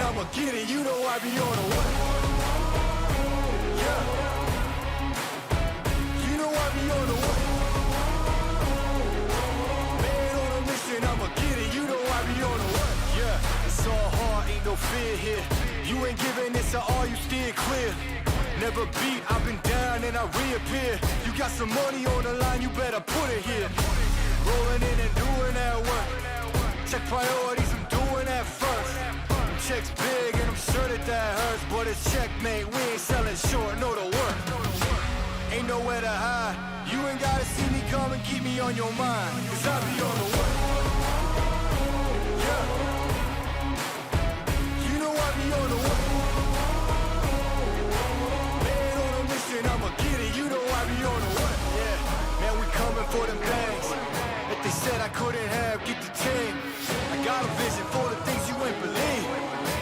I'ma get it, you know I be on the way. Yeah. You know I be on the way. Man on a mission, I'ma get it, you know I be on the way. Yeah, it's all hard, ain't no fear here. You ain't giving this at all, you steer clear. Never beat, I've been down and I reappear. You got some money on the line, you better put it here. Rolling in and doing that work. Check priorities, I'm doing that first. Them checks big and I'm sure that hurts, but it's checkmate, we ain't selling short, know the work. Ain't nowhere to hide. You ain't gotta see me come and keep me on your mind, cause I be on the way. Yeah. You know I be on the way. Man on a mission, I'ma get it, you know I be on the way. Yeah, man, we coming for them bags that they said I couldn't have, get the team. I got a vision for the things you ain't believe.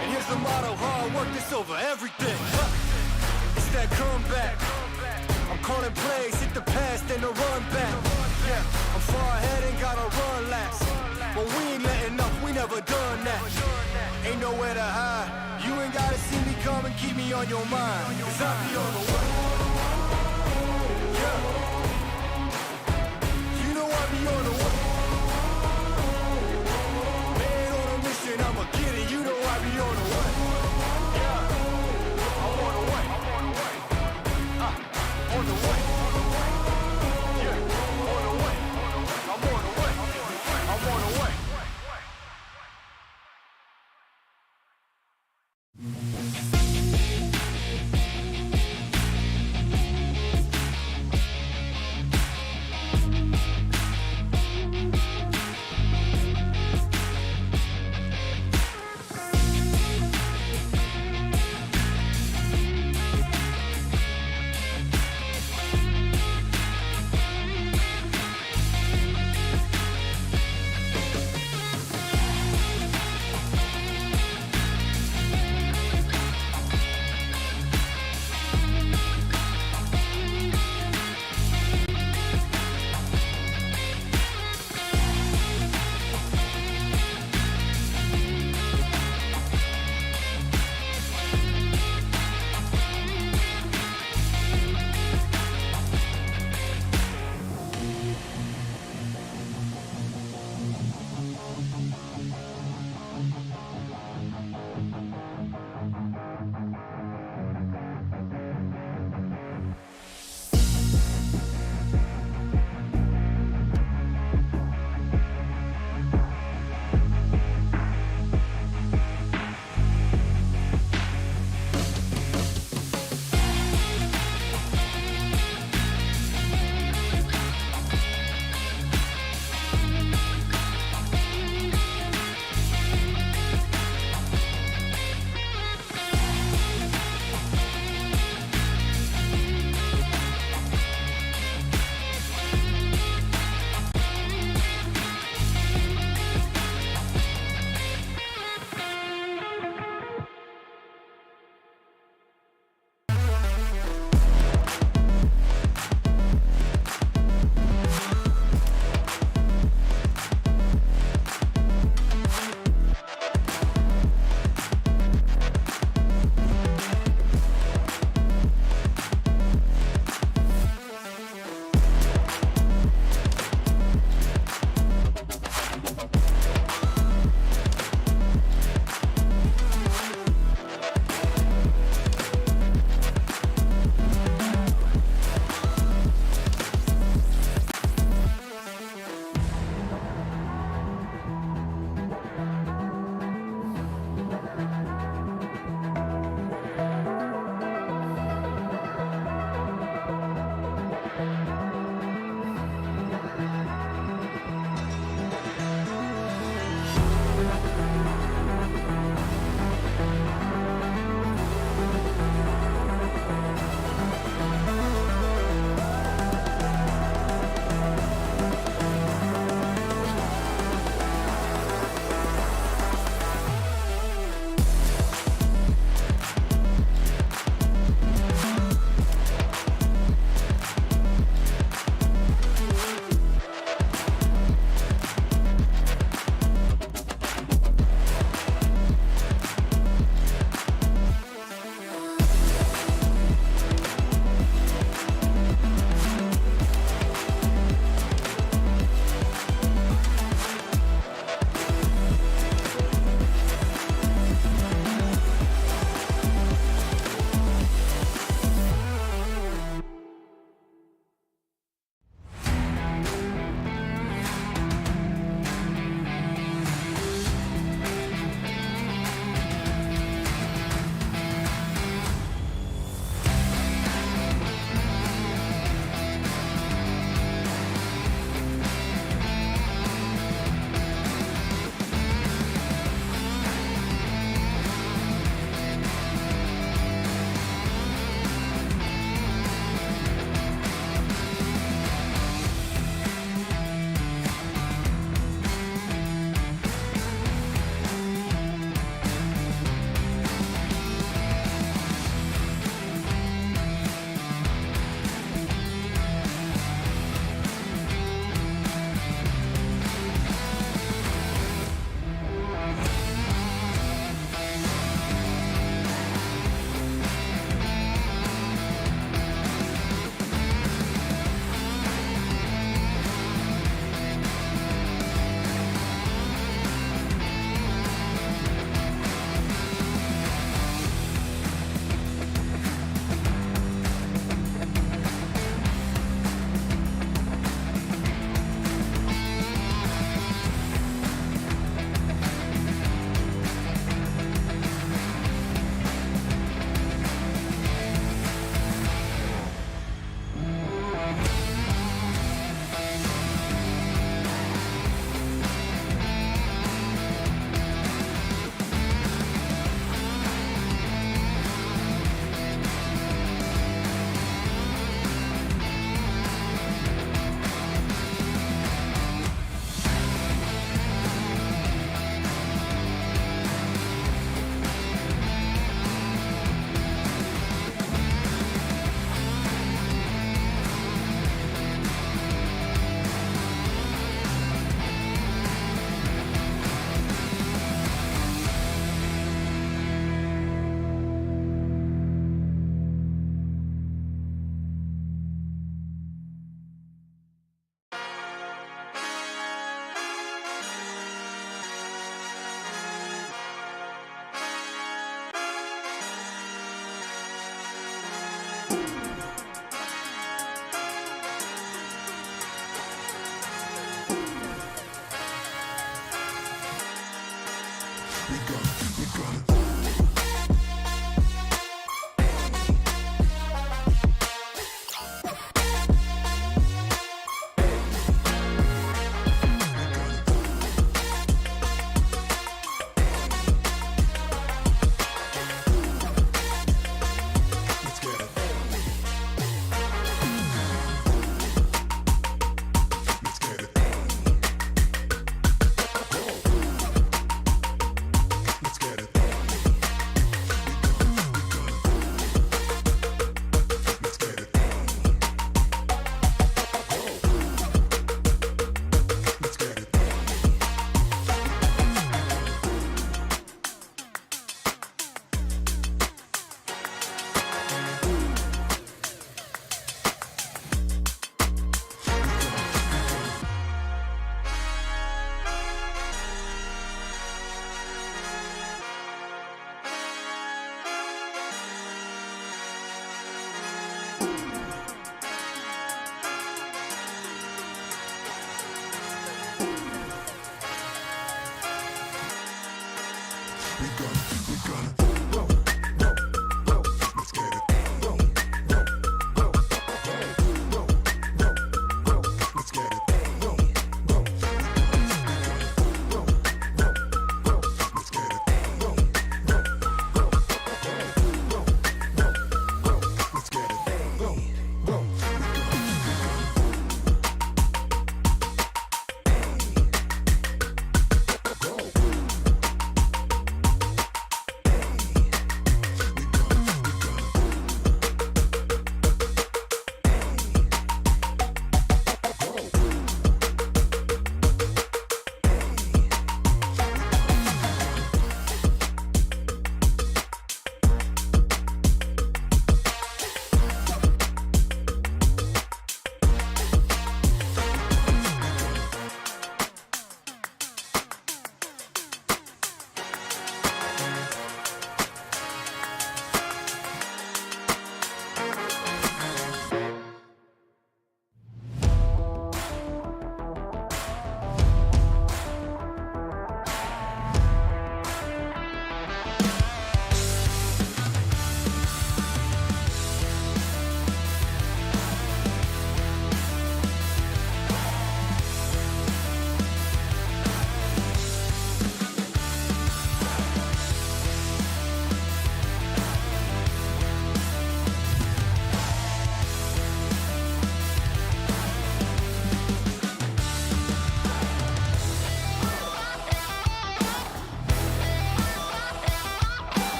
And here's the motto, hard work, this over everything. It's that comeback. I'm calling plays, hit the pass, then the run back. Yeah, I'm far ahead and gotta run laps. But we ain't letting up, we never done that. Ain't nowhere to hide. You ain't gotta see me come and keep me on your mind, cause I be on the way. Yeah. You know I be on the way. Man on a mission, I'ma get it, you know I be on the way. Yeah, I'm on the way. On the way. Yeah, on the way. I'm on the way. I'm on the way.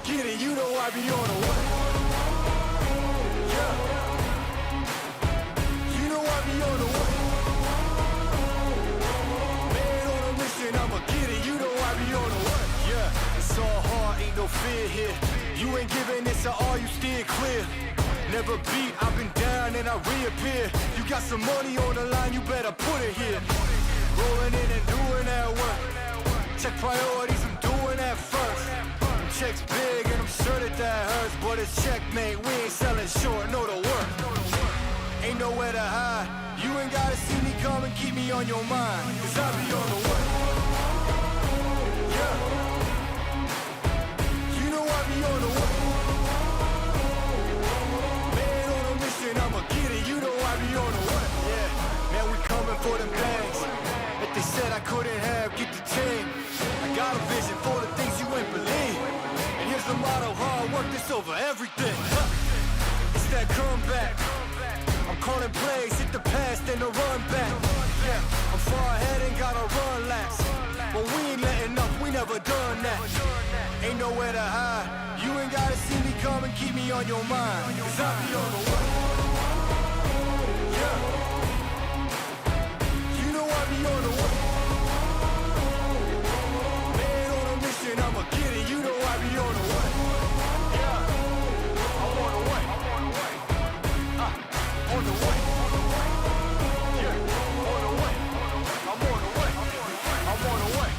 get it, you know I be on the way. Yeah. You know I be on the way. Man on a mission, I'ma get it, you know I be on the way. Yeah, it's all hard, ain't no fear here. You ain't giving this to all, you steer clear. Never beat, I've been down and I reappear. You got some money on the line, you better put it here. Rolling in and doing that work. Check priorities, I'm doing that first. Check's big and I'm sure that hurts, but it's checkmate, we ain't selling short, know the work. Ain't nowhere to hide, you ain't gotta see me come and keep me on your mind, cause I be on the way. Yeah. You know I be on the way. Man on a mission, I'ma get it, you know I be on the way. Yeah, man we coming for them bags. If they said I couldn't have, get the team. I got a vision for the things you ain't believe. And here's the motto, hard work, this over everything. It's that comeback. I'm calling plays, hit the pass, then the run back. Yeah, I'm far ahead and gotta run laps. But we ain't letting up, we never done that. Ain't nowhere to hide, you ain't gotta see me come and keep me on your mind, cause I be on the way. Yeah. You know I be on the way. Man on a mission, I'ma get it, you know I be on the way. Yeah, I'm on the way. On the way. Yeah, on the way. I'm on the way. I'm on the way.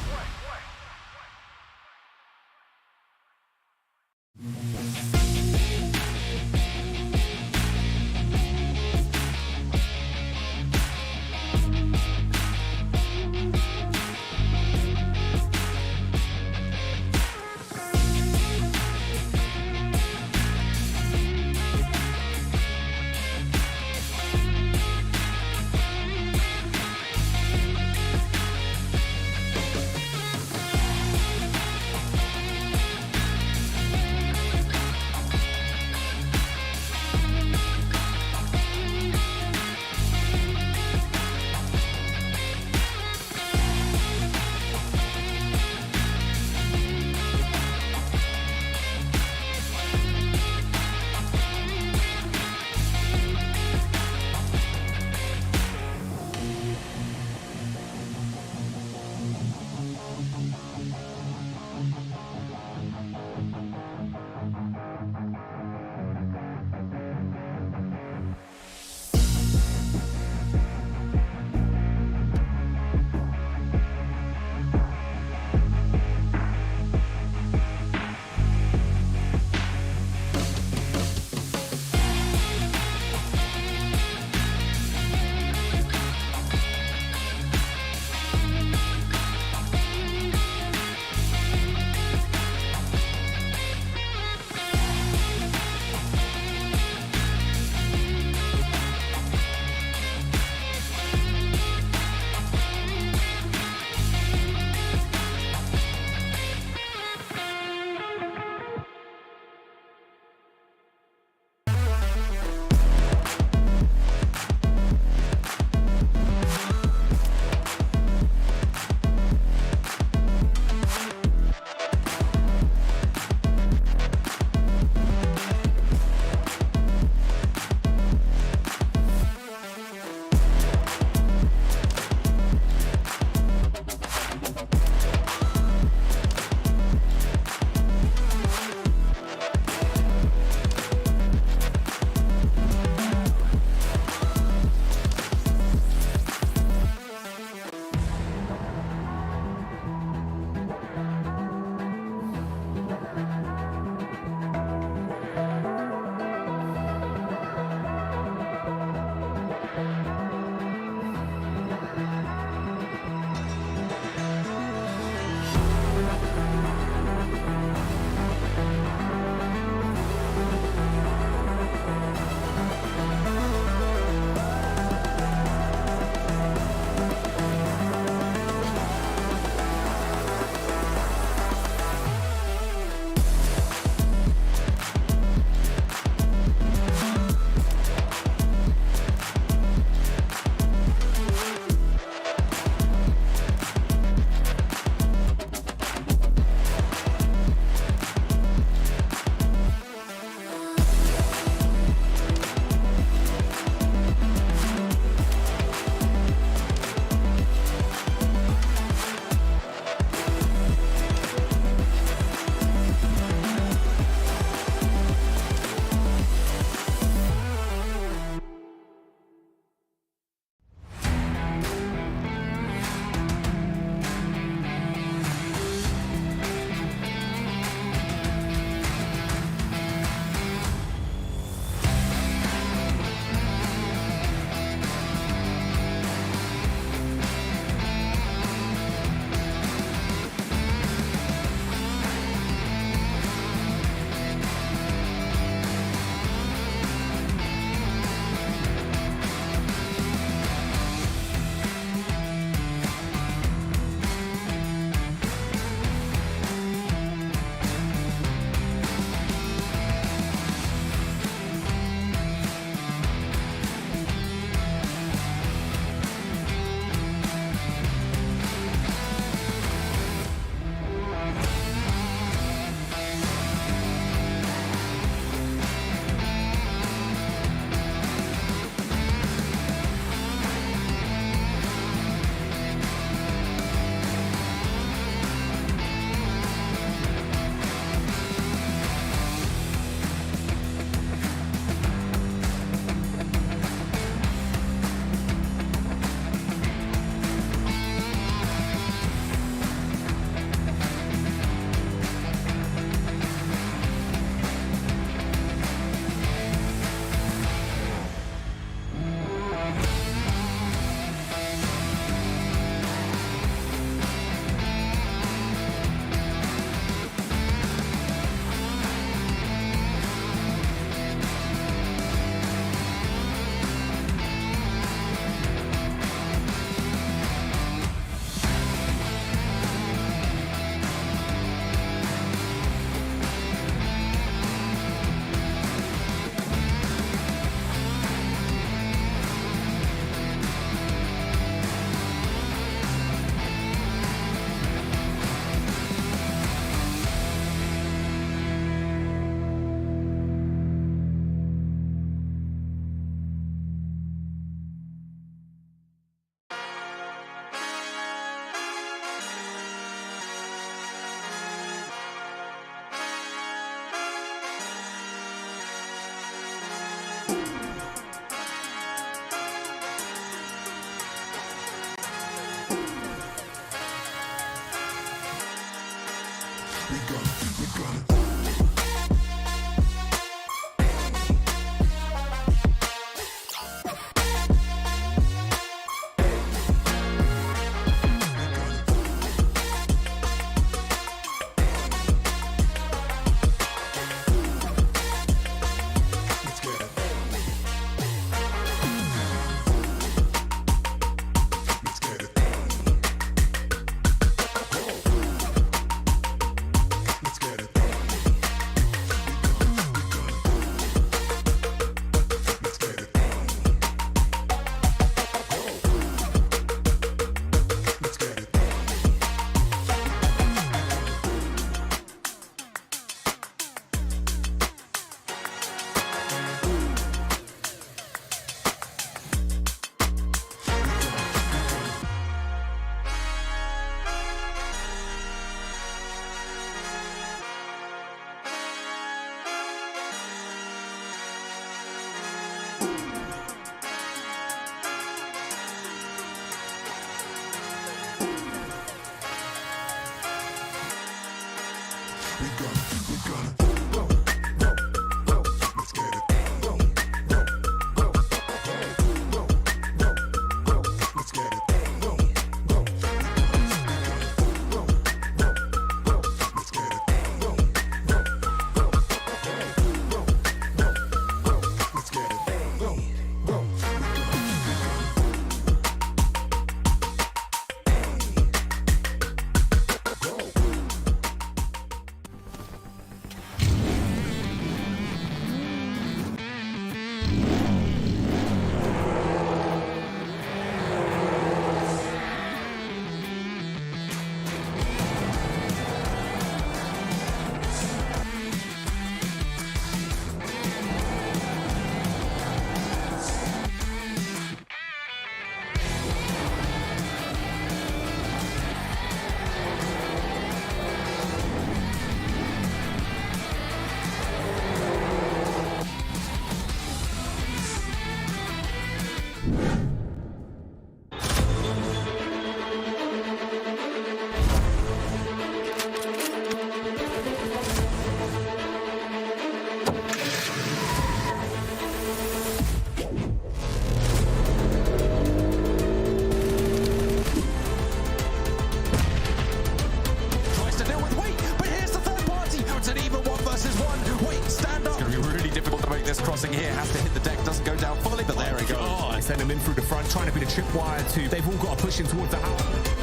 hit the deck, doesn't go down fully, but there he goes. Oh, I send him in through the front, trying to be the tripwire too. They've all got to push him towards the house.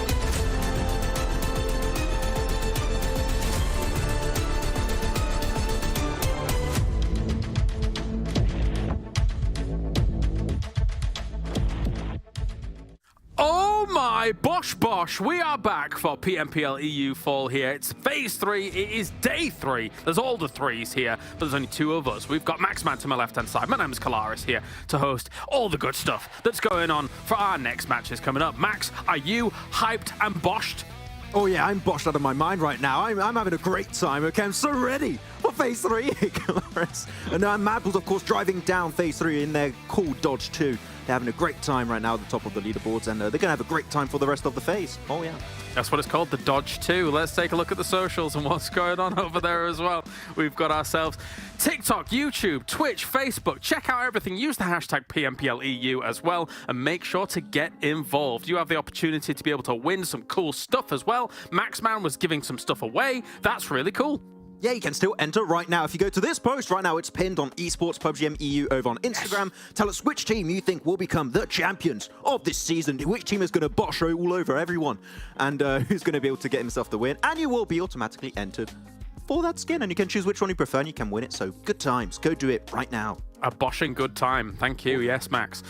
Oh my bosh, we are back for PMPL EU Fall here. It's phase 3, it is day 3. There's all the 3s here, but there's only 2 of us. We've got Maxman to my left-hand side. My name is Kalaris here to host all the good stuff that's going on for our next matches coming up. Max, are you hyped and boshed? Oh yeah, I'm boshed out of my mind right now. I'm having a great time, okay? I'm so ready for phase 3, Kalaris. And MADBULLS, of course, driving down phase 3 in their cool Dodge 2. They're having a great time right now at the top of the leaderboards, and they're going to have a great time for the rest of the phase. Oh, yeah. That's what it's called, the Dodge 2. Let's take a look at the socials and what's going on over there as well. We've got ourselves TikTok, YouTube, Twitch, Facebook. Check out everything. Use the hashtag PMPLEU as well, and make sure to get involved. You have the opportunity to be able to win some cool stuff as well. Maxman was giving some stuff away. That's really cool. Yeah, you can still enter right now. If you go to this post right now, it's pinned on Esports PUBG EU over on Instagram. Tell us which team you think will become the champions of this season. Which team is going to bosh all over everyone, and who's going to be able to get himself the win. And you will be automatically entered for that skin, and you can choose which one you prefer, and you can win it. So good times. Go do it right now. A boshing good time. Thank you. Yes, Max.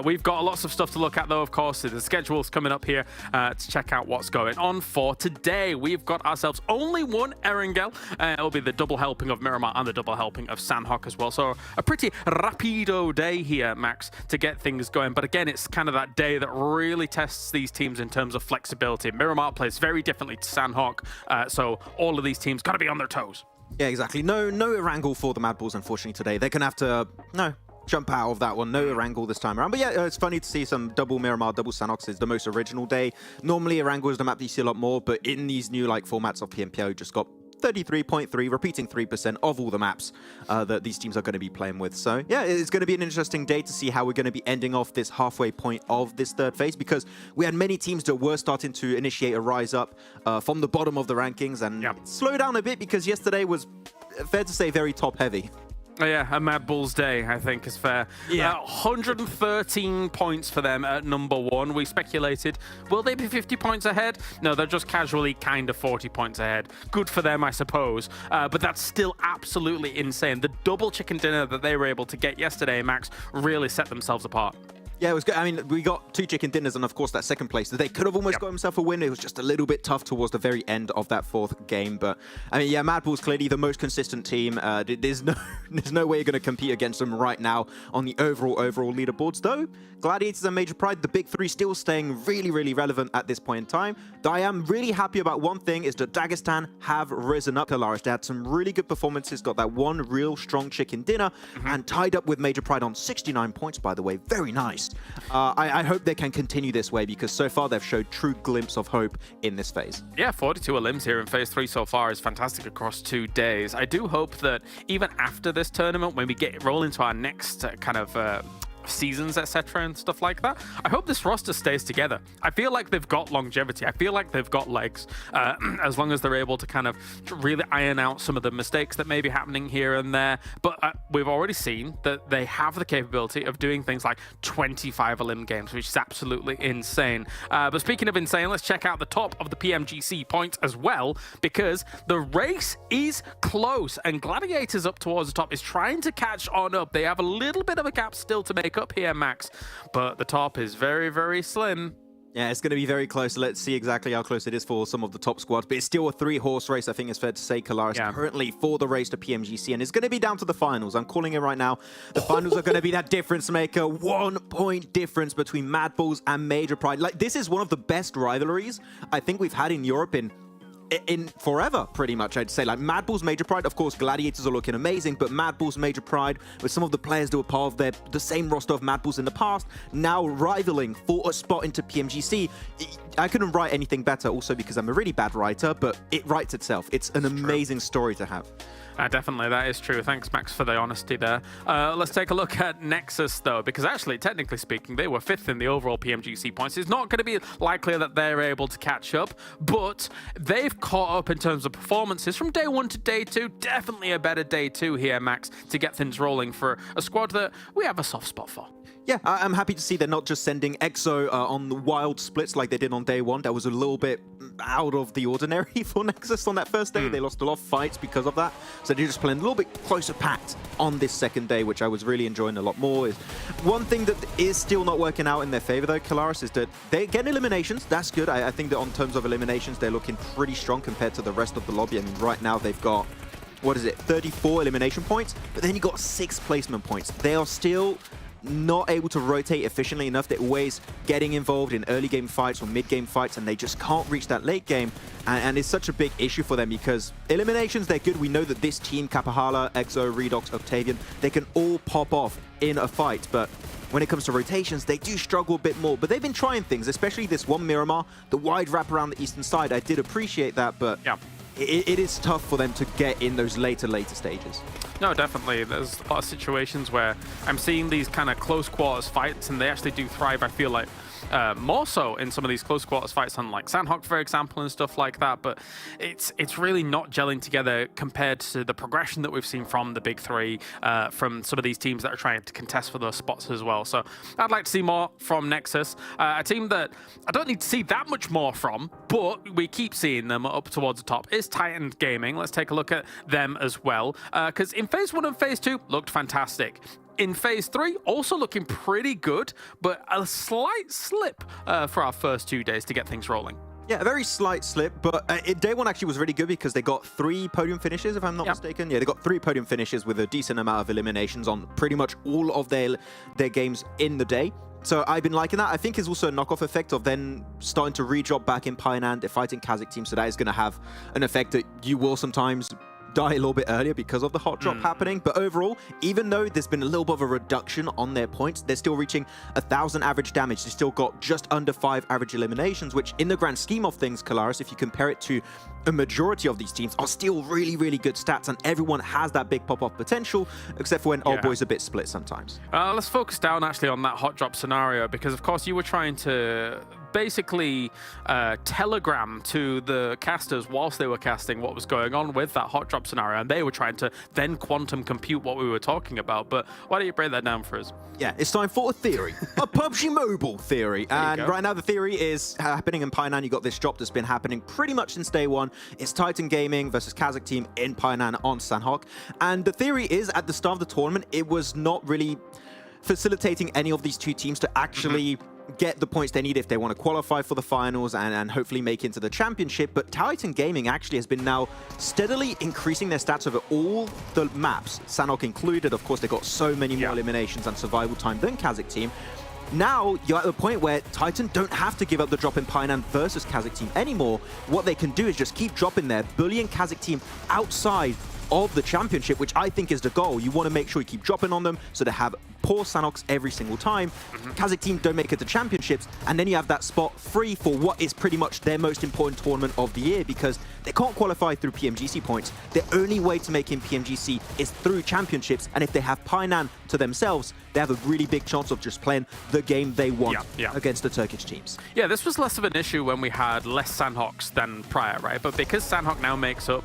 We've got lots of stuff to look at, though, of course. The schedule's coming up here to check out what's going on for today. We've got ourselves only one Erangel. It'll be the double helping of Miramar and the double helping of Sanhok as well. So a pretty rapido day here, Max, to get things going. But again, it's kind of that day that really tests these teams in terms of flexibility. Miramar plays very differently to Sanhok. So all of these teams got to be on their toes. Yeah, exactly. No Erangel for the MADBULLS, unfortunately, today. They're going to have to, jump out of that one. No Erangel this time around. But yeah, it's funny to see some double Miramar, double Sanhok is the most original day. Normally, Erangel is the map that you see a lot more, but in these new formats of PMPL, you just got 33.3, repeating 3% of all the maps that these teams are going to be playing with. So yeah, it's going to be an interesting day to see how we're going to be ending off this halfway point of this third phase, because we had many teams that were starting to initiate a rise up from the bottom of the rankings, and slow down a bit because yesterday was, fair to say, very top heavy. Oh, yeah, a MADBULLS day, I think, is fair. Yeah. 113 points for them at number 1. We speculated, will they be 50 points ahead? No, they're just casually kind of 40 points ahead. Good for them, I suppose. But that's still absolutely insane. The double chicken dinner that they were able to get yesterday, Max, really set themselves apart. Yeah, it was good. I mean, we got 2 chicken dinners and, of course, that second place. They could have almost got himself a win. It was just a little bit tough towards the very end of that 4th game. But, I mean, yeah, MADBULLS clearly the most consistent team. There's no way you're going to compete against them right now on the overall leaderboards, though. Gladiators and Major Pride, the big 3, still staying really, really relevant at this point in time. Though I am really happy about one thing is that Dagestan have risen up. Kalaris, they had some really good performances, got that one real strong chicken dinner, and tied up with Major Pride on 69 points, by the way. Very nice. I hope they can continue this way, because so far they've showed true glimpse of hope in this phase. Yeah, 42 elims here in phase 3 so far is fantastic across 2 days. I do hope that even after this tournament, when we roll into our next kind of seasons, etc. and stuff like that, I hope this roster stays together. I feel like they've got longevity. I feel like they've got legs, as long as they're able to kind of really iron out some of the mistakes that may be happening here and there. But we've already seen that they have the capability of doing things like 25 elim games, which is absolutely insane. But speaking of insane, let's check out the top of the PMGC points as well, because the race is close, and Gladiators up towards the top is trying to catch on up. They have a little bit of a gap still to make up here, Max, but the top is very, very slim. Yeah, it's going to be very close. Let's see exactly how close it is for some of the top squads. But it's still a 3-horse race, I think it's fair to say, Kalaris, currently for the race to PMGC. And it's going to be down to the finals. I'm calling it right now. The finals are going to be that difference maker. 1 point difference between MADBULLS and Major Pride. Like, this is one of the best rivalries I think we've had in Europe in forever, pretty much, I'd say. Like, MADBULLS, Major Pride, of course, Gladiators are looking amazing, but MADBULLS, Major Pride, with some of the players that were part of the same roster of MADBULLS in the past, now rivaling for a spot into PMGC. I couldn't write anything better, also because I'm a really bad writer, but it writes itself. It's an amazing story to have. Definitely, that is true. Thanks, Max, for the honesty there. Let's take a look at Nexus, though, because actually, technically speaking, they were 5th in the overall PMGC points. It's not going to be likely that they're able to catch up, but they've caught up in terms of performances from day 1 to day 2. Definitely a better day 2 here, Max, to get things rolling for a squad that we have a soft spot for. Yeah, I'm happy to see they're not just sending EXO on the wild splits like they did on day 1. That was a little bit out of the ordinary for Nexus on that first day. They lost a lot of fights because of that. So they're just playing a little bit closer packed on this second day, which I was really enjoying a lot more. Is one thing that is still not working out in their favor, though, Kalaris, is that they get eliminations. That's good. I think that on terms of eliminations, they're looking pretty strong compared to the rest of the lobby. I mean, right now they've got, what is it, 34 elimination points, but then you got 6 placement points. They are still not able to rotate efficiently enough. They're always getting involved in early game fights or mid game fights, and they just can't reach that late game. And it's such a big issue for them because eliminations, they're good. We know that this team, Kapahala, EXO, Redox, Octavian, they can all pop off in a fight. But when it comes to rotations, they do struggle a bit more. But they've been trying things, especially this one Miramar, the wide wrap around the eastern side. I did appreciate that, but yeah, it is tough for them to get in those later stages. No, definitely. There's a lot of situations where I'm seeing these kind of close quarters fights, and they actually do thrive, I feel like, more so in some of these close quarters fights on like Sanhok, for example, and stuff like that. But it's really not gelling together compared to the progression that we've seen from the big 3, from some of these teams that are trying to contest for those spots as well. So I'd like to see more from Nexus, a team that I don't need to see that much more from, but we keep seeing them up towards the top, is Titan Gaming. Let's take a look at them as well, because in Phase 1 and Phase 2 looked fantastic. In Phase 3, also looking pretty good, but a slight slip for our first 2 days to get things rolling. Yeah, a very slight slip, but day 1 actually was really good because they got 3 podium finishes, if I'm not mistaken. Yeah, they got 3 podium finishes with a decent amount of eliminations on pretty much all of their games in the day. So I've been liking that. I think it's also a knockoff effect of then starting to re-drop back in Painan. They're fighting KASIK teams, so that is going to have an effect that you will sometimes die a little bit earlier because of the hot drop happening. But overall, even though there's been a little bit of a reduction on their points, they're still reaching 1,000 average damage. They still got just under 5 average eliminations, which in the grand scheme of things, Kalaris, if you compare it to a majority of these teams, are still really, really good stats, and everyone has that big pop-off potential, except for when Old Boy's a bit split sometimes. Let's focus down actually on that hot drop scenario, because of course you were trying to basically telegram to the casters whilst they were casting what was going on with that hot drop scenario, and they were trying to then quantum compute what we were talking about. But why don't you break that down for us? Yeah, it's time for a theory, a PUBG Mobile theory. And right now the theory is happening in Painan. You got this drop that's been happening pretty much since day 1. It's Titan Gaming versus KASIK team in Painan on Sanhok. And the theory is at the start of the tournament, it was not really facilitating any of these 2 teams to actually get the points they need if they want to qualify for the finals and hopefully make into the championship. But Titan Gaming actually has been now steadily increasing their stats over all the maps, Sanhok included. Of course, they got so many more eliminations and survival time than KASIK team. Now, you're at the point where Titan don't have to give up the drop in Painan versus KASIK team anymore. What they can do is just keep dropping there, bullying KASIK team outside of the championship, which I think is the goal. You want to make sure you keep dropping on them so they have poor Sanhoks every single time. KASIK team don't make it to championships, and then you have that spot free for what is pretty much their most important tournament of the year, because they can't qualify through PMGC points. The only way to make in PMGC is through championships, and if they have Painan to themselves, they have a really big chance of just playing the game they want against the Turkish teams. Yeah, this was less of an issue when we had less Sanhoks than prior, right? But because Sanhok now makes up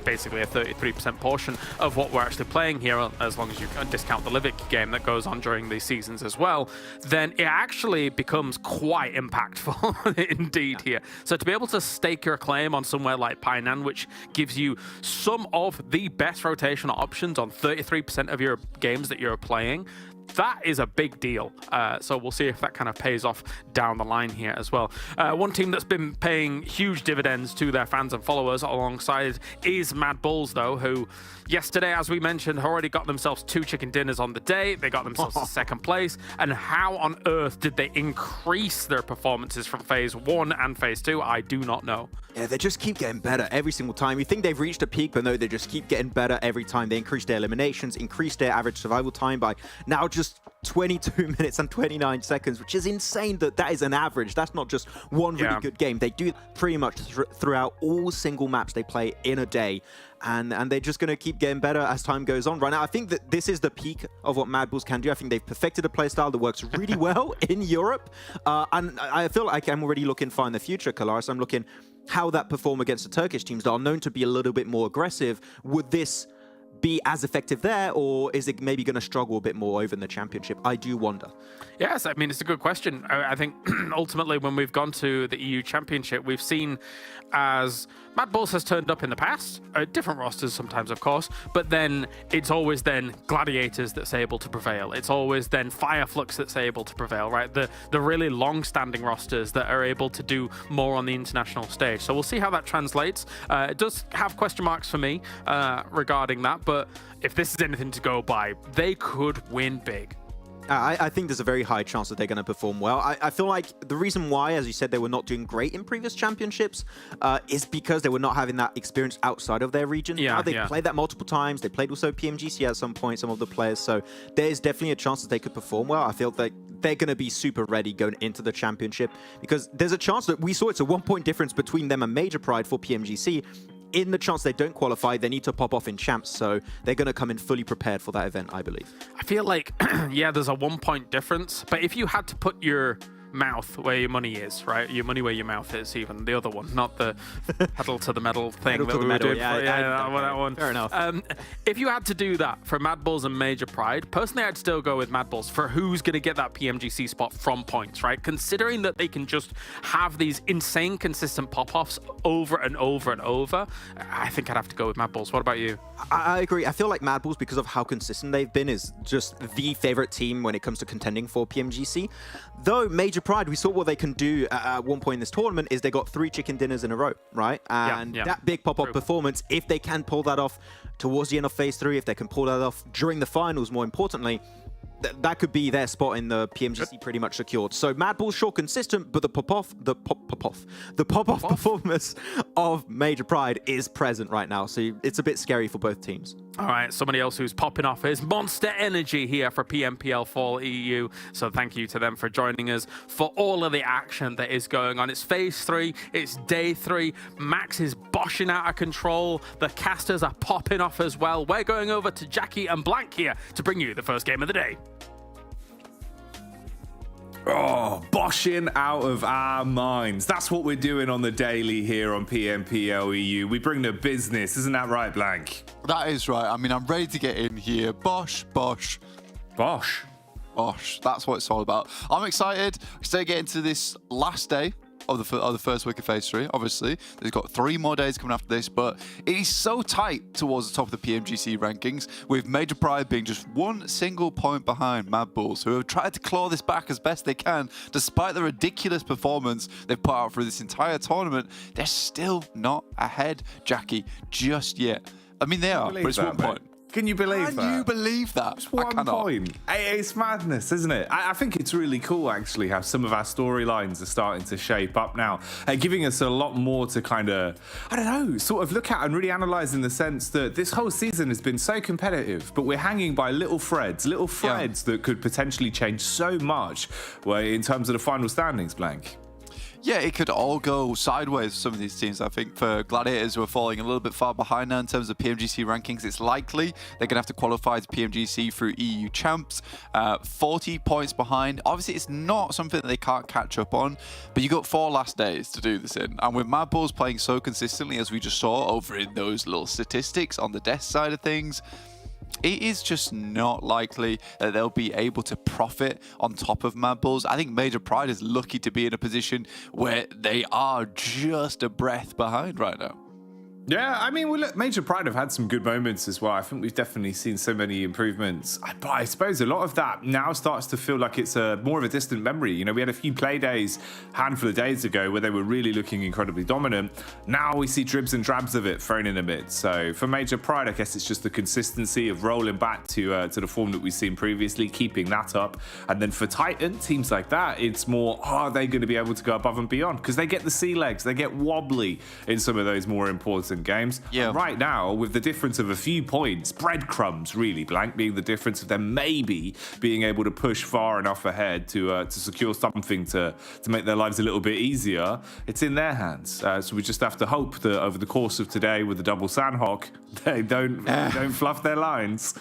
basically a 33% portion of what we're actually playing here, as long as you discount the Livik game that goes on during these seasons as well, then it actually becomes quite impactful indeed here. So to be able to stake your claim on somewhere like Painan, which gives you some of the best rotational options on 33% of your games that you're playing, that is a big deal. So we'll see if that kind of pays off down the line here as well. One team that's been paying huge dividends to their fans and followers alongside is MADBULLS, though, who yesterday, as we mentioned, already got themselves 2 chicken dinners on the day. They got themselves a second place. And how on earth did they increase their performances from Phase 1 and Phase 2? I do not know. Yeah, they just keep getting better every single time. You think they've reached a peak, but no, they just keep getting better every time. They increase their eliminations, increase their average survival time by now just 22 minutes and 29 seconds, which is insane that is an average. That's not just one really good game. They do pretty much throughout all single maps they play in a day. And they're just going to keep getting better as time goes on. Right now, I think that this is the peak of what MADBULLS can do. I think they've perfected a playstyle that works really well in Europe. And I feel like I'm already looking far in the future, Kalaris. I'm looking how that perform against the Turkish teams that are known to be a little bit more aggressive. Would this be as effective there, or is it maybe going to struggle a bit more over in the championship? I do wonder. Yes, I mean, it's a good question. I think ultimately when we've gone to the EU Championship, we've seen as MADBULLS has turned up in the past, different rosters sometimes, of course, but then it's always then Gladiators that's able to prevail. It's always then Fireflux that's able to prevail, right? The really long-standing rosters that are able to do more on the international stage. So we'll see how that translates. It does have question marks for me regarding that, but if this is anything to go by, they could win big. I think there's a very high chance that they're going to perform well. I feel like the reason why, as you said, they were not doing great in previous championships is because they were not having that experience outside of their region. Yeah, now they've played that multiple times. They played also PMGC at some point, some of the players. So there's definitely a chance that they could perform well. I feel like they're going to be super ready going into the championship because there's a chance that we saw it's a 1 point difference between them and Major Pride for PMGC. In the chance they don't qualify, they need to pop off in champs, so they're going to come in fully prepared for that event, I believe. I feel like, yeah, there's a 1 point difference, but if you had to put your mouth where your money is, right? Your money where your mouth is, even the other one, not the pedal to the metal thing that we were doing. That one. Fair enough. If you had to do that for MADBULLS and Major Pride, personally, I'd still go with MADBULLS for who's going to get that PMGC spot from points, right? Considering that they can just have these insane consistent pop-offs over and over and over, I think I'd have to go with MADBULLS. What about you? I agree. I feel like MADBULLS, because of how consistent they've been, is just the favorite team when it comes to contending for PMGC. Though Major Pride, we saw what they can do at one point in this tournament is they got 3 chicken dinners in a row, right? And that big pop-up performance, if they can pull that off towards the end of Phase 3, if they can pull that off during the finals, more importantly, that could be their spot in the PMGC pretty much secured. So MADBULLS, sure, consistent, but the pop-off performance of Major Pride is present right now. So it's a bit scary for both teams. All right, somebody else who's popping off is Monster Energy here for PMPL Fall EU. So thank you to them for joining us for all of the action that is going on. It's Phase 3, it's Day 3. Max is boshing out of control. The casters are popping off as well. We're going over to Jackie and Blank here to bring you the first game of the day. Oh, boshing out of our minds. That's what we're doing on the daily here on PMPL EU. We bring the business. Isn't that right, Blank? That is right. I mean, I'm ready to get in here. Bosh, bosh. Bosh. Bosh. That's what it's all about. I'm excited. Still get into this last day of the first week of Phase 3. Obviously, there's got 3 more days coming after this, but it is so tight towards the top of the PMGC rankings, with Major Pride being just 1 single point behind MADBULLS, who have tried to claw this back as best they can, despite the ridiculous performance they've put out through this entire tournament. They're still not ahead, Jackie, just yet. I mean, they are, but it's 1 point. Can you believe that? Can you believe that? It's 1 point. It's madness, isn't it? I think it's really cool, actually, how some of our storylines are starting to shape up now, giving us a lot more to kind of, I don't know, sort of look at and really analyze in the sense that this whole season has been so competitive, but we're hanging by little threads that could potentially change so much in terms of the final standings, Blank. Yeah, it could all go sideways for some of these teams. I think for Gladiators, who are falling a little bit far behind now in terms of PMGC rankings, it's likely they're going to have to qualify to PMGC through EU champs. 40 points behind. Obviously, it's not something that they can't catch up on, but you got 4 last days to do this in. And with MADBULLS playing so consistently, as we just saw over in those little statistics on the death side of things, it is just not likely that they'll be able to profit on top of MADBULLS. I think Major Pride is lucky to be in a position where they are just a breath behind right now. Yeah, I mean, well, look, Major Pride have had some good moments as well. I think we've definitely seen so many improvements. But I suppose a lot of that now starts to feel like it's more of a distant memory. You know, we had a few play days, handful of days ago, where they were really looking incredibly dominant. Now we see dribs and drabs of it thrown in a bit. So for Major Pride, I guess it's just the consistency of rolling back to the form that we've seen previously, keeping that up. And then for Titan, teams like that, it's more, are they going to be able to go above and beyond? Because they get the sea legs, they get wobbly in some of those more important recent games. Yeah. And right now, with the difference of a few points, breadcrumbs really, Blank, being the difference of them maybe being able to push far enough ahead to secure something to make their lives a little bit easier, it's in their hands. So we just have to hope that over the course of today with the double Sanhok, they don't fluff their lines.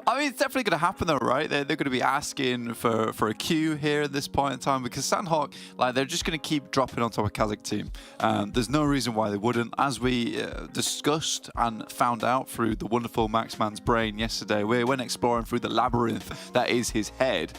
I mean, it's definitely going to happen though, right? They're going to be asking for a queue here at this point in time because Sanhok, like, they're just going to keep dropping onto a KASIK team. There's no reason why they wouldn't. As we discussed and found out through the wonderful Maxman's brain yesterday, we went exploring through the labyrinth that is his head.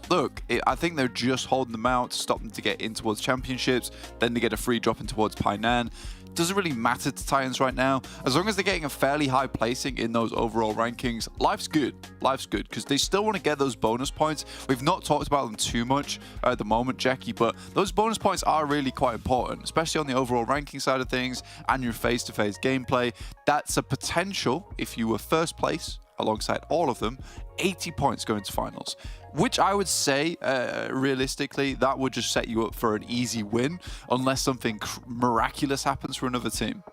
Look, I think they're just holding them out to stop them to get in towards championships. Then they get a free drop in towards Painan. Doesn't really matter to Titans right now. As long as they're getting a fairly high placing in those overall rankings, life's good. Life's good because they still want to get those bonus points. We've not talked about them too much at the moment, Jackie, but those bonus points are really quite important, especially on the overall ranking side of things and your face-to-face gameplay. That's a potential, if you were first place alongside all of them, 80 points going to finals, which I would say, realistically, that would just set you up for an easy win, unless something miraculous happens for another team.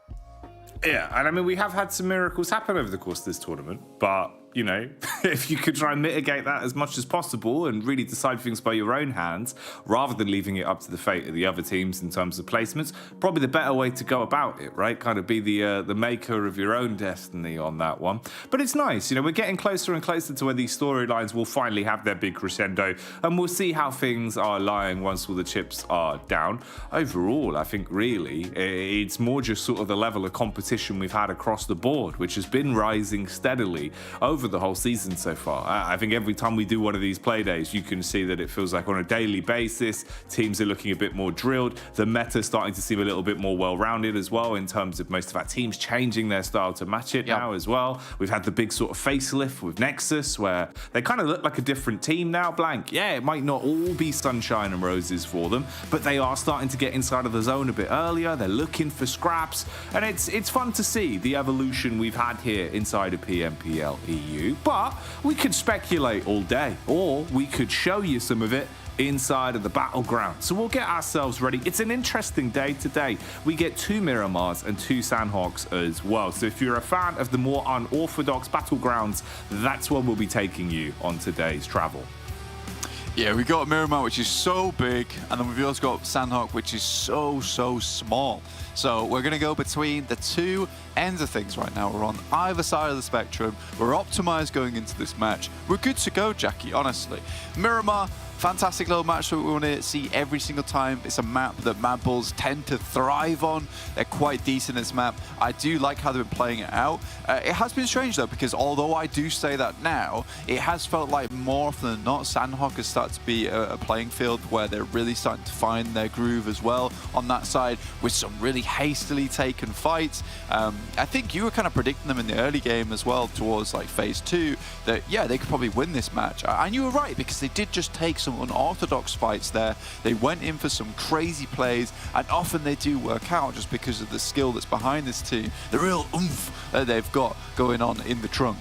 Yeah, and I mean, we have had some miracles happen over the course of this tournament, but, you know, if you could try and mitigate that as much as possible and really decide things by your own hands, rather than leaving it up to the fate of the other teams in terms of placements, probably the better way to go about it, right? Kind of be the maker of your own destiny on that one. But it's nice, you know, we're getting closer and closer to where these storylines will finally have their big crescendo, and we'll see how things are lying once all the chips are down. Overall, I think really, it's more just sort of the level of competition we've had across the board, which has been rising steadily over the whole season so far. I think every time we do one of these play days, you can see that it feels like on a daily basis, teams are looking a bit more drilled. The meta's starting to seem a little bit more well-rounded as well, in terms of most of our teams changing their style to match it now as well. We've had the big sort of facelift with NEXUS, where they kind of look like a different team now, Blank. Yeah, it might not all be sunshine and roses for them, but they are starting to get inside of the zone a bit earlier. They're looking for scraps, and it's fun to see the evolution we've had here inside of PMPL EU. But we could speculate all day, or we could show you some of it inside of the battleground. So we'll get ourselves ready. It's an interesting day today. We get 2 Miramars and 2 Sanhoks as well. So if you're a fan of the more unorthodox battlegrounds, that's where we'll be taking you on today's travel. Yeah, we got Miramar, which is so big, and then we've also got Sanhok, which is so small. So we're going to go between the two ends of things right now. We're on either side of the spectrum. We're optimized going into this match. We're good to go, Jackie, honestly. Miramar, fantastic little match that we want to see every single time. It's a map that MADBULLS tend to thrive on. They're quite decent in this map. I do like how they've been playing it out. It has been strange though, because although I do say that now, it has felt like more often than not, Sanhok has started to be a playing field where they're really starting to find their groove as well on that side, with some really hastily taken fights. I think you were kind of predicting them in the early game as well, towards like phase 2, that yeah, they could probably win this match. And you were right, because they did just take some unorthodox fights there. They went in for some crazy plays, and often they do work out just because of the skill that's behind this team, the real oomph that they've got going on in the trunk.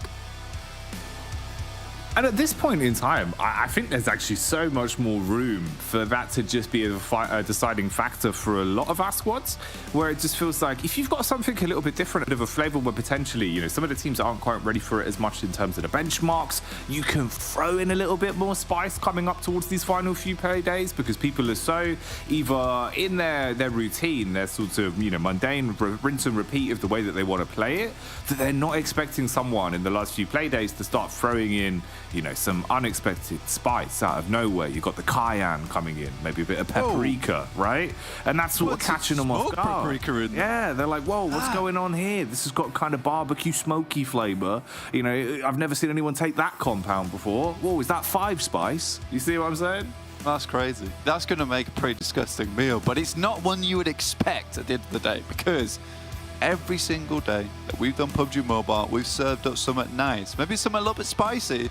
And at this point in time, I think there's actually so much more room for that to just be a deciding factor for a lot of our squads, where it just feels like if you've got something a little bit different, a bit of a flavor where potentially, you know, some of the teams aren't quite ready for it as much in terms of the benchmarks, you can throw in a little bit more spice coming up towards these final few play days, because people are so either in their routine, their sort of, you know, mundane rinse and repeat of the way that they want to play it, that they're not expecting someone in the last few play days to start throwing in, you know, some unexpected spice out of nowhere. You've got the cayenne coming in, maybe a bit of paprika, right? And that's sort of catching them off guard. Paprika in there. Yeah, they're like, whoa, what's going on here? This has got kind of barbecue smoky flavor. You know, I've never seen anyone take that compound before. Whoa, is that 5 spice? You see what I'm saying? That's crazy. That's going to make a pretty disgusting meal, but it's not one you would expect at the end of the day, because every single day that we've done PUBG Mobile, we've served up something nice, maybe something a little bit spicy.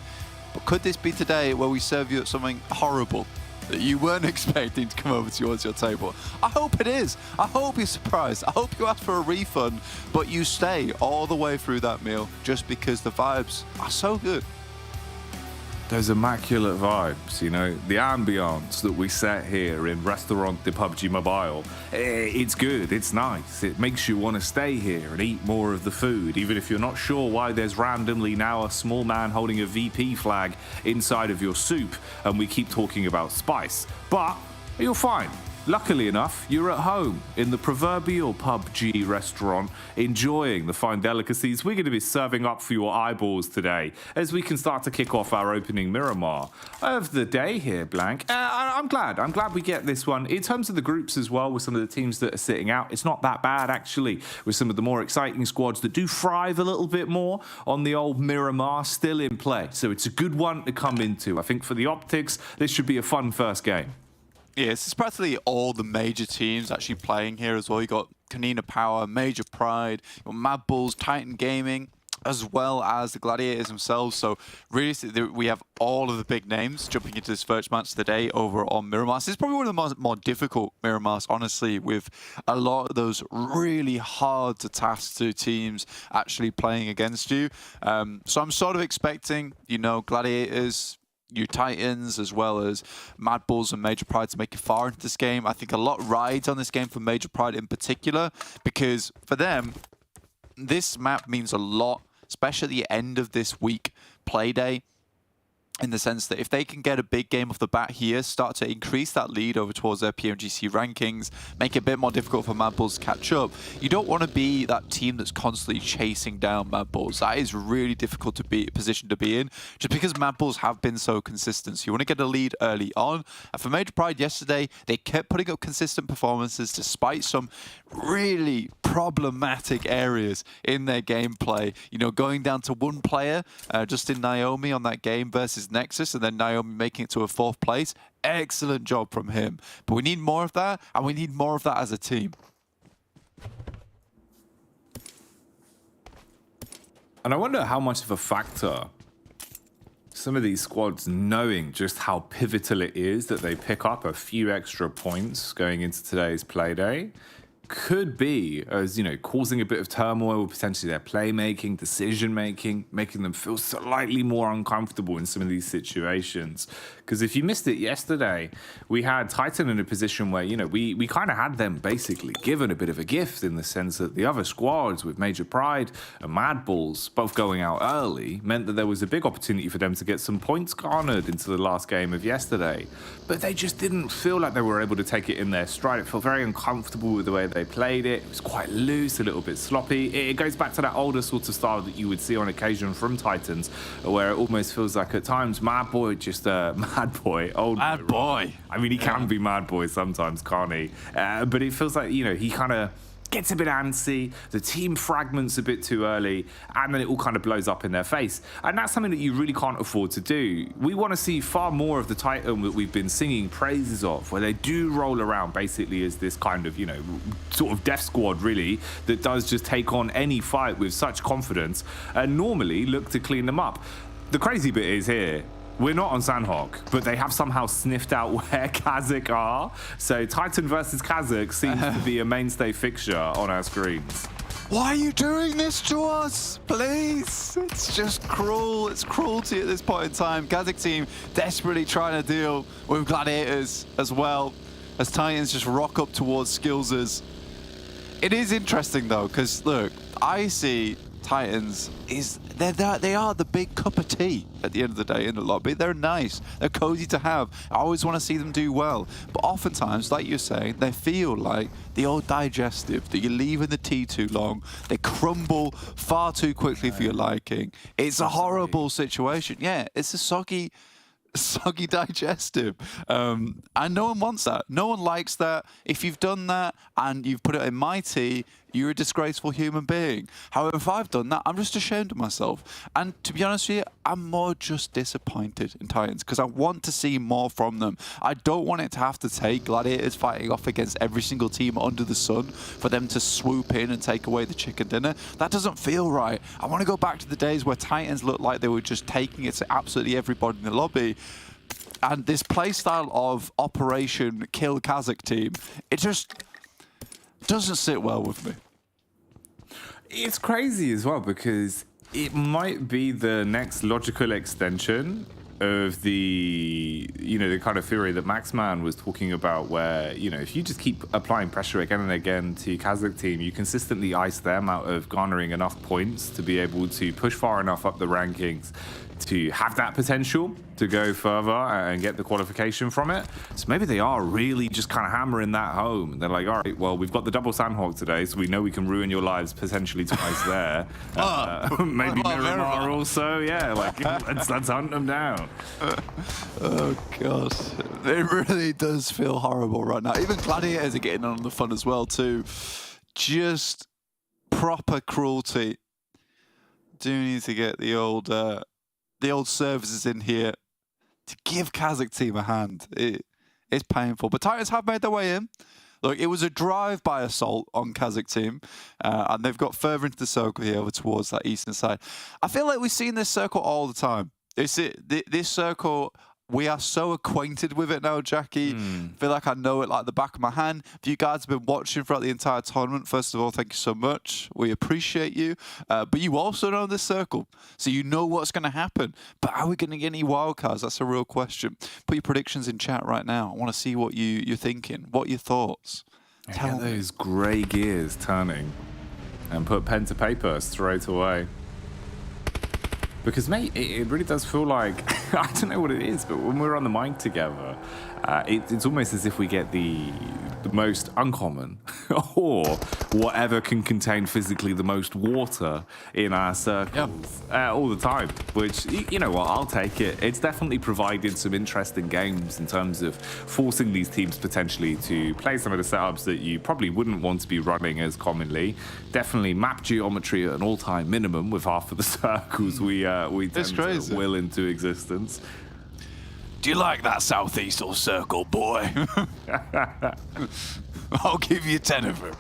But could this be today where we serve you up something horrible that you weren't expecting to come over towards your table? I hope it is. I hope you're surprised. I hope you ask for a refund, but you stay all the way through that meal just because the vibes are so good. those immaculate vibes, you know, the ambiance that we set here in Restaurant de PUBG Mobile. It's good, it's nice. It makes you want to stay here and eat more of the food, even if you're not sure why there's randomly now a small man holding a VP flag inside of your soup and we keep talking about spice. But you're fine. Luckily enough, you're at home in the proverbial PUBG restaurant, enjoying the fine delicacies we're going to be serving up for your eyeballs today, as we can start to kick off our opening Miramar of the day here, Blank. I'm glad we get this one. In terms of the groups as well, with some of the teams that are sitting out, it's not that bad actually, with some of the more exciting squads that do thrive a little bit more on the old Miramar still in play. So it's a good one to come into. I think for the optics, this should be a fun first game. Yeah, it's practically all the major teams actually playing here as well. You got KONINA Power, Major Pride, you got MADBULLS, Titan Gaming, as well as the Gladiators themselves. So really, we have all of the big names jumping into this first match today over on Miramar. This is probably one of the more difficult Miramars, honestly, with a lot of those really hard to task to teams actually playing against you. So I'm sort of expecting, you know, Gladiators, you Titans, as well as MADBULLS and Major Pride to make it far into this game. I think a lot rides on this game for Major Pride in particular, because for them, this map means a lot, especially at the end of this week play day, in the sense that if they can get a big game off the bat here, start to increase that lead over towards their PMGC rankings, make it a bit more difficult for MADBULLS to catch up. You don't want to be that team that's constantly chasing down MADBULLS. That is really difficult to be position to be in, just because MADBULLS have been so consistent. So you want to get a lead early on. And for Major Pride yesterday, they kept putting up consistent performances despite some really problematic areas in their gameplay. You know, going down to one player, just in Naomi on that game versus NEXUS, and then Naomi making it to a 4th place. Excellent job from him. But we need more of that, and we need more of that as a team. And I wonder how much of a factor some of these squads knowing just how pivotal it is that they pick up a few extra points going into today's playday could be as, you know, causing a bit of turmoil, potentially their playmaking, decision-making, making them feel slightly more uncomfortable in some of these situations. Because if you missed it yesterday, we had Titan in a position where, you know, we kind of had them basically given a bit of a gift, in the sense that the other squads with Major Pride and MADBULLS both going out early meant that there was a big opportunity for them to get some points garnered into the last game of yesterday. But they just didn't feel like they were able to take it in their stride. It felt very uncomfortable with the way they played it. It was quite loose, a little bit sloppy. It goes back to that older sort of style that you would see on occasion from Titans, where it almost feels like at times Mad Boy, just Mad Boy, old Mad boy. I mean, he can be Mad Boy sometimes, can't he? But it feels like, you know, he kind of gets a bit antsy, the team fragments a bit too early, and then it all kind of blows up in their face. And that's something that you really can't afford to do. We want to see far more of the Titan that we've been singing praises of, where they do roll around basically as this kind of, you know, sort of death squad, really, that does just take on any fight with such confidence and normally look to clean them up. The crazy bit is here, we're not on Sanhok, but they have somehow sniffed out where KASIK are. So Titan versus KASIK seems to be a mainstay fixture on our screens. Why are you doing this to us? Please. It's just cruel. It's cruelty at this point in time. KASIK team desperately trying to deal with Gladiators as well, as Titans just rock up towards Skillsers. It is interesting though, because look, I see Titans they are the big cup of tea at the end of the day in the lobby. They're nice, they're cozy to have. I always want to see them do well, but oftentimes, like you're saying, they feel like the old digestive that you leave in the tea too long. They crumble far too quickly for your liking. It's a horrible situation. Yeah, it's a soggy digestive, and no one wants that. No one likes that. If you've done that and you've put it in my tea, you're a disgraceful human being. However, if I've done that, I'm just ashamed of myself. And to be honest with you, I'm more just disappointed in Titans, because I want to see more from them. I don't want it to have to take Gladiators fighting off against every single team under the sun for them to swoop in and take away the chicken dinner. That doesn't feel right. I want to go back to the days where Titans looked like they were just taking it to absolutely everybody in the lobby. And this playstyle of Operation Kill KASIK team, it just doesn't sit well with me. It's crazy as well, because it might be the next logical extension of the, the kind of theory that Maxman was talking about, where, if you just keep applying pressure again and again to KASIK team, you consistently ice them out of garnering enough points to be able to push far enough up the rankings to have that potential to go further and get the qualification from it. So maybe they are really just kind of hammering that home. They're like, all right, well, we've got the double Sanhok today, so we know we can ruin your lives potentially twice there. Maybe Miramar also, yeah, like, let's hunt them down. Oh, God. It really does feel horrible right now. Even Gladiators are getting on the fun as well, too. Just proper cruelty. Do need to get the old services in here to give KASIK team a hand. It's painful, but Titans have made their way in. Look, it was a drive-by assault on KASIK team, and they've got further into the circle here over towards that eastern side. I feel like we've seen this circle all the time. This circle, we are so acquainted with it now, Jackie. I feel like I know it like the back of my hand. If you guys have been watching throughout the entire tournament, first of all, thank you so much. We appreciate you. But you also know this circle, so you know what's going to happen. But are we going to get any wildcards? That's a real question. Put your predictions in chat right now. I want to see what you're thinking. What are your thoughts? Get those grey gears turning and put pen to paper straight away. Because, mate, it really does feel like, I don't know what it is, but when we're on the mic together, it's almost as if we get the most uncommon or whatever can contain physically the most water in our circles all the time, which, you know what, I'll take it. It's definitely provided some interesting games in terms of forcing these teams potentially to play some of the setups that you probably wouldn't want to be running as commonly. Definitely map geometry at an all-time minimum with half of the circles we tend to will into existence. Do you like that southeastern circle, boy? I'll give you 10 of them.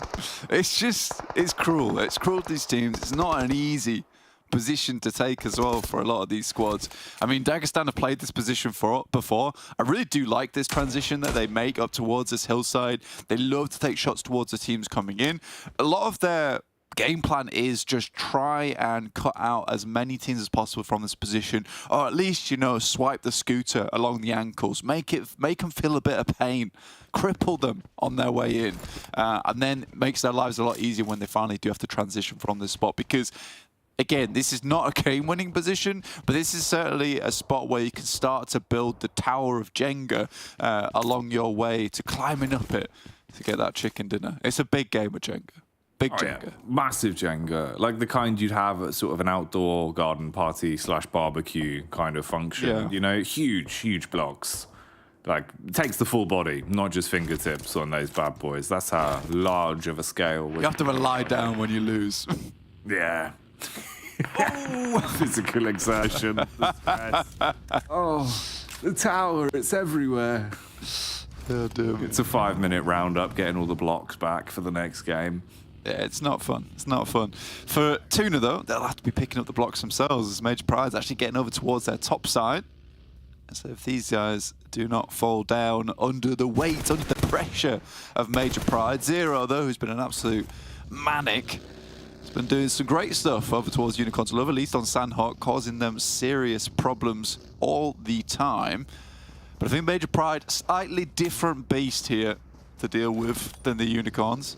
It's cruel. It's cruel to these teams. It's not an easy position to take as well for a lot of these squads. I mean, Dagestan have played this position before. I really do like this transition that they make up towards this hillside. They love to take shots towards the teams coming in. A lot of their game plan is just try and cut out as many teams as possible from this position, or at least, swipe the scooter along the ankles, make them feel a bit of pain, cripple them on their way in, and then makes their lives a lot easier when they finally do have to transition from this spot. Because again, this is not a game-winning position, but this is certainly a spot where you can start to build the tower of Jenga along your way to climbing up it to get that chicken dinner. It's a big game of Jenga. Big Jenga. Yeah. Massive Jenga. Like the kind you'd have at sort of an outdoor garden party / barbecue kind of function. Yeah. Huge blocks. Like, it takes the full body, not just fingertips on those bad boys. That's how large of a scale. You have to lie down when you lose. Yeah. Physical exertion. The stress. Oh, the tower, it's everywhere. Oh, it's a 5-minute roundup, getting all the blocks back for the next game. Yeah, it's not fun. It's not fun. For TUNA, though, they'll have to be picking up the blocks themselves as Major Pride's actually getting over towards their top side. And so if these guys do not fall down under the weight, under the pressure of Major Pride, Zero, though, who's been an absolute manic, has been doing some great stuff over towards Unicorns Love, at least on Sanhok, causing them serious problems all the time. But I think Major Pride, slightly different beast here to deal with than the Unicorns.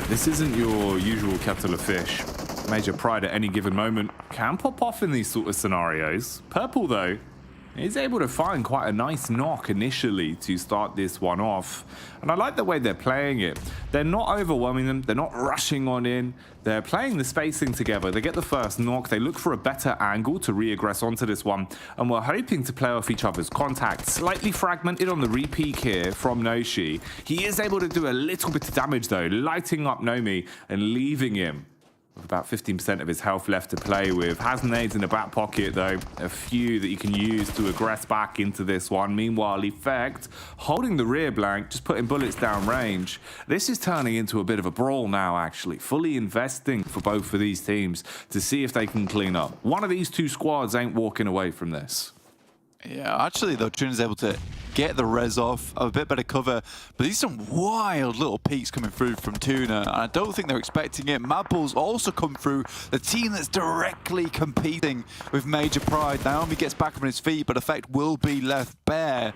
This isn't your usual kettle of fish. Major Pride at any given moment can pop off in these sort of scenarios. Purple, though, is able to find quite a nice knock initially to start this one off. And I like the way they're playing it. They're not overwhelming them. They're not rushing on in. They're playing the spacing together. They get the first knock. They look for a better angle to re-aggress onto this one. And we're hoping to play off each other's contact. Slightly fragmented on the re-peek here from Noshi. He is able to do a little bit of damage, though, lighting up Nomi and leaving him with about 15% of his health left to play with. Has nades in the back pocket, though. A few that you can use to aggress back into this one. Meanwhile, Effect holding the rear blank, just putting bullets down range. This is turning into a bit of a brawl now, actually. Fully investing for both of these teams to see if they can clean up. One of these two squads ain't walking away from this. Yeah, actually, though, TUNA's able to get the res off, a bit better cover, but these are some wild little peaks coming through from TUNA, and I don't think they're expecting it. MADBULLS also come through, the team that's directly competing with Major Pride. Naomi gets back on his feet, but Effect will be left bare,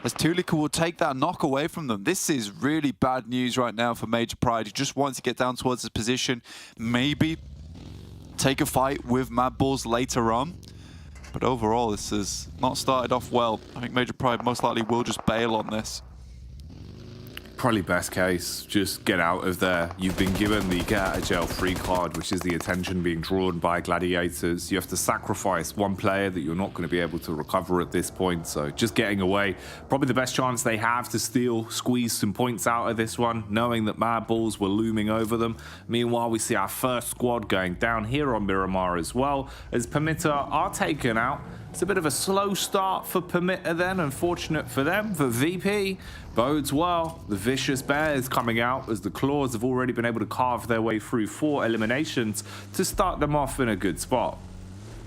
as Tulika will take that knock away from them. This is really bad news right now for Major Pride. He just wants to get down towards his position, maybe take a fight with MADBULLS later on. But overall, this has not started off well. I think Major Pride most likely will just bail on this. Probably best case, just get out of there. You've been given the get out of jail free card, which is the attention being drawn by Gladiators. You have to sacrifice one player that you're not going to be able to recover at this point. So just getting away, probably the best chance they have to steal, squeeze some points out of this one, knowing that MADBULLS were looming over them. Meanwhile, we see our first squad going down here on Miramar as well, as PERMITTA are taken out. It's a bit of a slow start for PERMITTA then, unfortunate for them. For VP, bodes well. The Vicious Bears coming out as the Claws have already been able to carve their way through 4 eliminations to start them off in a good spot.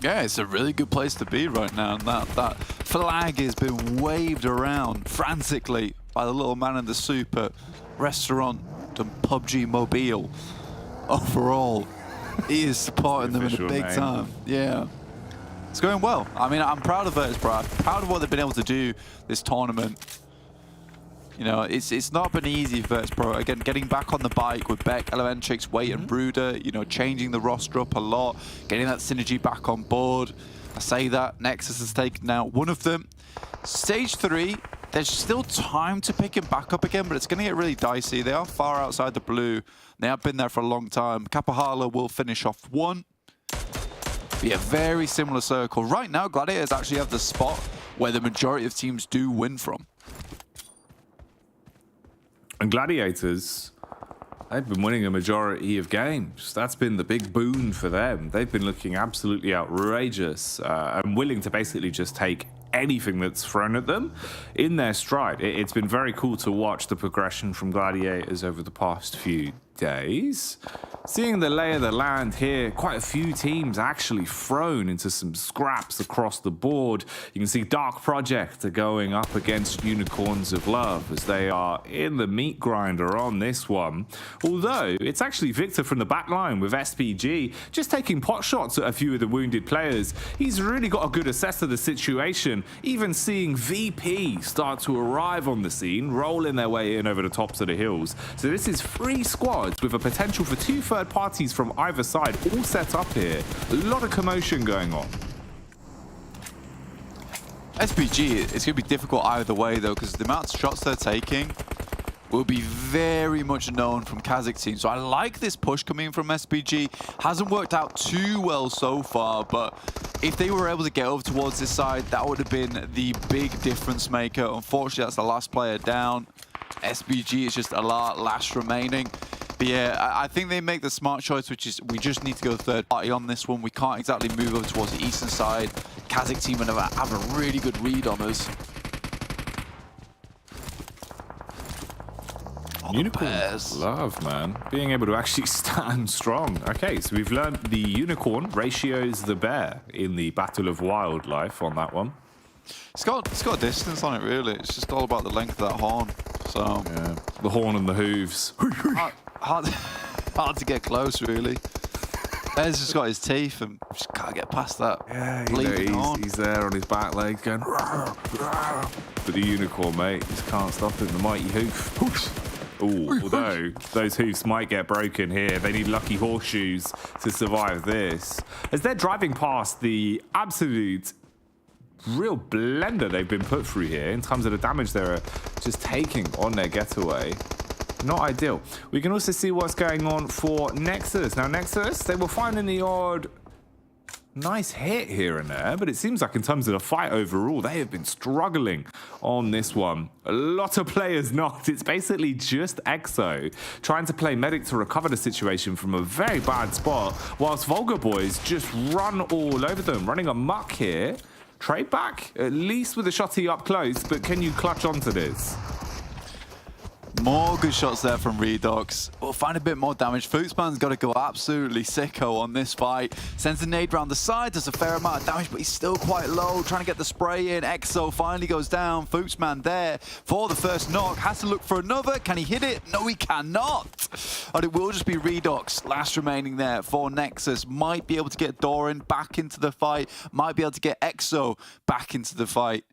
Yeah, it's a really good place to be right now. And that flag has been waved around frantically by the little man in the suit at Restaurant and PUBG Mobile. Overall, he is supporting them in a big time. Yeah. It's going well. I mean, I'm proud of VIRTUS.PRO. I'm proud of what they've been able to do this tournament. You know, it's not been easy for VIRTUS.PRO. Again, getting back on the bike with Beck, Elementrix, Wait, and Brooder, you know, changing the roster up a lot, getting that synergy back on board. I say that. Nexus has taken out one of them. Stage 3, there's still time to pick him back up again, but it's going to get really dicey. They are far outside the blue. They have been there for a long time. Kapahala will finish off 1. Be a very similar circle. Right now, Gladiators actually have the spot where the majority of teams do win from. And Gladiators, they've been winning a majority of games. That's been the big boon for them. They've been looking absolutely outrageous and willing to basically just take anything that's thrown at them in their stride. It's been very cool to watch the progression from Gladiators over the past few days. Seeing the lay of the land here, quite a few teams actually thrown into some scraps across the board. You can see Dark Project are going up against Unicorns of Love as they are in the meat grinder on this one. Although it's actually Victor from the back line with SPG just taking pot shots at a few of the wounded players. He's really got a good assess of the situation, even seeing VP start to arrive on the scene, rolling their way in over the tops of the hills. So this is 3 squads with a potential for 2 third parties from either side all set up here. A lot of commotion going on. SPG, it's going to be difficult either way though, because the amount of shots they're taking will be very much known from KASIK team. So I like this push coming from SPG. Hasn't worked out too well so far, but if they were able to get over towards this side, that would have been the big difference maker. Unfortunately, that's the last player down. SPG is just a lot last remaining. But yeah, I think they make the smart choice, which is we just need to go third party on this one. We can't exactly move over towards the eastern side. KASIK team would have a really good read on us. Unicorns love, man. Being able to actually stand strong. Okay, so we've learned the unicorn ratios the bear in the Battle of Wildlife on that one. It's got a distance on it, really. It's just all about the length of that horn. So yeah, the horn and the hooves. Hard to get close, really. Bear's just got his teeth and just can't get past that. Yeah, he's there on his back leg going. But the unicorn, mate, just can't stop him. The mighty hoof. Ooh, although those hoofs might get broken here. They need lucky horseshoes to survive this. As they're driving past the absolute real blender they've been put through here in terms of the damage they're just taking on their getaway. Not ideal. We can also see what's going on for NEXUS. Now, NEXUS, they were finding the odd nice hit here and there, but it seems like in terms of the fight overall, they have been struggling on this one. A lot of players knocked. It's basically just EXO trying to play medic to recover the situation from a very bad spot, whilst VULGAR boys just run all over them, running amok here. Trade back, at least with a shotty up close, but can you clutch onto this? More good shots there from Redox. We'll find a bit more damage. Fuchsman's got to go absolutely sicko on this fight. Sends a nade round the side, does a fair amount of damage, but he's still quite low, trying to get the spray in. Exo finally goes down. Fuchsman there for the first knock. Has to look for another. Can he hit it? No, he cannot. And it will just be Redox last remaining there for Nexus. Might be able to get Doran back into the fight. Might be able to get Exo back into the fight.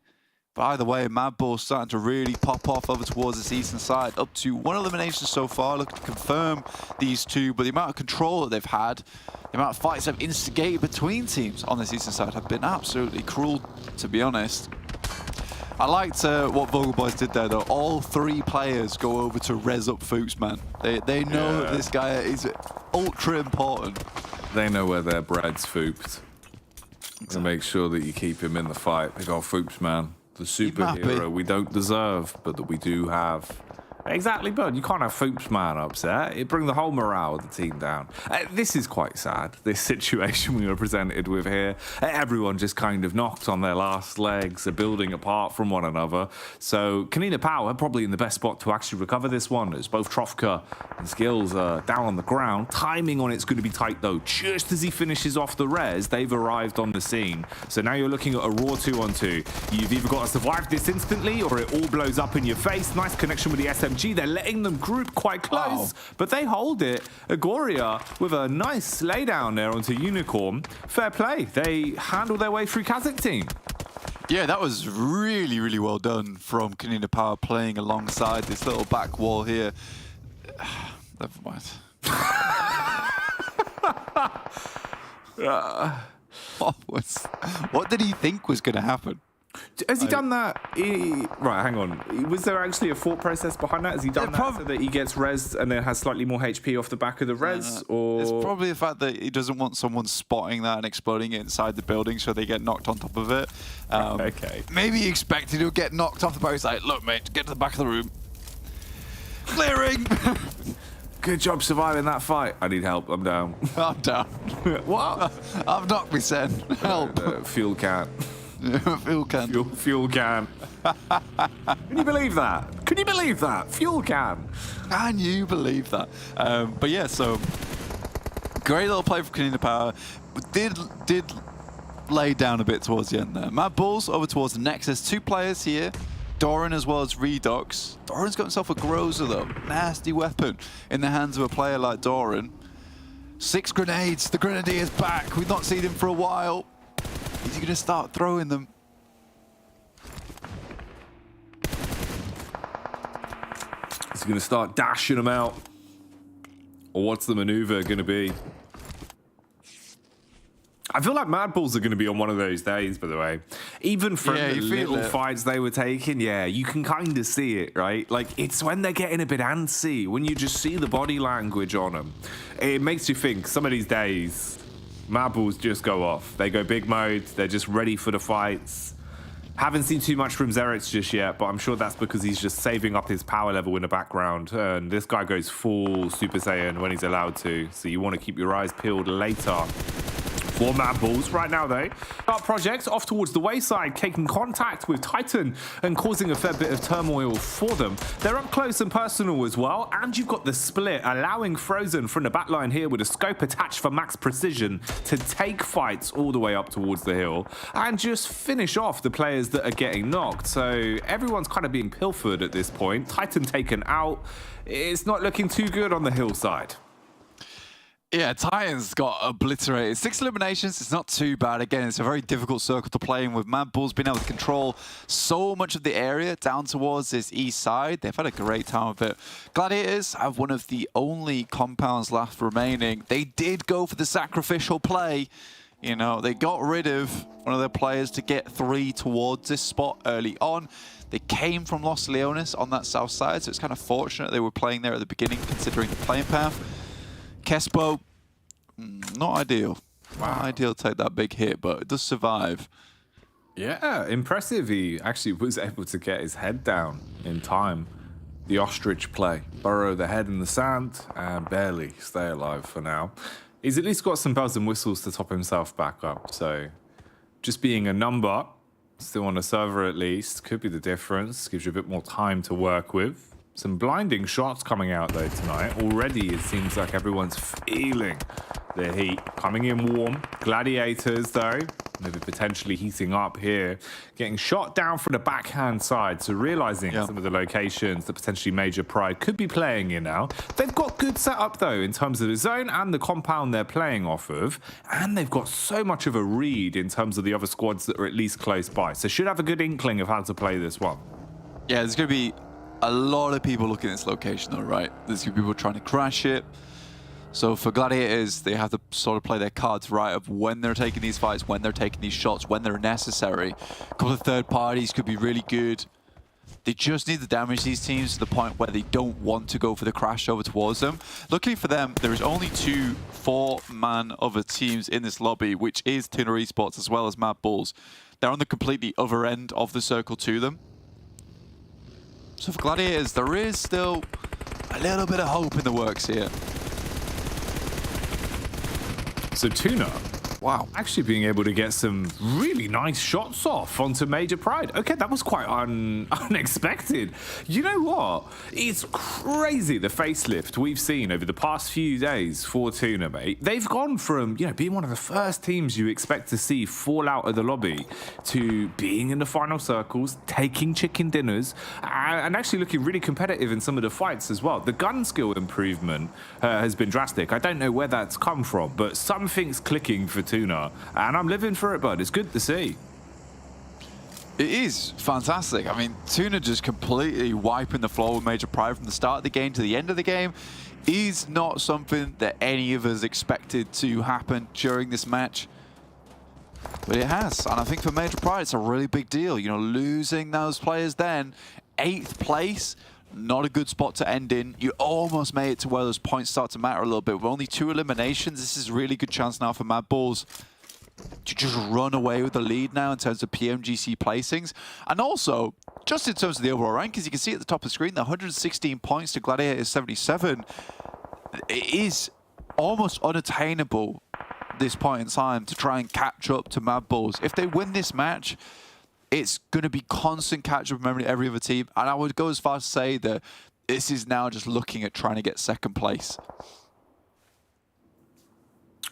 But either way, MADBULLS starting to really pop off over towards this eastern side. Up to 1 elimination so far, looking to confirm these two. But the amount of control that they've had, the amount of fights they've instigated between teams on this eastern side have been absolutely cruel, to be honest. I liked what VULGAR boys did there, though. All 3 players go over to res up Fuchsman. They know that this guy is ultra important. They know where their bread's fooped. To make sure that you keep him in the fight. They go, Fuchsman, the superhero we don't deserve, but that we do have. Exactly, bud. You can't have Fuchsman upset. It brings the whole morale of the team down. This is quite sad, this situation we were presented with here. Everyone just kind of knocked on their last legs. They're building apart from one another. So KONINA Power probably in the best spot to actually recover this one, as both Trofka and Skills are down on the ground. Timing on it's going to be tight, though. Just as he finishes off the res, they've arrived on the scene. So now you're looking at a raw 2-on-2. You've either got to survive this instantly, or it all blows up in your face. Nice connection with the SMG. They're letting them group quite close, but they hold it. Agoria with a nice laydown there onto Unicorn. Fair play. They handle their way through KASIK team. Yeah, that was really, really well done from KONINA Power playing alongside this little back wall here. Never mind. What did he think was going to happen? Has he done that? Right, hang on. Was there actually a thought process behind that? Has he done that so that he gets res and then has slightly more HP off the back of the res? Or it's probably the fact that he doesn't want someone spotting that and exploding it inside the building so they get knocked on top of it. Okay. Maybe he expected he'll get knocked off the boat. He's like, look, mate, get to the back of the room. Clearing! Good job surviving that fight. I need help. I'm down. I'm down. What? I've knocked me, Sen. Help. Fuel can. Fuel can. Fuel can. Can you believe that? Can you believe that? Fuel can. Can you believe that? But yeah, so great little play from KONINA Power. Did lay down a bit towards the end there. MADBULLS over towards the Nexus. 2 players here. Doran as well as Redox. Doran's got himself a Groza though. Nasty weapon in the hands of a player like Doran. 6 grenades. The Grenadier's back. We've not seen him for a while. Is he going to start throwing them? Is he going to start dashing them out? Or what's the maneuver going to be? I feel like MADBULLS are going to be on one of those days, by the way. Even from the little fights they were taking, you can kind of see it, right? Like, it's when they're getting a bit antsy, when you just see the body language on them. It makes you think some of these days, MADBULLS just go off. They go big mode. They're just ready for the fights. Haven't seen too much from Xerax just yet, but I'm sure that's because he's just saving up his power level in the background. And this guy goes full Super Saiyan when he's allowed to. So you want to keep your eyes peeled later for MADBULLS. Right now, though, our project off towards the wayside, taking contact with Titan and causing a fair bit of turmoil for them. They're up close and personal as well, and you've got the split, allowing Frozen from the backline here with a scope attached for max precision to take fights all the way up towards the hill and just finish off the players that are getting knocked. So everyone's kind of being pilfered at this point. Titan taken out. It's not looking too good on the hillside. Yeah, Titan's got obliterated. 6 eliminations, it's not too bad. Again, it's a very difficult circle to play in with MADBULLS being able to control so much of the area down towards this east side. They've had a great time of it. Gladiators have one of the only compounds left remaining. They did go for the sacrificial play. You know, they got rid of one of their players to get 3 towards this spot early on. They came from Los Leones on that south side, so it's kind of fortunate they were playing there at the beginning, considering the playing path. Kespo, not ideal. Not ideal to take that big hit, but it does survive. Yeah, impressive. He actually was able to get his head down in time. The ostrich play. Burrow the head in the sand and barely stay alive for now. He's at least got some bells and whistles to top himself back up. So just being a number, still on the server at least, could be the difference. Gives you a bit more time to work with. Some blinding shots coming out though tonight. Already it seems like everyone's feeling the heat. Coming in warm. Gladiators though, maybe potentially heating up here. Getting shot down from the backhand side. So realizing some of the locations that potentially Major Pride could be playing in now. They've got good setup though in terms of the zone and the compound they're playing off of. And they've got so much of a read in terms of the other squads that are at least close by. So should have a good inkling of how to play this one. Yeah, there's going to be a lot of people looking at this location though, right? There's going to be people trying to crash it. So for Gladiators, they have to sort of play their cards right of when they're taking these fights, when they're taking these shots, when they're necessary. A couple of third parties could be really good. They just need to damage these teams to the point where they don't want to go for the crash over towards them. Luckily for them, there is only 2 4-man other teams in this lobby, which is TUNA Esports as well as MADBULLS. They're on the completely other end of the circle to them. So for Gladiators, there is still a little bit of hope in the works here. So TUNA, wow, actually being able to get some really nice shots off onto Major Pride. Okay, that was quite unexpected. You know what? It's crazy the facelift we've seen over the past few days for TUNA, mate. They've gone from, you know, being one of the first teams you expect to see fall out of the lobby to being in the final circles, taking chicken dinners, and actually looking really competitive in some of the fights as well. The gun skill improvement has been drastic. I don't know where that's come from, but something's clicking for TUNA, and I'm living for it, bud. It's good to see. It is fantastic. I mean, TUNA just completely wiping the floor with Major Pride from the start of the game to the end of the game is not something that any of us expected to happen during this match. But it has, and I think for Major Pride, it's a really big deal. You know, losing those players then, 8th place, not a good spot to end in. You almost made it to where those points start to matter a little bit. With only 2 eliminations, this is a really good chance now for MADBULLS to just run away with the lead now in terms of PMGC placings. And also, just in terms of the overall rank, as you can see at the top of the screen, the 116 points to Gladiators 77. It is almost unattainable at this point in time to try and catch up to MADBULLS. If they win this match, it's going to be constant catch-up from every other team. And I would go as far as to say that this is now just looking at trying to get 2nd place.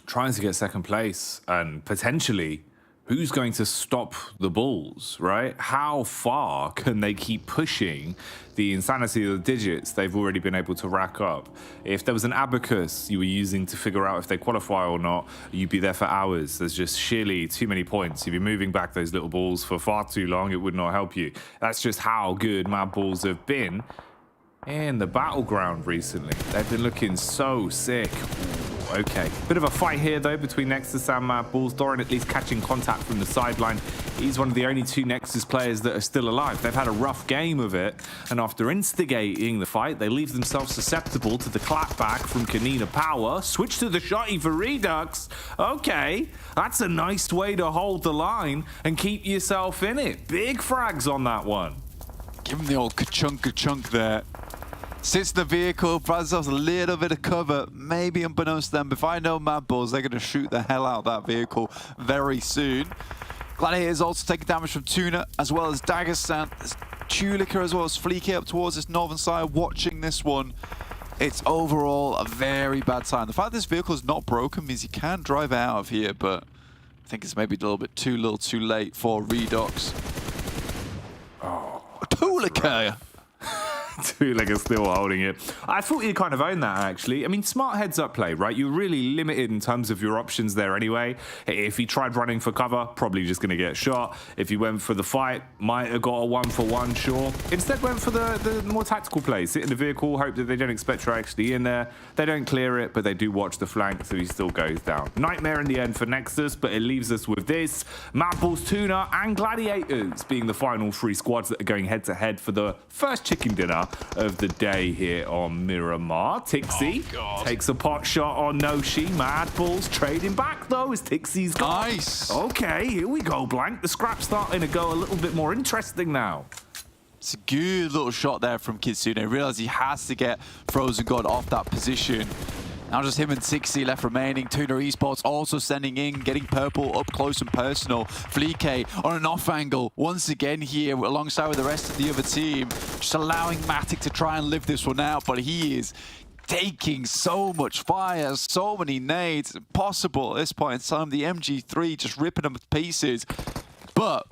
Trying to get 2nd place, and potentially, who's going to stop the Bulls, right? How far can they keep pushing the insanity of the digits they've already been able to rack up? If there was an abacus you were using to figure out if they qualify or not, you'd be there for hours. There's just sheerly too many points. You'd be moving back those little balls for far too long. It would not help you. That's just how good MADBULLS have been in the battleground recently. They've been looking so sick. Okay, bit of a fight here though between NEXUS and MADBULLS. Doran at least catching contact from the sideline. He's one of the only 2 NEXUS players that are still alive. They've had a rough game of it, and after instigating the fight, they leave themselves susceptible to the clapback from KONINA Power. Switch to the shotty for Redux. Okay, that's a nice way to hold the line and keep yourself in it. Big frags on that one. Give him the old ka-chunk there. Sits in the vehicle, provides themselves a little bit of cover, maybe unbeknownst to them. But if I know MADBULLS, they're going to shoot the hell out of that vehicle very soon. Gladiators also taking damage from TUNA, as well as Dagestan. There's Tulika as well as Fleeky up towards this northern side, watching this one. It's overall a very bad sign. The fact that this vehicle is not broken means you can drive it out of here, but I think it's maybe a little bit too late for Redux. Oh, Tulika! Tulika still holding it. I thought you kind of owned that, actually. I mean, smart heads-up play, right? You're really limited in terms of your options there anyway. If he tried running for cover, probably just going to get shot. If he went for the fight, might have got a 1-for-1, sure. Instead went for the more tactical play. Sit in the vehicle, hope that they don't expect her actually in there. They don't clear it, but they do watch the flank, so he still goes down. Nightmare in the end for NEXUS, but it leaves us with this. MADBULLS, TUNA, and Gladiators being the final 3 squads that are going head-to-head for the first chicken dinner of the day here on Miramar. Tixi takes a pot shot on Noshi. MADBULLS trading back though as Tixie's gone. Nice. Okay, here we go, Blank. The scrap's starting to go a little bit more interesting now. It's a good little shot there from Kitsune. Realized he has to get Frozen God off that position. Now just him and 60 left remaining. TUNA Esports also sending in, getting purple up close and personal. Fleek on an off angle once again here alongside with the rest of the other team. Just allowing Matic to try and live this one out, but he is taking so much fire, so many nades. Impossible at this point in time. The MG3 just ripping them to pieces. But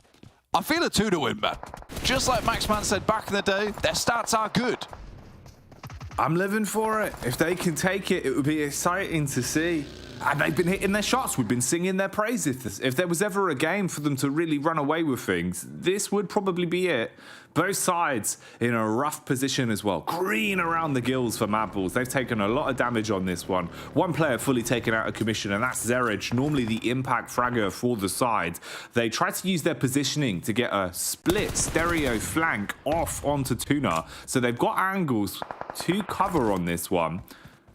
I feel a TUNA win, man. Just like Maxman said back in the day, their stats are good. I'm living for it. If they can take it, it would be exciting to see. And they've been hitting their shots. We've been singing their praises. If there was ever a game for them to really run away with things, this would probably be it. Both sides in a rough position as well. Green around the gills for MADBULLS. They've taken a lot of damage on this one. One player fully taken out of commission, and that's Zerich, normally the impact fragger for the side. They try to use their positioning to get a split stereo flank off onto TUNA. So they've got angles to cover on this one.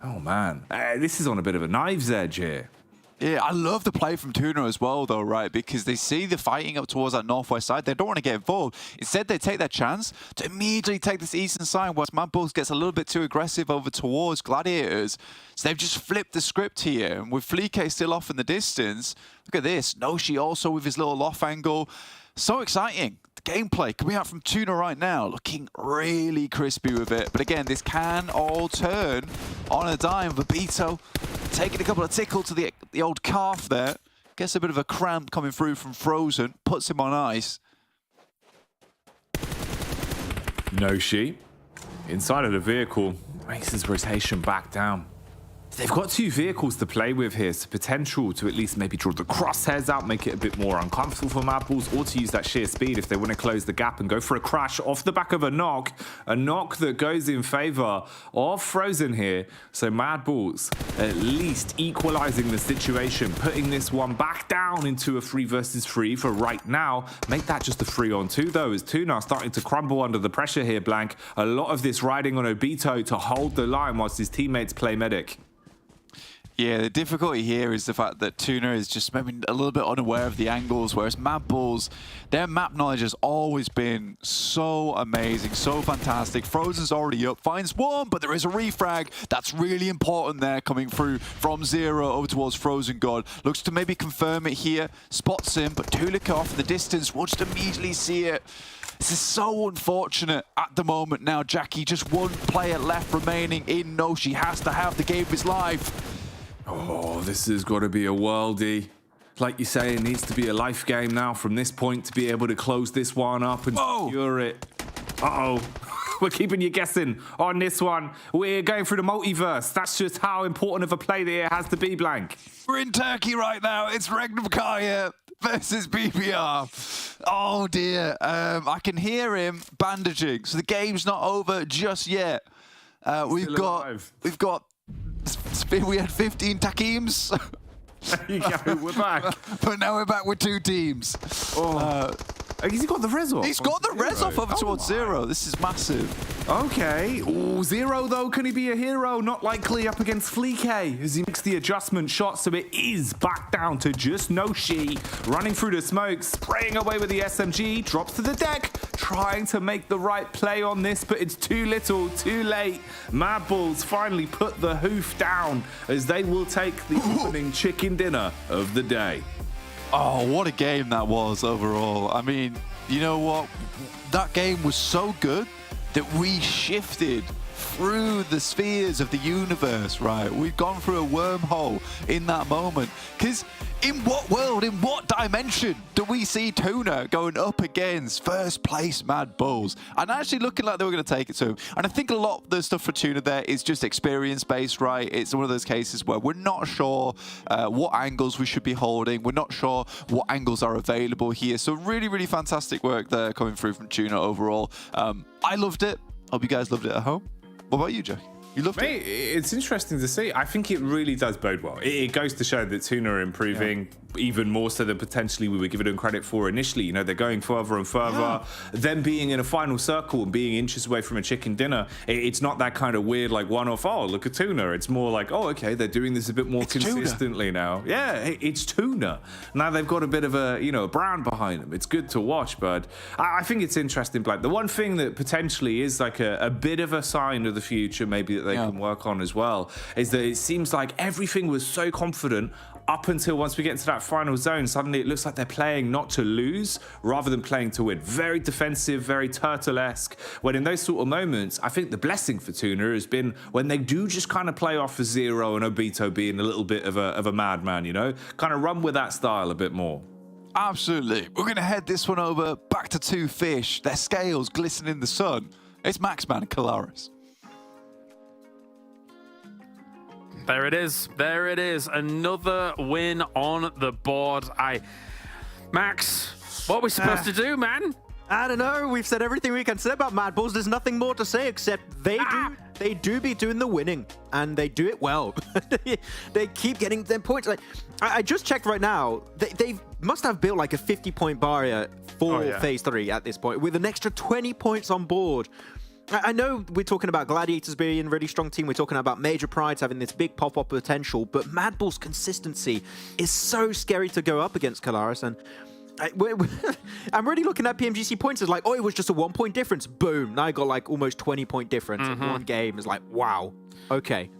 Oh, man. This is on a bit of a knife's edge here. Yeah, I love the play from TUNA as well, though, right? Because they see the fighting up towards that northwest side. They don't want to get involved. Instead, they take their chance to immediately take this eastern side, whilst MADBULLS gets a little bit too aggressive over towards Gladiators. So they've just flipped the script here. And with Fleek still off in the distance, look at this. Noshi also with his little off angle. So exciting. Gameplay coming out from TUNA right now, looking really crispy with it. But again, this can all turn on a dime. Vabito taking a couple of tickles to the old calf there. Gets a bit of a cramp coming through from Frozen, puts him on ice. Noshi inside of the vehicle makes his rotation back down. They've got two vehicles to play with here, so potential to at least maybe draw the crosshairs out, make it a bit more uncomfortable for MADBULLS, or to use that sheer speed if they want to close the gap and go for a crash off the back of a knock that goes in favor of Frozen here. So MADBULLS at least equalizing the situation, putting this one back down into a 3 versus 3 for right now. Make that just a 3-on-2 though, as TUNA starting to crumble under the pressure here, Blank. A lot of this riding on Obito to hold the line whilst his teammates play medic. Yeah, the difficulty here is the fact that TUNA is just maybe a little bit unaware of the angles, whereas MADBULLS, their map knowledge has always been so amazing, so fantastic. Frozen's already up, finds one, but there is a refrag. That's really important there, coming through from Zero over towards Frozen God. Looks to maybe confirm it here, spots him, but Tulika off in the distance, will just immediately see it. This is so unfortunate at the moment now, Jackie. Just one player left remaining in Noshi. Has to have the game of his life. Oh, this has got to be a worldie. Like you say, it needs to be a life game now from this point to be able to close this one up and secure it. Uh-oh. We're keeping you guessing on this one. We're going through the multiverse. That's just how important of a play there has to be, Blank. We're in Turkey right now. It's Regnum versus BBR. Oh, dear. I can hear him bandaging, so the game's not over just yet. We had 15 Takims. There you go, we're back. But now we're back with 2 teams. Has he got the res off? He's got the res off over towards Zero. This is massive. Okay. Ooh, Zero, though, can he be a hero? Not likely up against Fleek as he makes the adjustment shot, so it is back down to just Noshi. Running through the smoke, spraying away with the SMG, drops to the deck, trying to make the right play on this, but it's too little, too late. MADBULLS finally put the hoof down as they will take the opening chicken dinner of the day. Oh, what a game that was overall. I mean, you know what? That game was so good that we shifted through the spheres of the universe, right? We've gone through a wormhole in that moment. Because in what world, in what dimension do we see TUNA going up against first place MADBULLS and actually looking like they were going to take it to him? And I think a lot of the stuff for TUNA there is just experience based, right? It's one of those cases where we're not sure what angles we should be holding. We're not sure what angles are available here. So really, really fantastic work there coming through from TUNA overall. I loved it. Hope you guys loved it at home. What about you, Jack? You loved it? It's interesting to see. I think it really does bode well. It goes to show that TUNA are improving even more so than potentially we were giving them credit for initially. You know, they're going further and further. Them being in a final circle and being inches away from a chicken dinner, it's not that kind of weird, like one-off, oh, look at TUNA. It's more like, oh, okay, they're doing this a bit more consistently now. Yeah, it's TUNA. Now they've got a bit of a, you know, brand behind them. It's good to watch, but I think it's interesting, Black. The one thing that potentially is like a bit of a sign of the future, maybe that they can work on as well, is that it seems like everything was so confident up until once we get into that final zone. Suddenly it looks like they're playing not to lose rather than playing to win. Very defensive, very Turtle-esque. When in those sort of moments, I think the blessing for TUNA has been when they do just kind of play off a Zero and Obito being a little bit of a madman, you know? Kind of run with that style a bit more. Absolutely. We're going to head this one over back to two fish. Their scales glisten in the sun. It's Maxman and Kalaris. There it is. There it is. Another win on the board. Max, what are we supposed to do, man? I don't know. We've said everything we can say about MADBULLS. There's nothing more to say except they do be doing the winning, and they do it well. They keep getting their points. Like I just checked right now. They must have built like a 50-point barrier for Phase 3 at this point, with an extra 20 points on board. I know we're talking about Gladiators being a really strong team. We're talking about Major Prides having this big pop-up potential, but MADBULLS' consistency is so scary to go up against Kalaris. And I'm really looking at PMGC points as like, oh, it was just a 1-point difference. Boom. Now I got like almost 20-point difference in one game. It's like, wow. Okay.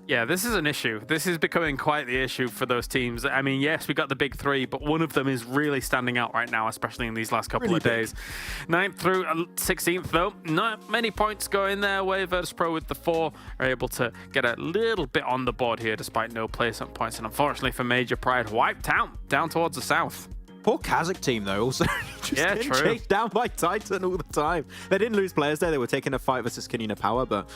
Yeah, this is an issue. This is becoming quite the issue for those teams. I mean, yes, we got the big three, but one of them is really standing out right now, especially in these last couple of days. 9th through 16th, though, not many points going their way. VIRTUS.PRO with the 4 are able to get a little bit on the board here, despite no placement points. And unfortunately for Major Pride, wiped out down towards the south. Poor KASIK team, though, also just getting chased down by Titan all the time. They didn't lose players there. They were taking a fight versus KONINA Power, but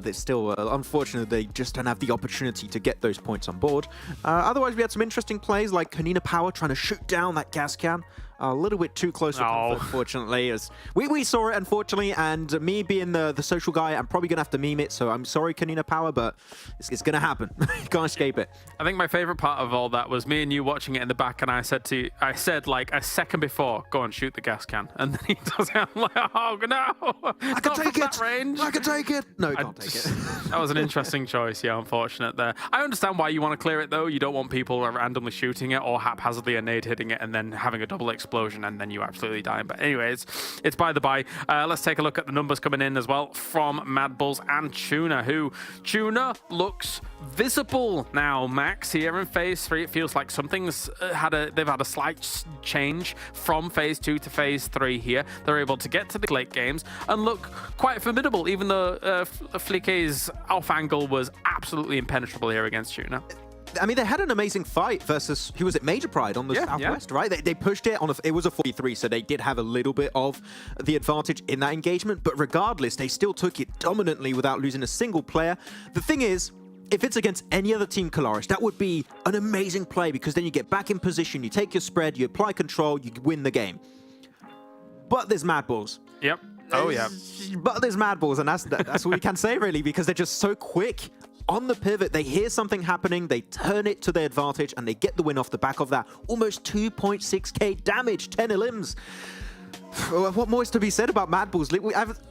it's still unfortunate they just don't have the opportunity to get those points on board. Otherwise, we had some interesting plays like KONINA Power trying to shoot down that gas can. A little bit too close for comfort, unfortunately. As we saw it, unfortunately, and me being the social guy, I'm probably going to have to meme it, so I'm sorry, KONINA Power, but it's going to happen. You can't escape it. I think my favorite part of all that was me and you watching it in the back, and I said like a second before, go and shoot the gas can. And then he does it. I'm like, oh, no. I can take it. Range. I can take it. No, you can't take it. That was an interesting choice. Yeah, unfortunate there. I understand why you want to clear it, though. You don't want people randomly shooting it or haphazardly a nade hitting it and then having a double explosion and then you absolutely die. But anyways, it's by the by. Let's take a look at the numbers coming in as well from MADBULLS and TUNA, TUNA looks visible now, Max, here in Phase 3. It feels like something's they've had a slight change from Phase 2 to Phase 3 here. They're able to get to the late games and look quite formidable, even though Flique's off angle was absolutely impenetrable here against TUNA. I mean, they had an amazing fight versus, who was it, Major Pride on the Southwest, right? They pushed it on, it was a 43, so they did have a little bit of the advantage in that engagement, but regardless, they still took it dominantly without losing a single player. The thing is, if it's against any other team, Kalaris, that would be an amazing play because then you get back in position, you take your spread, you apply control, you win the game. But there's MADBULLS. Yep. Oh, yeah. But there's MADBULLS, and that's what we can say, really, because they're just so quick. On the pivot, they hear something happening, they turn it to their advantage, and they get the win off the back of that. Almost 2.6k damage, 10 elims. What more is to be said about MADBULLS?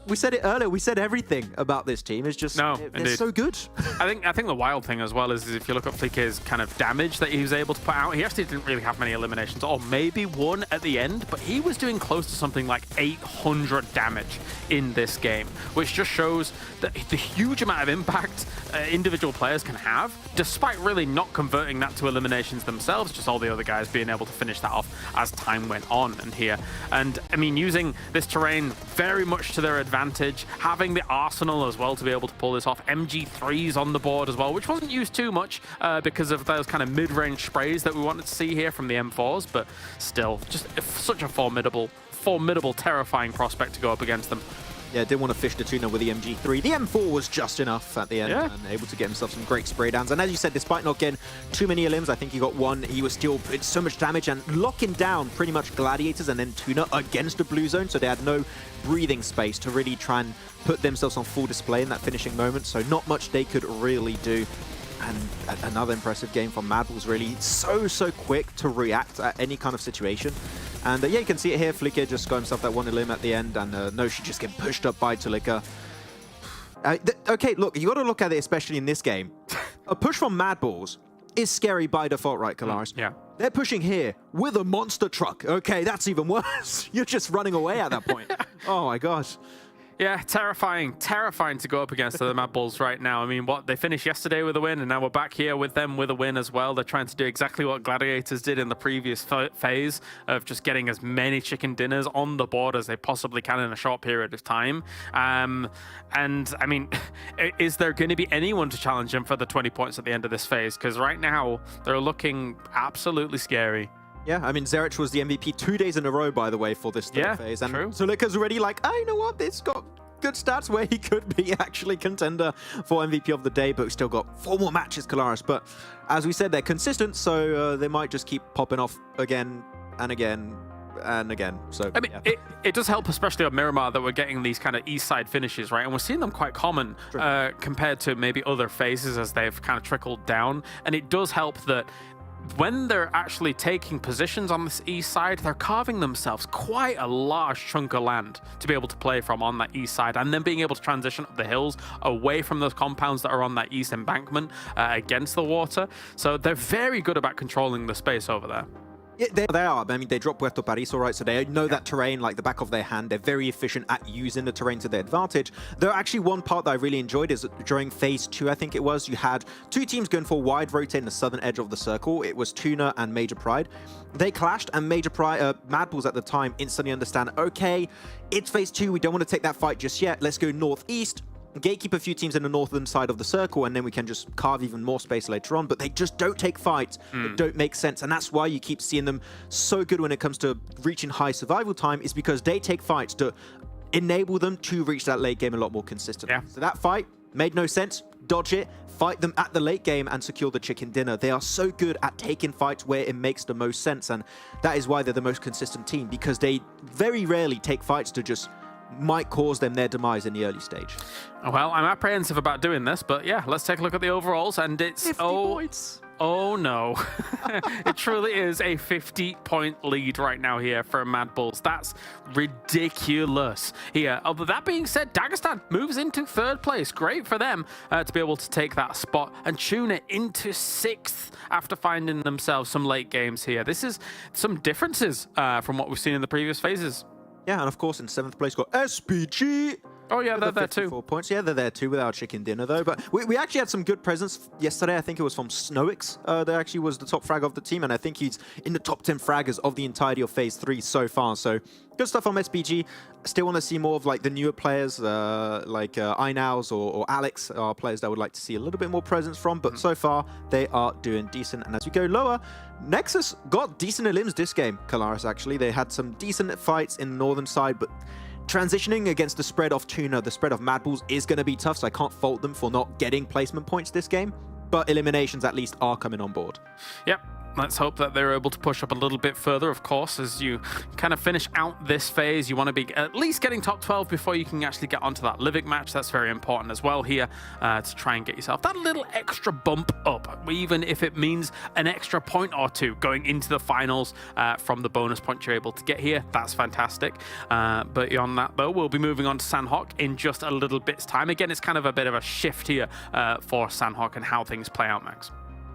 We said it earlier. We said everything about this team. It's just they're so good. I think the wild thing as well is if you look at Flique's kind of damage that he was able to put out, he actually didn't really have many eliminations, or maybe one at the end, but he was doing close to something like 800 damage in this game, which just shows that the huge amount of impact individual players can have, despite really not converting that to eliminations themselves. Just all the other guys being able to finish that off as time went on. And I mean, using this terrain very much to their advantage, having the arsenal as well to be able to pull this off. MG3s on the board as well, which wasn't used too much because of those kind of mid-range sprays that we wanted to see here from the M4s, but still, just such a formidable, terrifying prospect to go up against them. Yeah, didn't want to fish the TUNA with the MG3. The M4 was just enough at the end and able to get himself some great spray downs. And as you said, despite not getting too many elims, I think he got one, he was still putting so much damage and locking down pretty much Gladiators and then TUNA against the blue zone, so they had no breathing space to really try and put themselves on full display in that finishing moment, so not much they could really do. And another impressive game from MADBULLS, really so quick to react at any kind of situation. And yeah, you can see it here. Flique just got himself that one elim at the end, and Noshi just getting pushed up by Tulika. Okay, look, you got to look at it, especially in this game. A push from MADBULLS is scary by default, right, Kalaris? Yeah. They're pushing here with a monster truck. Okay, that's even worse. You're just running away at that point. Oh my gosh. Yeah, terrifying to go up against the MADBULLS right now. I mean, they finished yesterday with a win, and now we're back here with them with a win as well. They're trying to do exactly what Gladiators did in the previous phase of just getting as many chicken dinners on the board as they possibly can in a short period of time. And I mean, is there going to be anyone to challenge them for the 20 points at the end of this phase? Because right now, they're looking absolutely scary. Yeah, I mean, Zerich was the MVP 2 days in a row, by the way, for this third phase. And true. Zulika's already like, oh, you know what? It's got good stats where he could be actually contender for MVP of the day, but we still got 4 more matches, Kalaris. But as we said, they're consistent, so they might just keep popping off again and again and again. So I mean, it does help, especially on Miramar, that we're getting these kind of east side finishes, right? And we're seeing them quite common compared to maybe other phases as they've kind of trickled down. And it does help that when they're actually taking positions on this east side, they're carving themselves quite a large chunk of land to be able to play from on that east side, and then being able to transition up the hills away from those compounds that are on that east embankment against the water. So they're very good about controlling the space over there. Yeah, they are. I mean, they drop Puerto París, all right, so they know that terrain like the back of their hand. They're very efficient at using the terrain to their advantage. Though actually one part that I really enjoyed is during phase 2, I think it was, you had 2 teams going for wide rotate in the southern edge of the circle. It was TUNA and Major Pride. They clashed, and Major Pride, MADBULLS at the time instantly understand, okay, it's phase 2, we don't want to take that fight just yet. Let's go northeast. Gatekeep a few teams in the northern side of the circle, and then we can just carve even more space later on. But they just don't take fights. It don't make sense. And that's why you keep seeing them so good when it comes to reaching high survival time, is because they take fights to enable them to reach that late game a lot more consistently. Yeah. So that fight made no sense. Dodge it. Fight them at the late game and secure the chicken dinner. They are so good at taking fights where it makes the most sense. And that is why they're the most consistent team, because they very rarely take fights to just might cause them their demise in the early stage. Well, I'm apprehensive about doing this, but yeah, let's take a look at the overalls, and it's 50 points. Oh no. It truly is a 50-point lead right now here for MADBULLS. That's ridiculous here. But that being said, Dagestan moves into 3rd place. Great for them to be able to take that spot and tune it into 6th after finding themselves some late games here. This is some differences from what we've seen in the previous phases. Yeah, and of course in 7th place got SPG. Oh yeah, they're there too. 4 points. Yeah, they're there too with our chicken dinner though. But we actually had some good presence yesterday. I think it was from Snowix. That actually was the top frag of the team, and I think he's in the top 10 fraggers of the entirety of phase 3 so far. So good stuff from SPG. Still want to see more of like the newer players like Inaus or Alex are players that I would like to see a little bit more presence from. But so far they are doing decent. And as we go lower, Nexus got decent elims this game, Kalaris actually. They had some decent fights in the northern side, but transitioning against the spread of TUNA, the spread of MADBULLS is going to be tough, so I can't fault them for not getting placement points this game. But eliminations at least are coming on board. Yep. Let's hope that they're able to push up a little bit further. Of course, as you kind of finish out this phase, you want to be at least getting top 12 before you can actually get onto that Livic match. That's very important as well here to try and get yourself that little extra bump up, even if it means an extra point or 2 going into the finals from the bonus point you're able to get here. That's fantastic. But beyond that, though, we'll be moving on to Sanhok in just a little bit's time. Again, it's kind of a bit of a shift here for Sanhok and how things play out, Max.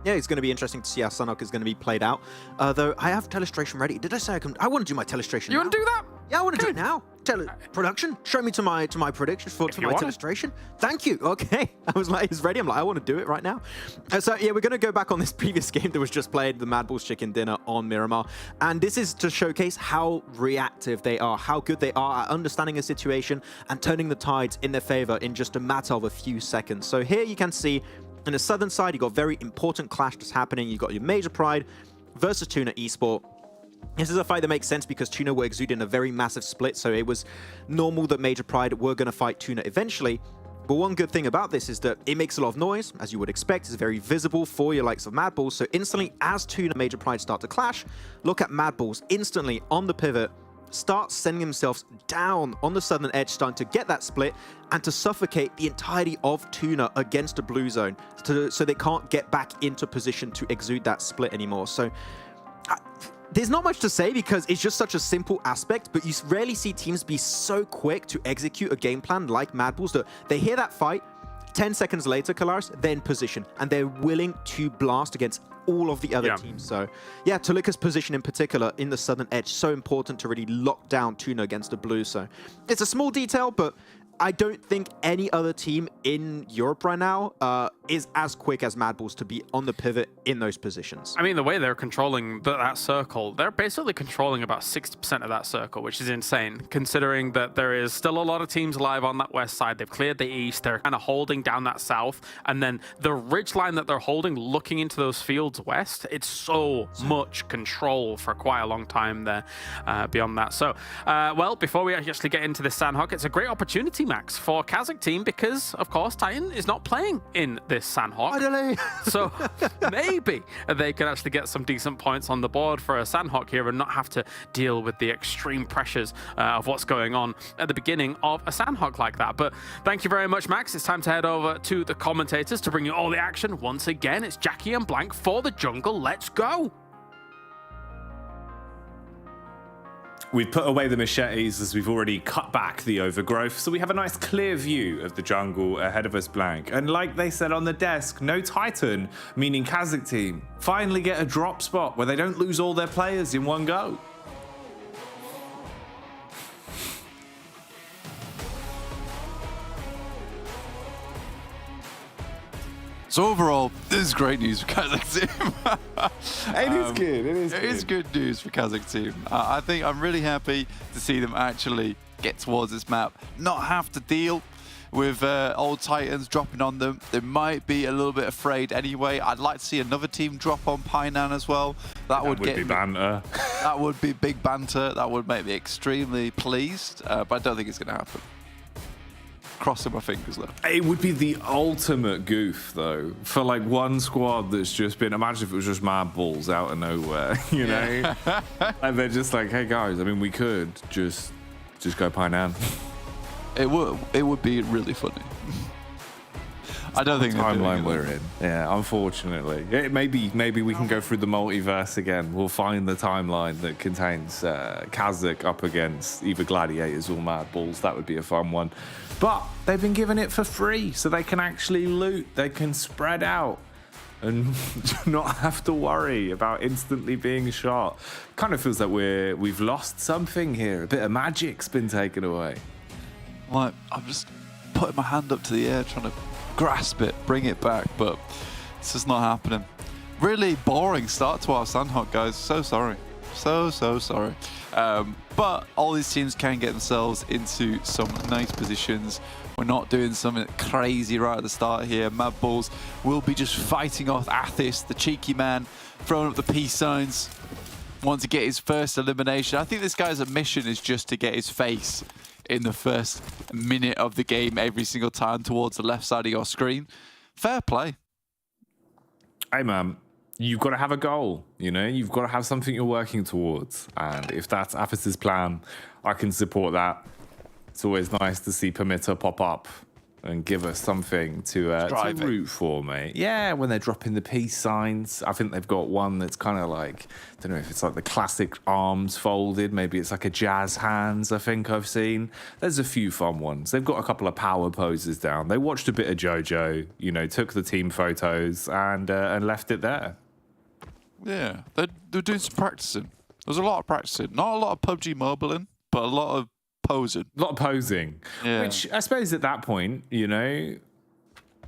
Yeah, it's going to be interesting to see how Sanhok is going to be played out. Though I have telestration ready. Did I say I want to do my telestration? You want to do that? Yeah, I want to do it now. Production, show me to my predictions for my telestration. Thank you. Okay, I was like, it's ready. I'm like, I want to do it right now. So yeah, we're going to go back on this previous game that was just played, the MADBULLS Chicken Dinner on Miramar, and this is to showcase how reactive they are, how good they are at understanding a situation and turning the tides in their favor in just a matter of a few seconds. So here you can see. On the southern side, you got very important clash that's happening. You got your Major Pride versus TUNA Esport. This is a fight that makes sense because TUNA were exuding a very massive split, so it was normal that Major Pride were going to fight TUNA eventually. But one good thing about this is that it makes a lot of noise, as you would expect. It's very visible for your likes of MADBULLS. So instantly, as TUNA and Major Pride start to clash, look at MADBULLS instantly on the pivot, start sending themselves down on the southern edge, starting to get that split and to suffocate the entirety of TUNA against a blue zone so they can't get back into position to exude that split anymore. So there's not much to say because it's just such a simple aspect, but you rarely see teams be so quick to execute a game plan like MADBULLS that they hear that fight, 10 seconds later, Kalaris, they're in position and they're willing to blast against all of the other teams. So yeah, Tulika's position in particular in the southern edge, so important to really lock down TUNA against the blue. So it's a small detail, but I don't think any other team in Europe right now is as quick as MADBULLS to be on the pivot in those positions. I mean, the way they're controlling that circle, they're basically controlling about 60% of that circle, which is insane, considering that there is still a lot of teams live on that west side. They've cleared the east. They're kind of holding down that south. And then the ridge line that they're holding, looking into those fields west, it's so much control for quite a long time there beyond that. So, well, before we actually get into this Sanhok, it's a great opportunity, Max, for KASIK team because, of course, Titan is not playing in this Sanhok. So maybe they could actually get some decent points on the board for a Sanhok here and not have to deal with the extreme pressures of what's going on at the beginning of a Sanhok like that. But thank you very much, Max. It's time to head over to the commentators to bring you all the action. Once again, it's Jackie and Blank for the jungle. Let's go. We've put away the machetes as we've already cut back the overgrowth, so we have a nice clear view of the jungle ahead of us, Blank. And like they said on the desk, no Titan, meaning KASIK team, finally get a drop spot where they don't lose all their players in one go. So overall, this is great news for KASIK team. It is good. It is good news for KASIK team. I think I'm really happy to see them actually get towards this map, not have to deal with old Titans dropping on them. They might be a little bit afraid anyway. I'd like to see another team drop on Painan as well. That would be banter. That would be big banter. That would make me extremely pleased, but I don't think it's going to happen. Crossing my fingers though. It would be the ultimate goof though for like one squad that's just been. Imagine if it was just MADBULLS out of nowhere, you know, and they're just like, hey guys, I mean, we could just go Painan. It would be really funny. I don't think the timeline we're in. Yeah, unfortunately. Maybe we can go through the multiverse again. We'll find the timeline that contains KASIK up against either Gladiators or MADBULLS. That would be a fun one. But they've been given it for free, so they can actually loot. They can spread out and not have to worry about instantly being shot. Kind of feels like we've lost something here. A bit of magic's been taken away. Like, I'm just putting my hand up to the air, trying to grasp it, bring it back, but it's just not happening. Really boring start to our Sanhok, guys. So sorry. So sorry. But all these teams can get themselves into some nice positions. We're not doing something crazy right at the start here. MADBULLS will be just fighting off Athis, the cheeky man, throwing up the peace signs, want to get his first elimination. I think this guy's mission is just to get his face in the first minute of the game every single time towards the left side of your screen. Fair play. Hey, man. You've got to have a goal, you know? You've got to have something you're working towards. And if that's Athis's plan, I can support that. It's always nice to see PERMITTA pop up and give us something to root for, mate. Yeah, when they're dropping the peace signs. I think they've got one that's kind of like, I don't know if it's like the classic arms folded. Maybe it's like a jazz hands, I think I've seen. There's a few fun ones. They've got a couple of power poses down. They watched a bit of JoJo, you know, took the team photos and left it there. Yeah, they're doing some practicing. There's a lot of practicing. Not a lot of PUBG mobiling, but a lot of posing. A lot of posing. Yeah. Which I suppose at that point, you know,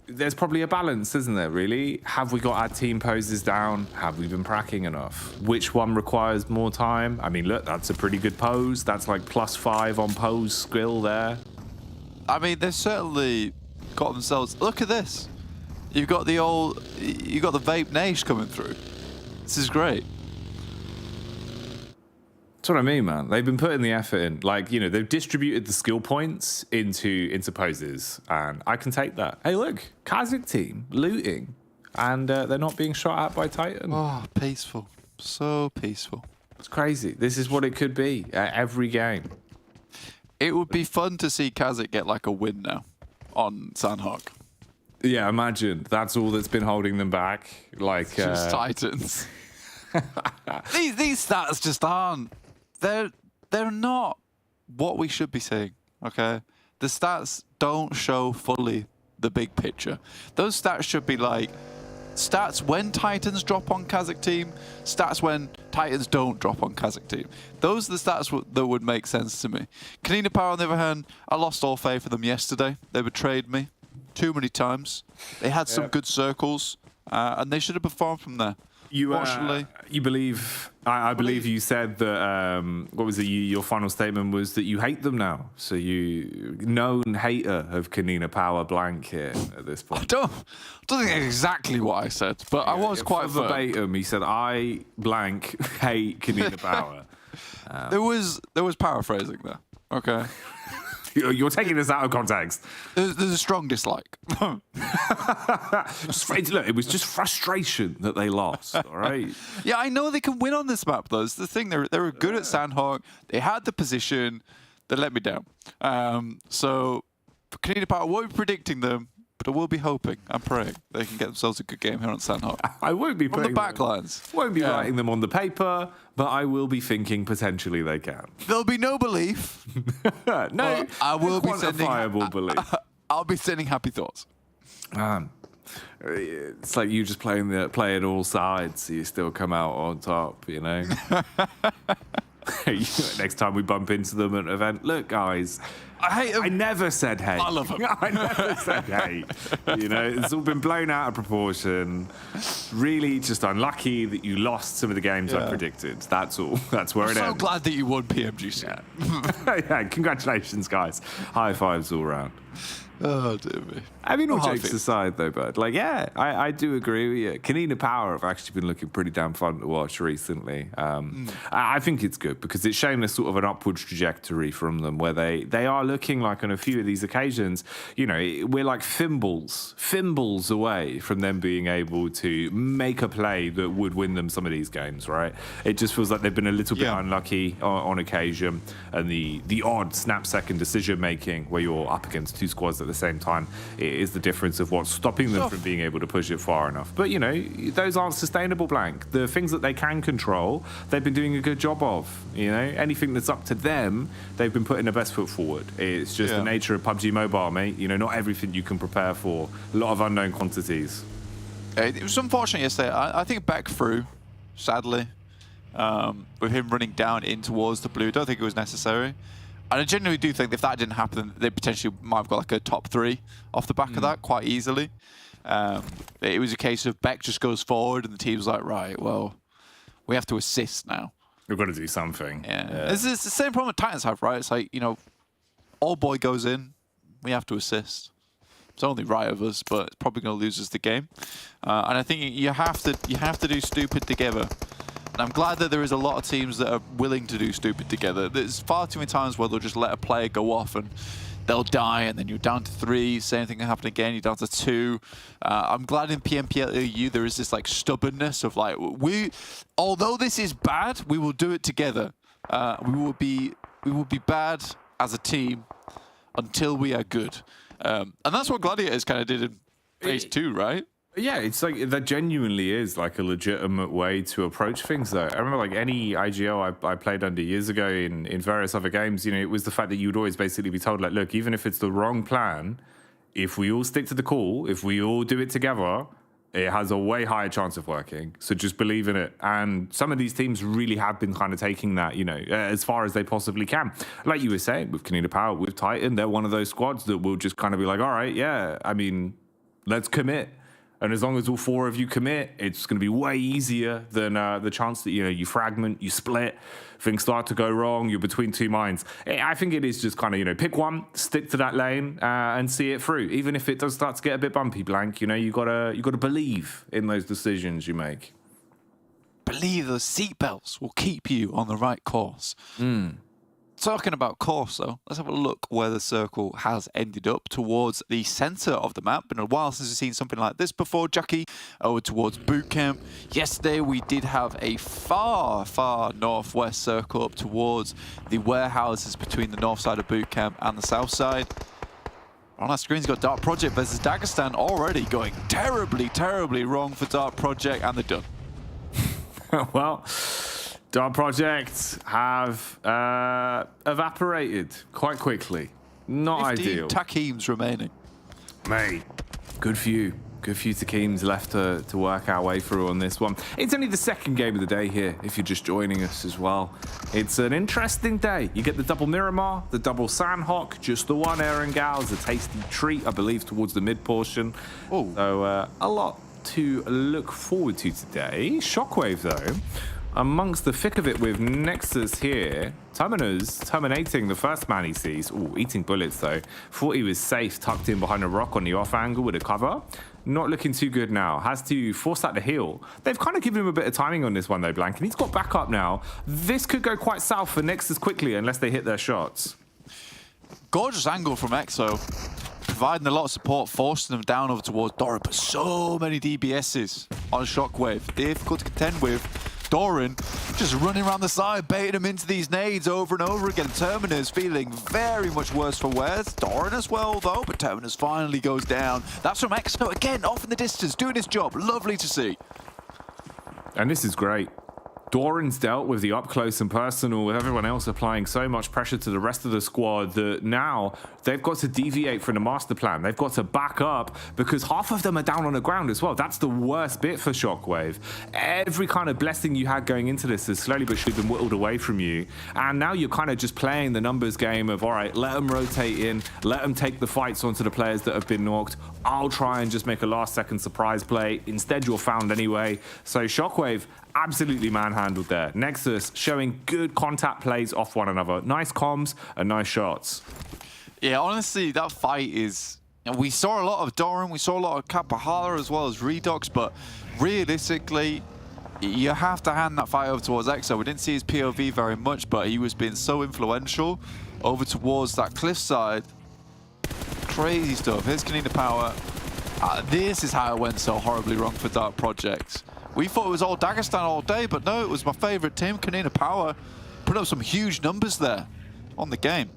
there's probably a balance, isn't there, really? Have we got our team poses down? Have we been practicing enough? Which one requires more time? I mean, look, that's a pretty good pose. That's like +5 on pose skill there. I mean, they've certainly got themselves... Look at this. You've got the vape Nash coming through. This is great. That's what I mean, man. They've been putting the effort in. Like, you know, they've distributed the skill points into poses, and I can take that. Hey, look, KASIK team looting, and they're not being shot at by Titan. Oh, peaceful. So peaceful. It's crazy. This is what it could be at every game. It would be fun to see KASIK get like a win now on Sanhok. Yeah, imagine. That's all that's been holding them back. Like just Titans. These stats just aren't. They're not what we should be seeing. Okay, the stats don't show fully the big picture. Those stats should be like stats when Titans drop on KASIK team, stats when Titans don't drop on KASIK team. Those are the stats that would make sense to me. KONINA Power, on the other hand, I lost all faith in them yesterday. They betrayed me too many times. They had some good circles, and they should have performed from there. You believe? I believe you said that. What was it? Your final statement was that you hate them now. So you known hater of KONINA Power blank here at this point. I don't think that's exactly what I said, but I was quite verbatim. He said, "I blank hate KONINA Power." There was paraphrasing there. Okay. You're taking this out of context. There's a strong dislike. Look, it was just frustration that they lost, all right? Yeah, I know they can win on this map, though. It's the thing. They were good at Sanhok. They had the position. They let me down. So, for KONINA Power, I won't be predicting them, but I will be hoping and praying they can get themselves a good game here on Sanhok. I won't be on the backlines. Won't be writing them on the paper, but I will be thinking potentially they can. There'll be no belief. No, I will be quantifiable belief. I'll be sending happy thoughts. It's like you just play at all sides, so you still come out on top, you know? Next time we bump into them at an event, look, guys, I hate them. I never said hate. I love them. I never said hate. You know, it's all been blown out of proportion. Really just unlucky that you lost some of the games I predicted. That's all. That's where it ends. I'm so glad that you won PMGC. Yeah, congratulations, guys. High fives all round. Oh, dear me. I mean, all jokes aside, though, bud, like, yeah, I do agree with you. KONINA Power have actually been looking pretty damn fun to watch recently. I think it's good because it's shown a sort of an upward trajectory from them where they are looking like on a few of these occasions, you know, we're like thimbles away from them being able to make a play that would win them some of these games, right? It just feels like they've been a little bit unlucky on occasion, and the odd snap-second decision-making where you're up against two squads at the same time is the difference of what's stopping them from being able to push it far enough. But, you know, those aren't sustainable, blank. The things that they can control, they've been doing a good job of. You know, anything that's up to them, they've been putting their best foot forward. It's just the nature of PUBG Mobile, mate. You know, not everything you can prepare for. A lot of unknown quantities. It was unfortunate yesterday. I think back through, sadly, with him running down in towards the blue. I don't think it was necessary. And I genuinely do think if that didn't happen, they potentially might have got like a top 3 off the back of that quite easily. It was a case of Beck just goes forward and the team's like, right, well, we have to assist now. We've got to do something. Yeah. It's the same problem Titans have, right? It's like, you know, old boy goes in, we have to assist. It's only right of us, but it's probably going to lose us the game. And I think you have to do stupid together. And I'm glad that there is a lot of teams that are willing to do stupid together. There's far too many times where they'll just let a player go off and they'll die, and then you're down to 3. Same thing can happen again. You're down to 2. I'm glad in PMPL EU there is this like stubbornness of like although this is bad, we will do it together. We will be bad as a team until we are good. And that's what Gladiators kind of did in phase 2, right? Yeah, it's like that genuinely is like a legitimate way to approach things, though. I remember like any IGO I played under years ago in various other games, you know, it was the fact that you would always basically be told, like, look, even if it's the wrong plan, if we all stick to the call, if we all do it together, it has a way higher chance of working. So just believe in it. And some of these teams really have been kind of taking that, you know, as far as they possibly can. Like you were saying, with KONINA Power, with Titan, they're one of those squads that will just kind of be like, all right, yeah, I mean, let's commit. And as long as all 4 of you commit, it's going to be way easier than the chance that, you know, you fragment, you split, things start to go wrong, you're between 2 minds. I think it is just kind of, you know, pick one, stick to that lane, and see it through. Even if it does start to get a bit bumpy, blank, you know, you gotta believe in those decisions you make. Believe those seatbelts will keep you on the right course. Talking about course, though, let's have a look where the circle has ended up towards the centre of the map. Been a while since we've seen something like this before, Jackie. Over towards boot camp. Yesterday, we did have a far, far northwest circle up towards the warehouses between the north side of boot camp and the south side. On our screen's got Dark Project versus Dagestan already going terribly, terribly wrong for Dark Project, and they're done. Well, Dark Project have evaporated quite quickly. Not 15 ideal. Takeems remaining. Mate, good for you. Good few teams left to work our way through on this one. It's only the second game of the day here, if you're just joining us as well. It's an interesting day. You get the double Miramar, the double Sanhok, just the one Erangel is a tasty treat, I believe, towards the mid portion. Oh. So a lot to look forward to today. Shockwave, though, amongst the thick of it with NEXUS here. TUNA's terminating the first man he sees. Ooh, eating bullets, though. Thought he was safe, tucked in behind a rock on the off angle with a cover. Not looking too good now. Has to force that to heal. They've kind of given him a bit of timing on this one, though, Blank, and he's got back up now. This could go quite south for NEXUS quickly unless they hit their shots. Gorgeous angle from EXO. Providing a lot of support, forcing them down over towards Doran, but so many DBSs on Shockwave. Difficult to contend with. Doran just running around the side, baiting him into these nades over and over again. Terminus feeling very much worse for wear. Doran as well, though, but Terminus finally goes down. That's from EXO, again, off in the distance, doing his job. Lovely to see. And this is great. Doran's dealt with the up close and personal, with everyone else applying so much pressure to the rest of the squad that now they've got to deviate from the master plan. They've got to back up because half of them are down on the ground as well. That's the worst bit for Shockwave. Every kind of blessing you had going into this has slowly but surely been whittled away from you. And now you're kind of just playing the numbers game of, all right, let them rotate in, let them take the fights onto the players that have been knocked. I'll try and just make a last second surprise play. Instead, you're found anyway. So Shockwave absolutely manhandled there. NEXUS showing good contact plays off one another. Nice comms and nice shots. Yeah, honestly, that fight is... we saw a lot of Doran, we saw a lot of Kapahala as well as Redox, but realistically, you have to hand that fight over towards EXO. We didn't see his POV very much, but he was being so influential over towards that cliffside. Crazy stuff. Here's KONINA Power. This is how it went so horribly wrong for Dark Project. We thought it was all Dagestan all day, but no, it was my favorite team, KONINA Power. Put up some huge numbers there on the game.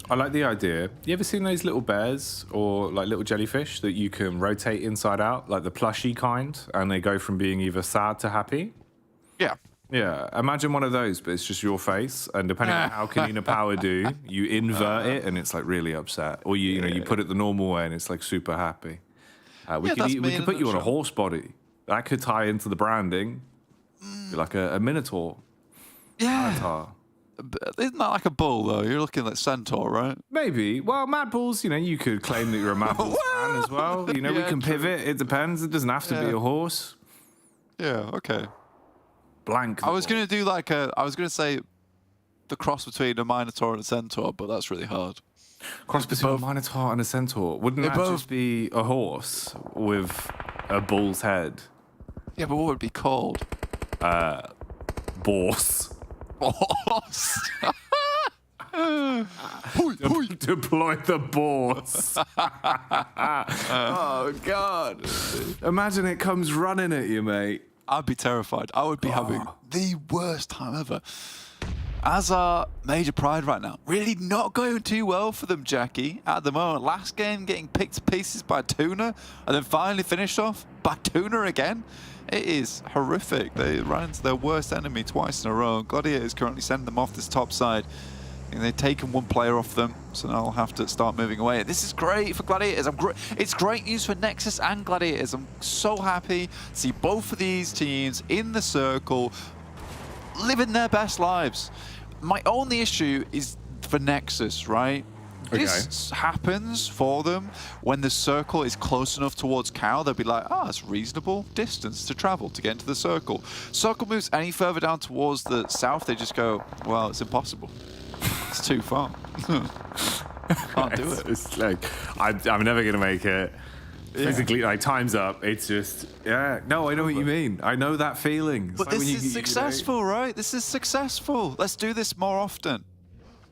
I like the idea. You ever seen those little bears or like little jellyfish that you can rotate inside out, like the plushy kind, and they go from being either sad to happy? Yeah. Yeah, imagine one of those, but it's just your face, and depending on how KONINA Power do, you invert it and it's like really upset, or you put it the normal way and it's like super happy. We could put you on a horse body. That could tie into the branding. Be like a minotaur. Yeah. Avatar. Isn't that like a bull, though? You're looking like Centaur, right? Maybe. Well, MADBULLS, you could claim that you're a MADBULLS fan as well. We can pivot. It depends. It doesn't have to be a horse. Yeah, okay. Blank. I was going to do like I was going to say the cross between a Minotaur and a Centaur, but that's really hard. Cross between a Minotaur and a Centaur. Wouldn't that just be a horse with a bull's head? Yeah, but what would it be called? Boss. Boss. Deploy the boss. Oh, God. Imagine it comes running at you, mate. I'd be terrified. I would be having the worst time ever. As our major pride right now, really not going too well for them, Jackie, at the moment. Last game getting picked to pieces by TUNA, and then finally finished off by TUNA again. It is horrific. They ran into their worst enemy twice in a row. Gladiator is currently sending them off this top side. And they've taken one player off them, so now I'll have to start moving away. This is great for Gladiators. It's great news for NEXUS and Gladiators. I'm so happy to see both of these teams in the circle, living their best lives. My only issue is for NEXUS, right? Okay. This happens for them when the circle is close enough towards Cow. They'll be like, it's reasonable distance to travel to get into the circle. Circle moves any further down towards the south, they just go, well, it's impossible. It's too far. Can't do it. It's like, I'm never going to make it. Physically, like, time's up. It's just, no, I know what you mean. I know that feeling. It's but like this is successful, right? This is successful. Let's do this more often.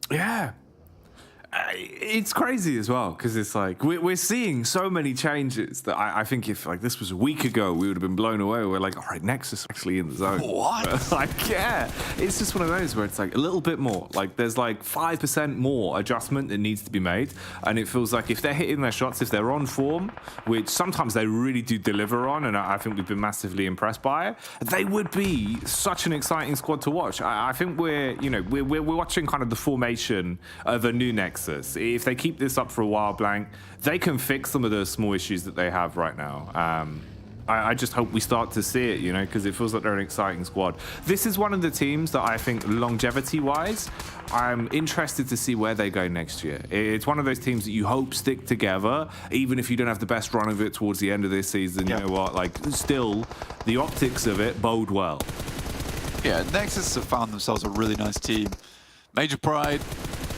Yeah. It's crazy as well, because it's like we're seeing so many changes that I think if like this was a week ago, we would have been blown away. We're like, all right, NEXUS actually in the zone. What? But like, yeah, it's just one of those where it's like a little bit more. Like there's like 5% more adjustment that needs to be made, and it feels like if they're hitting their shots, if they're on form, which sometimes they really do deliver on, and I think we've been massively impressed by it, they would be such an exciting squad to watch. I think we're watching kind of the formation of a new NEXUS. NEXUS. If they keep this up for a while, Blank, they can fix some of those small issues that they have right now. I just hope we start to see it, you know, because it feels like they're an exciting squad. This is one of the teams that I think longevity-wise, I'm interested to see where they go next year. It's one of those teams that you hope stick together, even if you don't have the best run of it towards the end of this season. You know what, like, still, the optics of it bode well. Yeah, Nexus have found themselves a really nice team. Major Pride,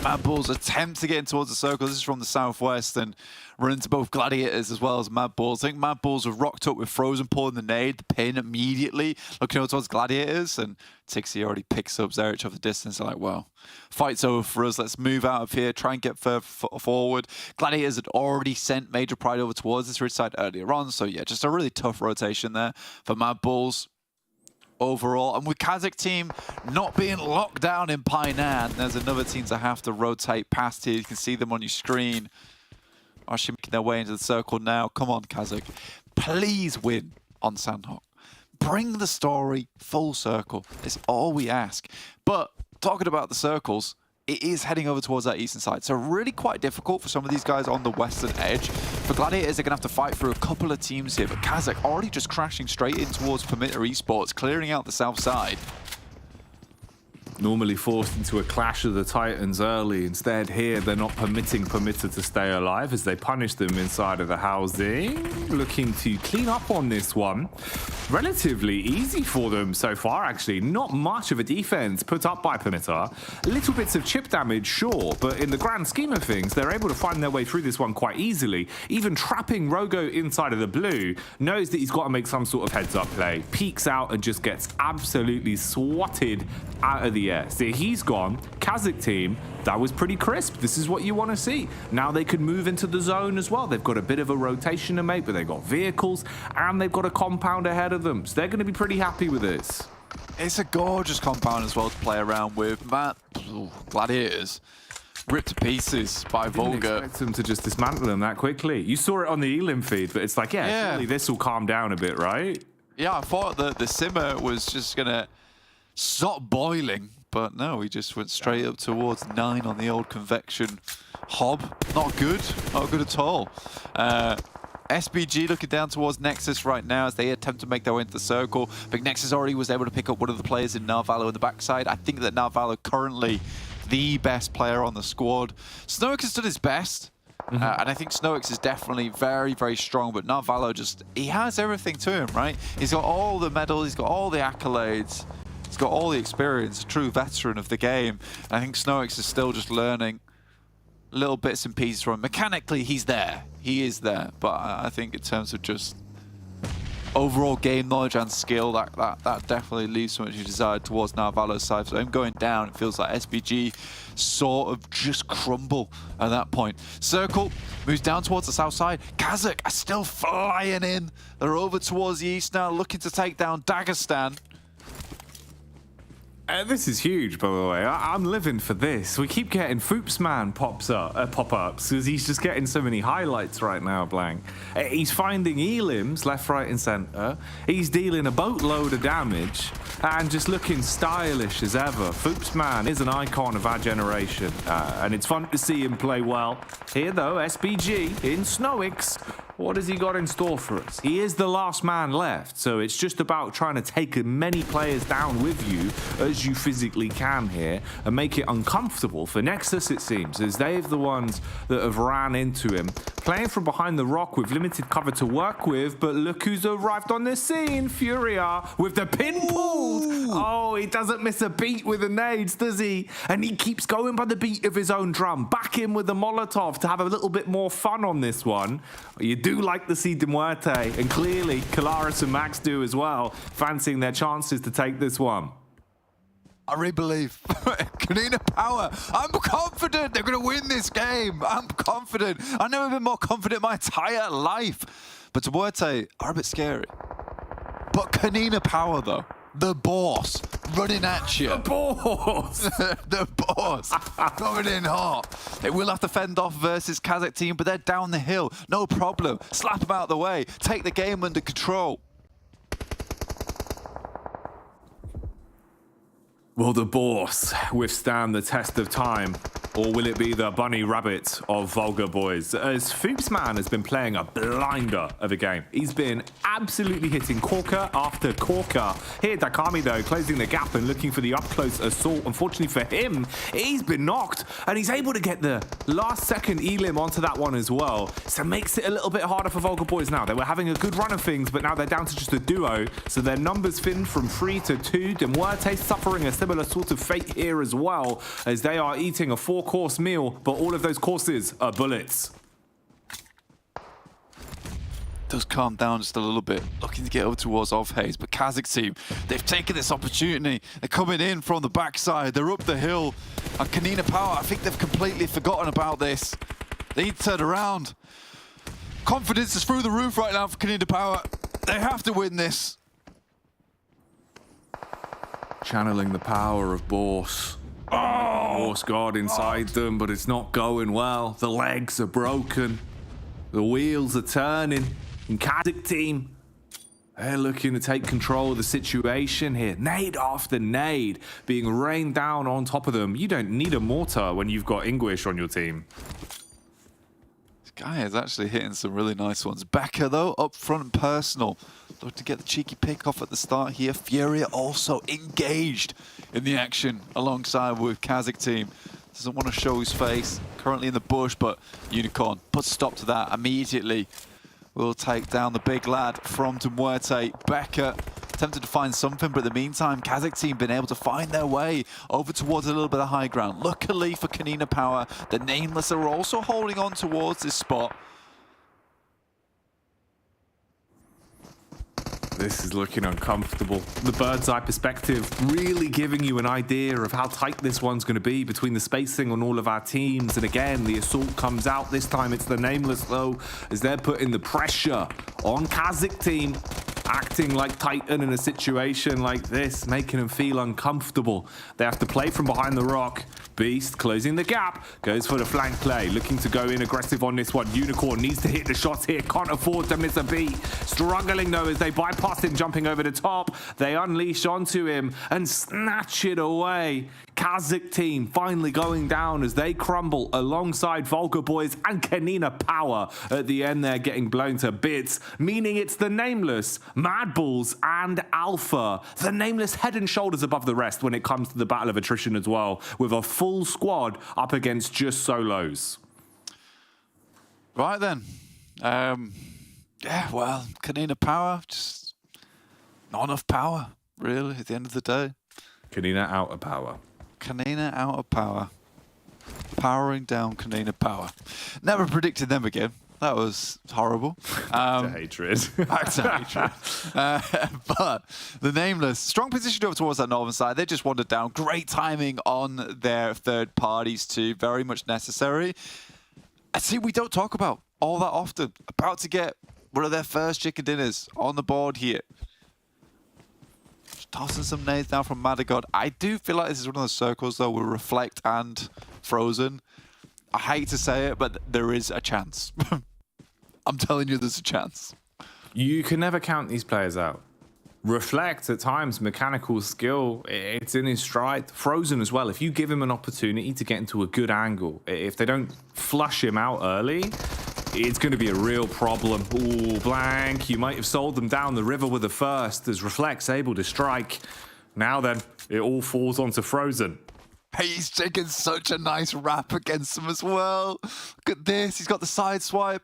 MADBULLS attempt to get in towards the circle. This is from the southwest and run into both Gladiators as well as MADBULLS. I think MADBULLS have rocked up with Frozen pulling the nade, the pin immediately, looking over towards Gladiators, and Tixie already picks up Zerich off the distance. They're like, well, fight's over for us. Let's move out of here, try and get further forward. Gladiators had already sent Major Pride over towards this ridge side earlier on, so yeah, just a really tough rotation there for MADBULLS. Overall, and with KASIK team not being locked down in Painan, there's another team to have to rotate past here. You can see them on your screen. Actually making their way into the circle now. Come on, KASIK. Please win on Sanhok. Bring the story full circle. It's all we ask. But talking about the circles, it is heading over towards that eastern side. So really quite difficult for some of these guys on the western edge. For Gladiators, they're going to have to fight through a couple of teams here. But KASIK already just crashing straight in towards PERMITTA Esports, clearing out the south side. Normally forced into a clash of the Titans early. Instead, here, they're not permitting PERMITTA to stay alive as they punish them inside of the housing. Looking to clean up on this one. Relatively easy for them so far, actually. Not much of a defense put up by PERMITTA. Little bits of chip damage, sure, but in the grand scheme of things, they're able to find their way through this one quite easily. Even trapping Rogo inside of the blue, knows that he's got to make some sort of heads-up play. Peeks out and just gets absolutely swatted out of the air. See, he's gone. KASIK team, that was pretty crisp. This is what you want to see. Now they can move into the zone as well. They've got a bit of a rotation to make, but they've got vehicles and they've got a compound ahead of them. So they're going to be pretty happy with this. It's a gorgeous compound as well to play around with. Gladiators ripped to pieces by VULGAR. Didn't expect them to just dismantle them that quickly. You saw it on the Elim feed, but it's like, yeah, surely this will calm down a bit, right? Yeah, I thought that the simmer was just going to stop boiling, but no, he just went straight up towards 9 on the old convection hob. Not good at all. SBG looking down towards NEXUS right now as they attempt to make their way into the circle. But NEXUS already was able to pick up one of the players in Narvalo in the backside. I think that Narvalo currently the best player on the squad. Sanhok has done his best. And I think Sanhok is definitely very, very strong, but Narvalo just, he has everything to him, right? He's got all the medals, he's got all the accolades, he's got all the experience, a true veteran of the game. And I think Sanhok is still just learning little bits and pieces from him. Mechanically, he's there. He is there. But I think in terms of just overall game knowledge and skill, that definitely leaves so much desired towards Narvalo's side. So him going down, it feels like SBG sort of just crumble at that point. Circle moves down towards the south side. KASIK are still flying in. They're over towards the east now, looking to take down Dagestan. This is huge, by the way. I'm living for this. We keep getting Foopsman pop-ups because he's just getting so many highlights right now, Blank. He's finding Elims left, right, and center. He's dealing a boatload of damage and just looking stylish as ever. Foopsman is an icon of our generation, and it's fun to see him play well. Here, though, SBG in Snowix. What has he got in store for us? He is the last man left, so it's just about trying to take as many players down with you as you physically can here and make it uncomfortable for NEXUS, it seems, as they're the ones that have ran into him. Playing from behind the rock with limited cover to work with, but look who's arrived on the scene, Furia, with the pin pulled. Oh, he doesn't miss a beat with the nades, does he? And he keeps going by the beat of his own drum. Back in with the Molotov to have a little bit more fun on this one. You do like to see MUERTE, and clearly Kalaris and Max do as well, fancying their chances to take this one. I really believe KONINA power. I'm confident they're going to win this game. I'm confident. I've never been more confident in my entire life. But MUERTE are a bit scary. But KONINA power, though. The boss running at you. The boss! The boss coming in hot. They will have to fend off versus KASIK team, but they're down the hill. No problem. Slap them out of the way. Take the game under control. Will the boss withstand the test of time? Or will it be the bunny rabbit of VULGAR boys? As Foopsman has been playing a blinder of a game. He's been absolutely hitting corker after corker. Here, Dakami, though, closing the gap and looking for the up-close assault. Unfortunately for him, he's been knocked, and he's able to get the last-second elim onto that one as well. So it makes it a little bit harder for VULGAR boys now. They were having a good run of things, but now they're down to just a duo. So their numbers thinned from 3 to 2. MUERTE suffering a similar sort of fate here as well, as they are eating a 4-course meal, but all of those courses are bullets. Does calm down just a little bit, looking to get over towards Haze, but KASIK team, they've taken this opportunity. They're coming in from the backside, they're up the hill, and KONINA Power, I think they've completely forgotten about this. They need to turn around. Confidence is through the roof right now for KONINA Power. They have to win this. Channeling the power of Bourse. Oh, Bourse God inside them, but it's not going well. The legs are broken. The wheels are turning. And KASIK team, they're looking to take control of the situation here. Nade after nade being rained down on top of them. You don't need a mortar when you've got English on your team. This guy is actually hitting some really nice ones. Becker, though, up front and personal. Look to get the cheeky pick off at the start here. Furia also engaged in the action alongside with KASIK team. Doesn't want to show his face. Currently in the bush, but Unicorn puts a stop to that immediately. Will take down the big lad from MUERTE. Becker attempted to find something, but in the meantime, KASIK team been able to find their way over towards a little bit of high ground. Luckily for KONINA Power, the Nameless are also holding on towards this spot. This is looking uncomfortable. The bird's eye perspective really giving you an idea of how tight this one's going to be between the spacing on all of our teams. And again, the assault comes out. This time it's the Nameless, though, as they're putting the pressure on KASIK team, acting like Titan in a situation like this, making them feel uncomfortable. They have to play from behind the rock. Beast closing the gap, goes for the flank play, looking to go in aggressive on this one. Unicorn needs to hit the shots here, can't afford to miss a beat. Struggling though as they bypass him, jumping over the top. They unleash onto him and snatch it away. KASIK team finally going down as they crumble alongside VULGAR boys and KONINA Power. At the end they're getting blown to bits, meaning it's the Nameless, MADBULLS and Alpha. The Nameless head and shoulders above the rest when it comes to the battle of attrition as well, with a full squad up against just solos. Right then. Yeah, well, KONINA Power, just not enough power, really, at the end of the day. KONINA out of power. KONINA out of power. Powering down KONINA Power. Never predicted them again. That was horrible. Back to hatred. Back to hatred. But the Nameless, strong position over towards that northern side. They just wandered down. Great timing on their third parties too. Very much necessary. I see we don't talk about all that often. About to get one of their first chicken dinners on the board here. Just tossing some nades down from Madagod. I do feel like this is one of those circles though with Reflect and Frozen. I hate to say it, but there is a chance. I'm telling you, there's a chance. You can never count these players out. Reflect, at times, mechanical skill, it's in his stride. Frozen as well. If you give him an opportunity to get into a good angle, if they don't flush him out early, it's going to be a real problem. Ooh, blank. You might have sold them down the river with the first, as Reflect's able to strike. Now then, it all falls onto Frozen. He's taking such a nice wrap against him as well. Look at this. He's got the side swipe.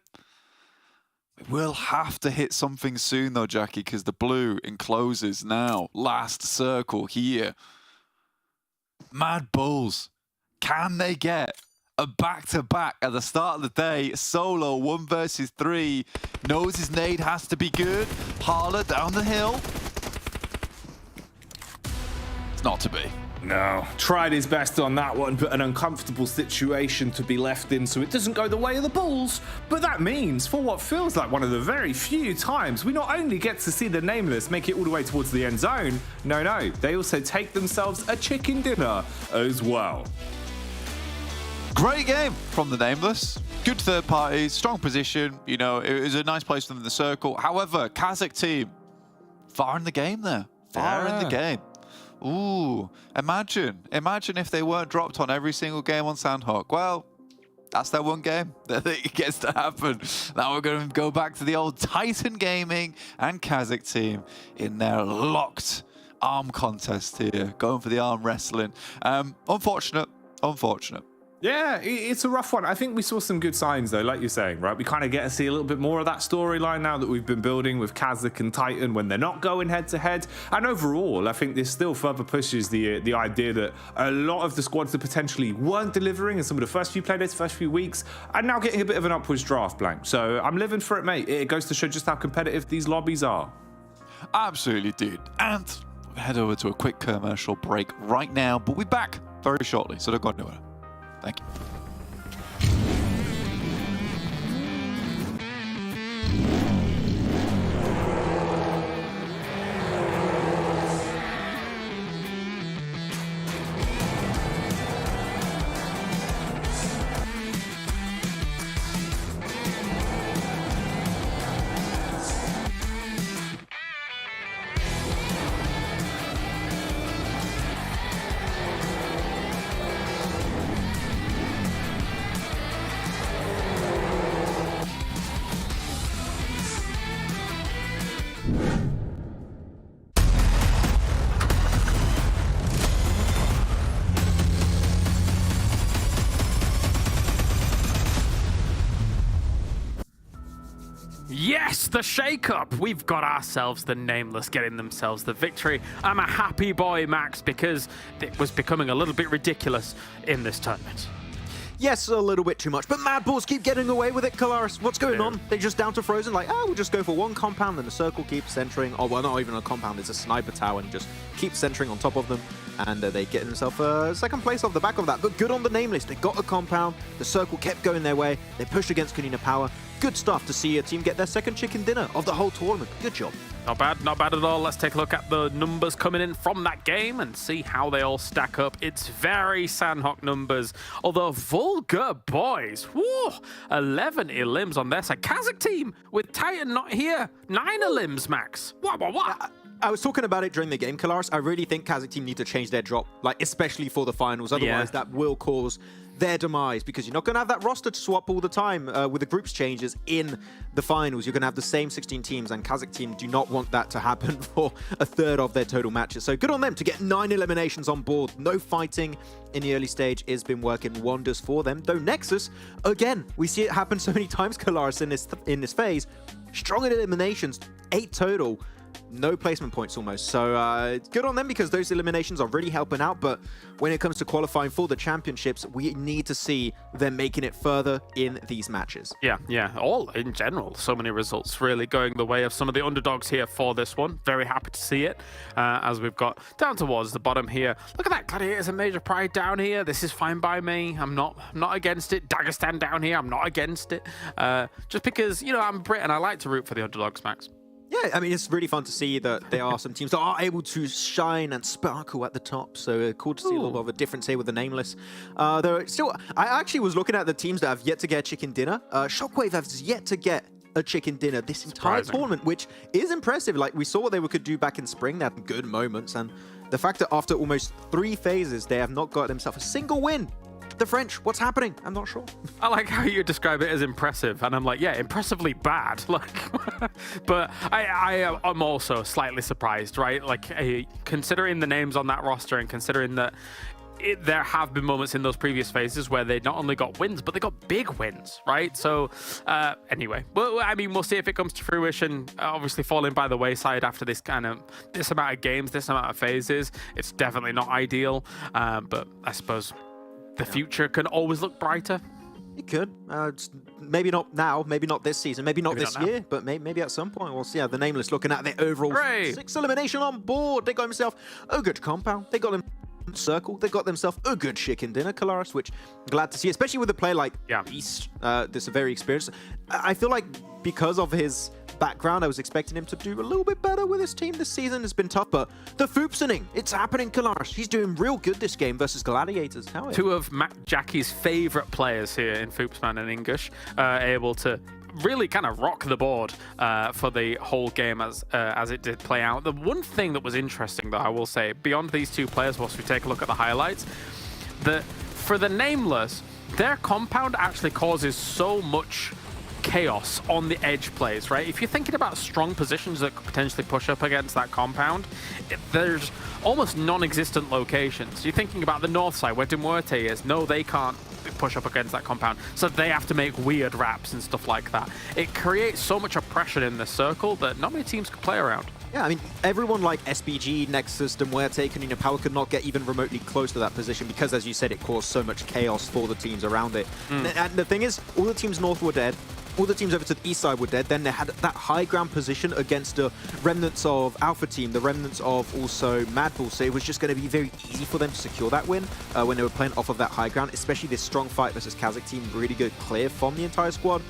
We'll have to hit something soon, though, Jackie, because the blue encloses now. Last circle here. MADBULLS. Can they get a back-to-back at the start of the day? Solo, 1 versus 3. Knows his nade has to be good. Harler down the hill. It's not to be. No, tried his best on that one, but an uncomfortable situation to be left in so it doesn't go the way of the Bulls. But that means, for what feels like one of the very few times, we not only get to see the Nameless make it all the way towards the end zone, no, they also take themselves a chicken dinner as well. Great game from the Nameless. Good third party, strong position. You know, it was a nice place for them in the circle. However, KASIK team, far in the game there. Far in the game. Ooh, imagine if they weren't dropped on every single game on Sanhok. Well, that's that one game that it gets to happen. Now we're going to go back to the old Titan Gaming and KASIK team in their locked arm contest here, going for the arm wrestling. Unfortunate. Yeah, it's a rough one. I think we saw some good signs, though, like you're saying, right? We kind of get to see a little bit more of that storyline now that we've been building with KASIK and Titan when they're not going head-to-head. And overall, I think this still further pushes the idea that a lot of the squads that potentially weren't delivering in some of the first few playdays, first few weeks, are now getting a bit of an upwards draft, Blank. So I'm living for it, mate. It goes to show just how competitive these lobbies are. Absolutely, dude. And we'll head over to a quick commercial break right now, but we'll be back very shortly, so don't go anywhere. Thank you. Yes, the shake-up. We've got ourselves the Nameless getting themselves the victory. I'm a happy boy, Max, because it was becoming a little bit ridiculous in this tournament. Yes, a little bit too much, but MADBULLS keep getting away with it, Kalaris. What's going on? They just down to Frozen, like, we'll just go for one compound and the circle keeps centering. Oh, well, not even a compound, it's a sniper tower and just keeps centering on top of them. And they get themselves a second place off the back of that. But good on the Nameless. They got a compound. The circle kept going their way. They pushed against KONINA Power. Good stuff to see a team get their second chicken dinner of the whole tournament. Good job. Not bad at all. Let's take a look at the numbers coming in from that game and see how they all stack up. It's very Sanhok numbers, although VULGAR boys, whoa, 11 elims on their side. KASIK team with Titan not here, 9 elims, Max. What? I was talking about it during the game, Kalaris. I really think KASIK team need to change their drop, like especially for the finals. Otherwise, that will cause their demise because you're not going to have that roster to swap all the time with the groups changes in the finals. You're going to have the same 16 teams, and KASIK team do not want that to happen for a third of their total matches. So good on them to get 9 eliminations on board. No fighting in the early stage has been working wonders for them. Though NEXUS, again, we see it happen so many times, Kalaris, in this phase. Strong eliminations, 8 total. No placement points almost. So good on them because those eliminations are really helping out. But when it comes to qualifying for the championships, we need to see them making it further in these matches. Yeah. All in general, so many results really going the way of some of the underdogs here for this one. Very happy to see it as we've got down towards the bottom here. Look at that, Gladiators and Major Pride down here. This is fine by me. I'm not against it. Dagestan down here. I'm not against it. Just because, you know, I'm Brit and I like to root for the underdogs, Max. Yeah, I mean, it's really fun to see that there are some teams that are able to shine and sparkle at the top. So cool to see a little bit of a difference here with the Nameless. There still, I actually was looking at the teams that have yet to get chicken dinner. SHOCKWAVE has yet to get a chicken dinner this entire tournament, which is impressive. Like, we saw what they could do back in spring. They had good moments. And the fact that after almost 3 phases, they have not got themselves a single win. The French, what's happening? I'm not sure. I like how you describe it as impressive, and I'm like, yeah, impressively bad. Like, but I'm also slightly surprised, right? Like, considering the names on that roster and considering that there have been moments in those previous phases where they not only got wins, but they got big wins, right? So anyway, well, I mean, we'll see if it comes to fruition. Obviously falling by the wayside after this amount of games, this amount of phases, it's definitely not ideal. But I suppose the future can always look brighter. It could. Maybe not now, maybe not this season, maybe not this year, but maybe at some point. We'll see how the Nameless looking at their overall 6 elimination on board. They got themselves a good compound. They got them circle. They got themselves a good chicken dinner, Kalaris, which I'm glad to see, especially with a player like Beast. This is very experienced. I feel like because of his background, I was expecting him to do a little bit better with his team this season. It's been tough, but the Foopsening, it's happening, Kalaris. He's doing real good this game versus Gladiators. How 2 of Jackie's favorite players here in Foopsman and English able to really kind of rock the board for the whole game as it did play out. The one thing that was interesting, though, I will say, beyond these two players, whilst we take a look at the highlights, that for the Nameless, their compound actually causes so much chaos on the edge plays, right? If you're thinking about strong positions that could potentially push up against that compound, there's almost non-existent locations. You're thinking about the north side where MUERTE is. No, they can't push up against that compound, so they have to make weird wraps and stuff like that. It creates so much oppression in the circle that not many teams could play around. Yeah, I mean, everyone like SBG, NEXUS, MUERTE, KONINA Power could not get even remotely close to that position because, as you said, it caused so much chaos for the teams around it. And the thing is, all the teams north were dead. All the teams over to the east side were dead. Then they had that high ground position against the remnants of Alpha Team, the remnants of also MADBULLS. So it was just going to be very easy for them to secure that win when they were playing off of that high ground, especially this strong fight versus KASIK team, really good clear from the entire squad.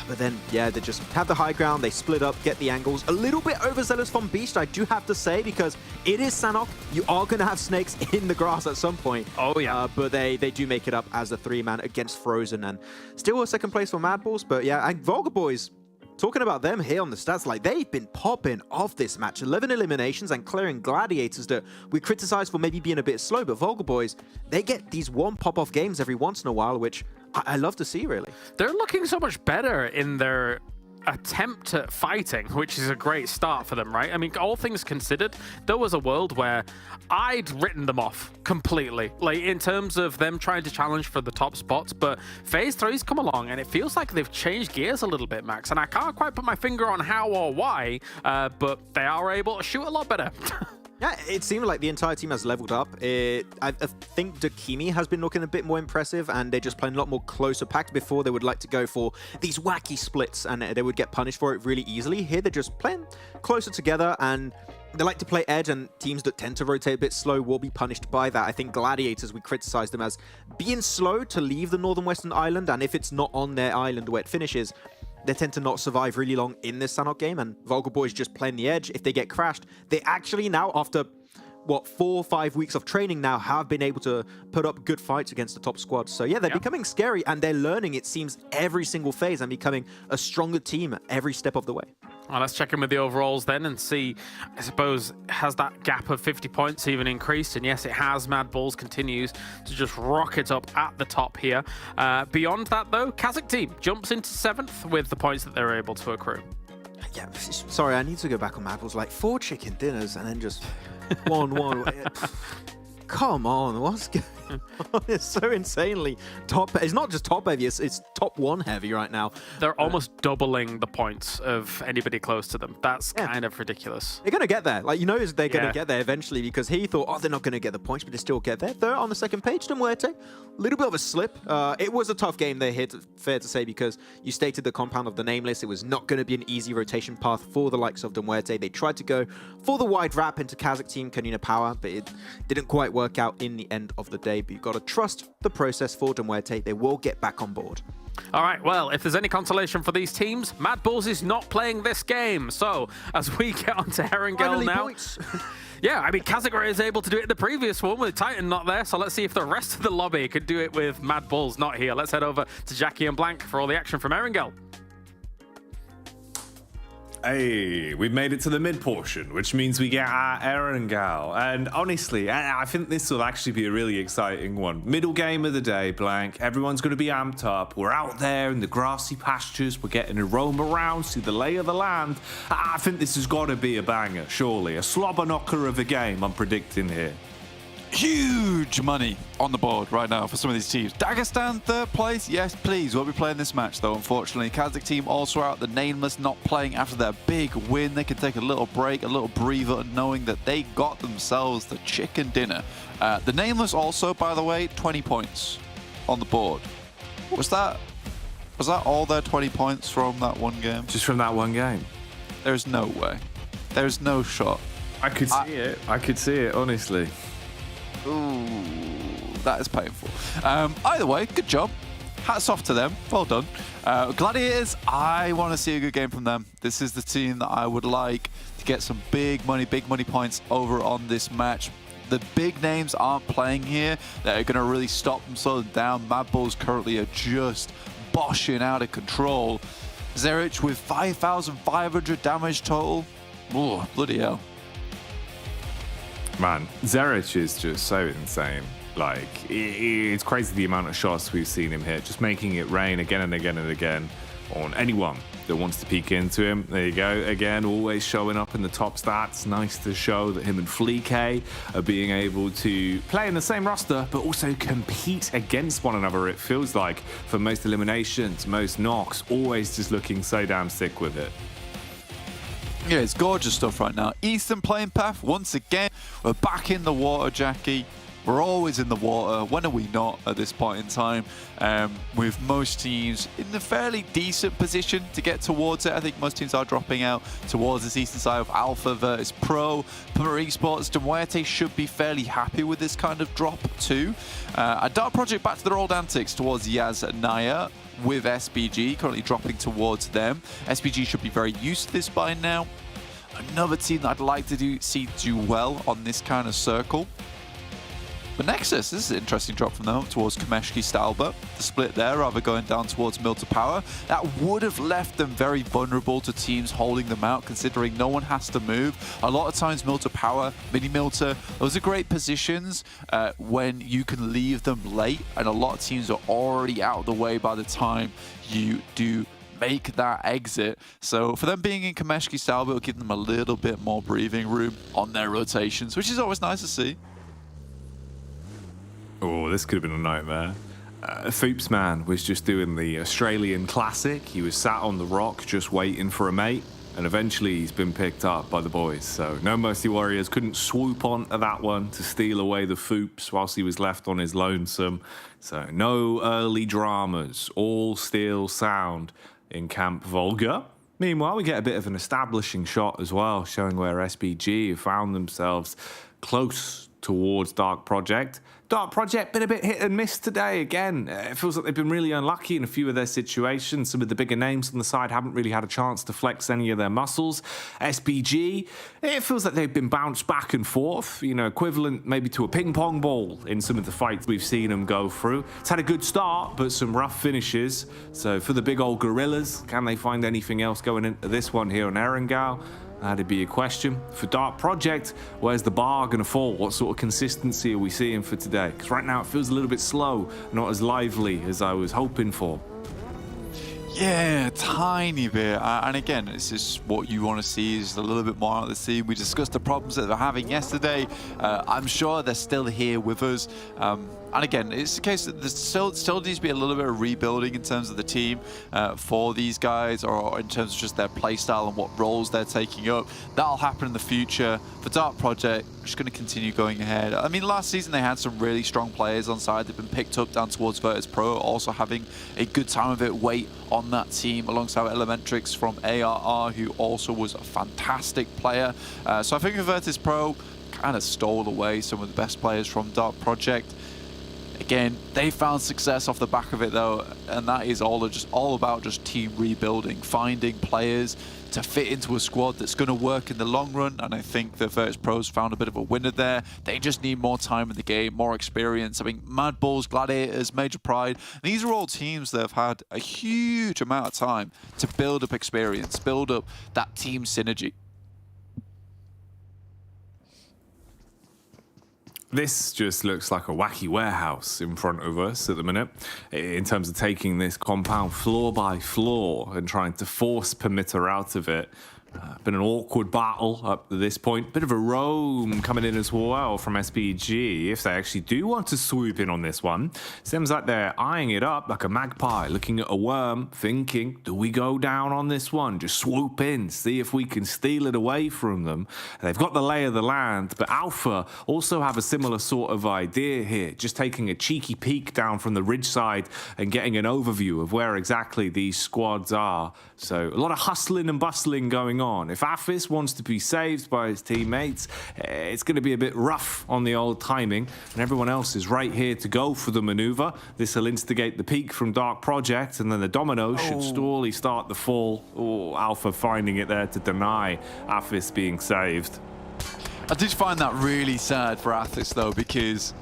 But then, yeah, they just have the high ground, they split up, get the angles. A little bit overzealous from Beast, I do have to say, because it is Sanhok. You are going to have snakes in the grass at some point. Oh, yeah. But they do make it up as a 3-man against Frozen. And still a second place for MADBULLS. But yeah, and VULGAR boys, talking about them here on the stats, like they've been popping off this match. 11 eliminations and clearing Gladiators that we criticized for maybe being a bit slow. But VULGAR boys, they get these one pop-off games every once in a while, which I love to see, really. They're looking so much better in their attempt at fighting, which is a great start for them, right? I mean, all things considered, there was a world where I'd written them off completely, like in terms of them trying to challenge for the top spots, but Phase 3's come along and it feels like they've changed gears a little bit, Max, and I can't quite put my finger on how or why, but they are able to shoot a lot better. Yeah, it seemed like the entire team has leveled up. I think Dakimi has been looking a bit more impressive, and they're just playing a lot more closer packed. Before, they would like to go for these wacky splits, and they would get punished for it really easily. Here, they're just playing closer together, and they like to play edge, and teams that tend to rotate a bit slow will be punished by that. I think Gladiators, we criticized them as being slow to leave the Northern Western Island, and if it's not on their island where it finishes, they tend to not survive really long in this Sanhok game, and VULGAR boys just playing the edge. If they get crashed, they actually now, after, what, 4 or 5 weeks of training now, have been able to put up good fights against the top squad. So yeah, they're becoming scary, and they're learning, it seems, every single phase and becoming a stronger team every step of the way. Well, let's check in with the overalls then and see, I suppose, has that gap of 50 points even increased? And yes, it has. MADBULLS continues to just rocket up at the top here. Beyond that, though, KASIK team jumps into 7th with the points that they're able to accrue. Yeah, sorry, I need to go back on MADBULLS. Like 4 chicken dinners and then just 1-1. Come on, what's going on? It's so insanely top. It's not just top heavy, it's top 1 heavy right now. They're almost doubling the points of anybody close to them. That's kind of ridiculous. They're going to get there. Like, you know, they're going to get there eventually, because he thought, oh, they're not going to get the points, but they still get there. They're on the second page, MUERTE. A little bit of a slip. It was a tough game there, fair to say, because you stated the compound of the Nameless. It was not going to be an easy rotation path for the likes of MUERTE. They tried to go for the wide wrap into KASIK team, KONINA Power, but it didn't quite work out in the end of the day. But you've got to trust the process for MUERTE. They will get back on board. All right, well, if there's any consolation for these teams, MADBULLS is not playing this game. So, as we get on to Erangel now... Yeah, I mean, KASIK is able to do it in the previous one with Titan not there, so let's see if the rest of the lobby could do it with MADBULLS not here. Let's head over to Jackie and Blank for all the action from Erangel. Hey, we've made it to the mid portion, which means we get our Erangel. And honestly, I think this will actually be a really exciting one. Middle game of the day, Blank. Everyone's going to be amped up. We're out there in the grassy pastures. We're getting to roam around, see the lay of the land. I think this has got to be a banger, surely. A slobber knocker of a game, I'm predicting here. Huge money on the board right now for some of these teams. Dagestan, 3rd place. Yes, please. We'll be playing this match, though, unfortunately. KASIK team also out. The Nameless not playing after their big win. They can take a little break, a little breather, knowing that they got themselves the chicken dinner. The Nameless also, by the way, 20 points on the board. Was that all their 20 points from that one game? Just from that one game? There's no way. There's no shot. I could see it. I could see it, honestly. Ooh, that is painful. Either way, good job. Hats off to them. Well done. Gladiators, I want to see a good game from them. This is the team that I would like to get some big money points over on this match. The big names aren't playing here. They're going to really stop them slowing down. MADBULLS currently are just boshing out of control. Zerich with 5,500 damage total. Oh, bloody hell. Man, Zerich is just so insane. Like, it's crazy the amount of shots we've seen him hit, just making it rain again and again and again on anyone that wants to peek into him. There you go, again, always showing up in the top stats. Nice to show that him and Fleek are being able to play in the same roster, but also compete against one another, it feels like, for most eliminations, most knocks, always just looking so damn sick with it. Yeah, it's gorgeous stuff right now. Eastern playing path, once again, we're back in the water, Jackie. We're always in the water. When are we not at this point in time? With most teams in a fairly decent position to get towards it. I think most teams are dropping out towards this eastern side of Alpha, VIRTUS.PRO, PERMITTA Esports. MUERTE should be fairly happy with this kind of drop too. A Dark Project back to their old antics towards Yaz and Naya with SBG currently dropping towards them. SBG should be very used to this by now. Another team that I'd like to see do well on this kind of circle. But NEXUS, this is an interesting drop from them up towards Kameshki Stalbert. The split there, rather going down towards MUERTE Power. That would have left them very vulnerable to teams holding them out, considering no one has to move. A lot of times, MUERTE Power, Mini MUERTE, those are great positions when you can leave them late, and a lot of teams are already out of the way by the time you do make that exit. So for them being in Kameshki Stalbert will give them a little bit more breathing room on their rotations, which is always nice to see. Oh, this could have been a nightmare. Foops man was just doing the Australian classic. He was sat on the rock just waiting for a mate, and eventually he's been picked up by the boys. So No Mercy Warriors couldn't swoop onto that one to steal away the Foops whilst he was left on his lonesome. So no early dramas, all still sound in Camp VULGAR. Meanwhile, we get a bit of an establishing shot as well, showing where SBG have found themselves close towards Dark Project. Dark Project been a bit hit and miss today again. It feels like they've been really unlucky in a few of their situations. Some of the bigger names on the side haven't really had a chance to flex any of their muscles. SBG, it feels like they've been bounced back and forth, you know, equivalent maybe to a ping pong ball in some of the fights we've seen them go through. It's had a good start, but some rough finishes. So for the big old gorillas, can they find anything else going into this one here on Erangel? That'd be a question. For Dark Project, where's the bar going to fall? What sort of consistency are we seeing for today? Because right now it feels a little bit slow, not as lively as I was hoping for. Yeah, tiny bit. And again, it's just what you want to see is a little bit more out of the team. We discussed the problems that they're having yesterday. I'm sure they're still here with us. And again, it's the case that there still needs to be a little bit of rebuilding in terms of the team for these guys, or in terms of just their playstyle and what roles they're taking up. That'll happen in the future. For Dark Project, we're just going to continue going ahead. I mean, last season they had some really strong players on side. They've been picked up down towards VIRTUS.PRO, also having a good time of it. Weight on that team alongside Elementrix from ARR, who also was a fantastic player. So I think VIRTUS.PRO kind of stole away some of the best players from Dark Project. Again, they found success off the back of it though, and that is all about just team rebuilding, finding players to fit into a squad that's going to work in the long run. And I think the VIRTUS.PRO's found a bit of a winner there. They just need more time in the game, more experience. I mean, MADBULLS, Gladiators, Major Pride, these are all teams that have had a huge amount of time to build up experience, build up that team synergy. This just looks like a wacky warehouse in front of us at the minute, in terms of taking this compound floor by floor and trying to force PERMITTA out of it. Been an awkward battle up to this point. Bit of a roam coming in as well from SBG if they actually do want to swoop in on this one. Seems like they're eyeing it up like a magpie, looking at a worm, thinking, do we go down on this one? Just swoop in, see if we can steal it away from them. They've got the lay of the land, but Alpha also have a similar sort of idea here, just taking a cheeky peek down from the ridge side and getting an overview of where exactly these squads are. So a lot of hustling and bustling going on. If Afis wants to be saved by his teammates, it's going to be a bit rough on the old timing, and everyone else is right here to go for the maneuver. This will instigate the peak from Dark Project, and then the dominoes should slowly start the fall. Oh, Alpha finding it there to deny Afis being saved. I did find that really sad for Athis though, because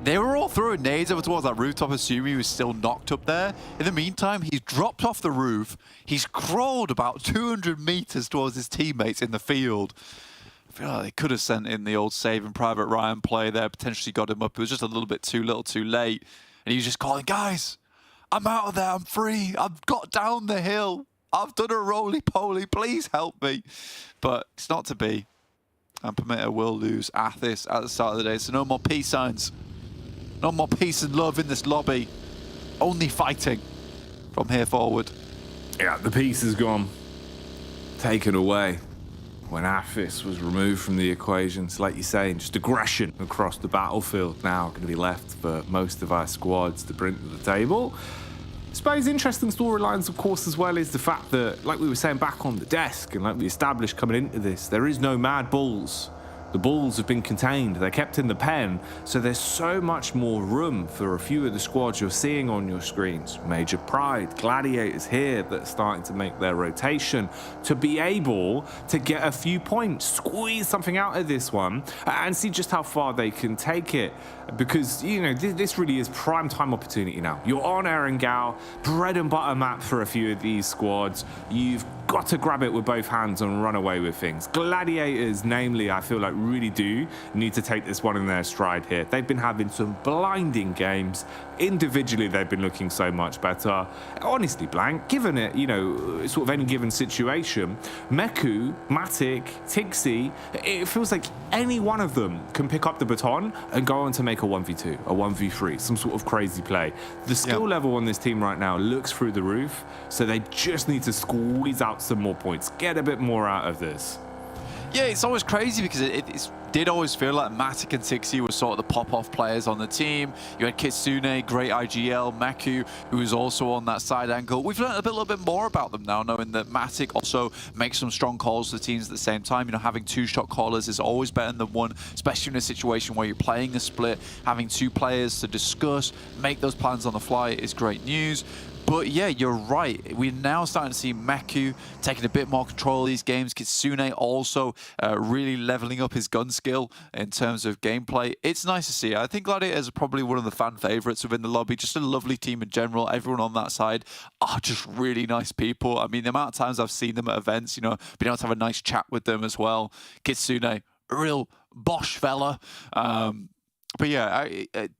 They were all throwing nades over towards that rooftop, assuming he was still knocked up there. In the meantime, he's dropped off the roof. He's crawled about 200 meters towards his teammates in the field. I feel like they could have sent in the old Saving Private Ryan play there, potentially got him up. It was just a little bit too little too late. And he was just calling, guys, I'm out of there, I'm free. I've got down the hill. I've done a roly-poly, please help me. But it's not to be. And PERMITTA will lose Athis at the start of the day, so no more peace signs. No more peace and love in this lobby. Only fighting from here forward. Yeah, the peace is gone. Taken away when Athis was removed from the equation. It's like you're saying, just aggression across the battlefield now going to be left for most of our squads to bring to the table. I suppose interesting storylines, of course, as well, is the fact that, like we were saying back on the desk, and like we established coming into this, there is no MADBULLS. The Bulls have been contained, they're kept in the pen, so there's so much more room for a few of the squads you're seeing on your screens. Major Pride, Gladiators here that are starting to make their rotation to be able to get a few points, squeeze something out of this one, and see just how far they can take it. Because, you know, this really is prime time opportunity now. You're on Erangel, bread and butter map for a few of these squads. You've got to grab it with both hands and run away with things. Gladiators, namely, I feel like really do need to take this one in their stride here. They've been having some blinding games. Individually, they've been looking so much better. Honestly, Blank, given it, you know, sort of any given situation, Meku, Matic, Tixi, it feels like any one of them can pick up the baton and go on to make a 1v2, a 1v3, some sort of crazy play. The skill level on this team right now looks through the roof, so they just need to squeeze out some more points, get a bit more out of this. Yeah, it's always crazy because it did always feel like Matic and Tixi were sort of the pop-off players on the team. You had Kitsune, great IGL, Meku, who was also on that side angle. We've learned a little bit more about them now, knowing that Matic also makes some strong calls to the teams at the same time. You know, having two shot callers is always better than one, especially in a situation where you're playing a split. Having two players to discuss, make those plans on the fly is great news. But yeah, you're right. We're now starting to see Meku taking a bit more control of these games. Kitsune also really leveling up his gun skill in terms of gameplay. It's nice to see. I think Gladiators are probably one of the fan favorites within the lobby. Just a lovely team in general. Everyone on that side are just really nice people. I mean, the amount of times I've seen them at events, you know, being able to have a nice chat with them as well. Kitsune, a real bosh fella. But yeah,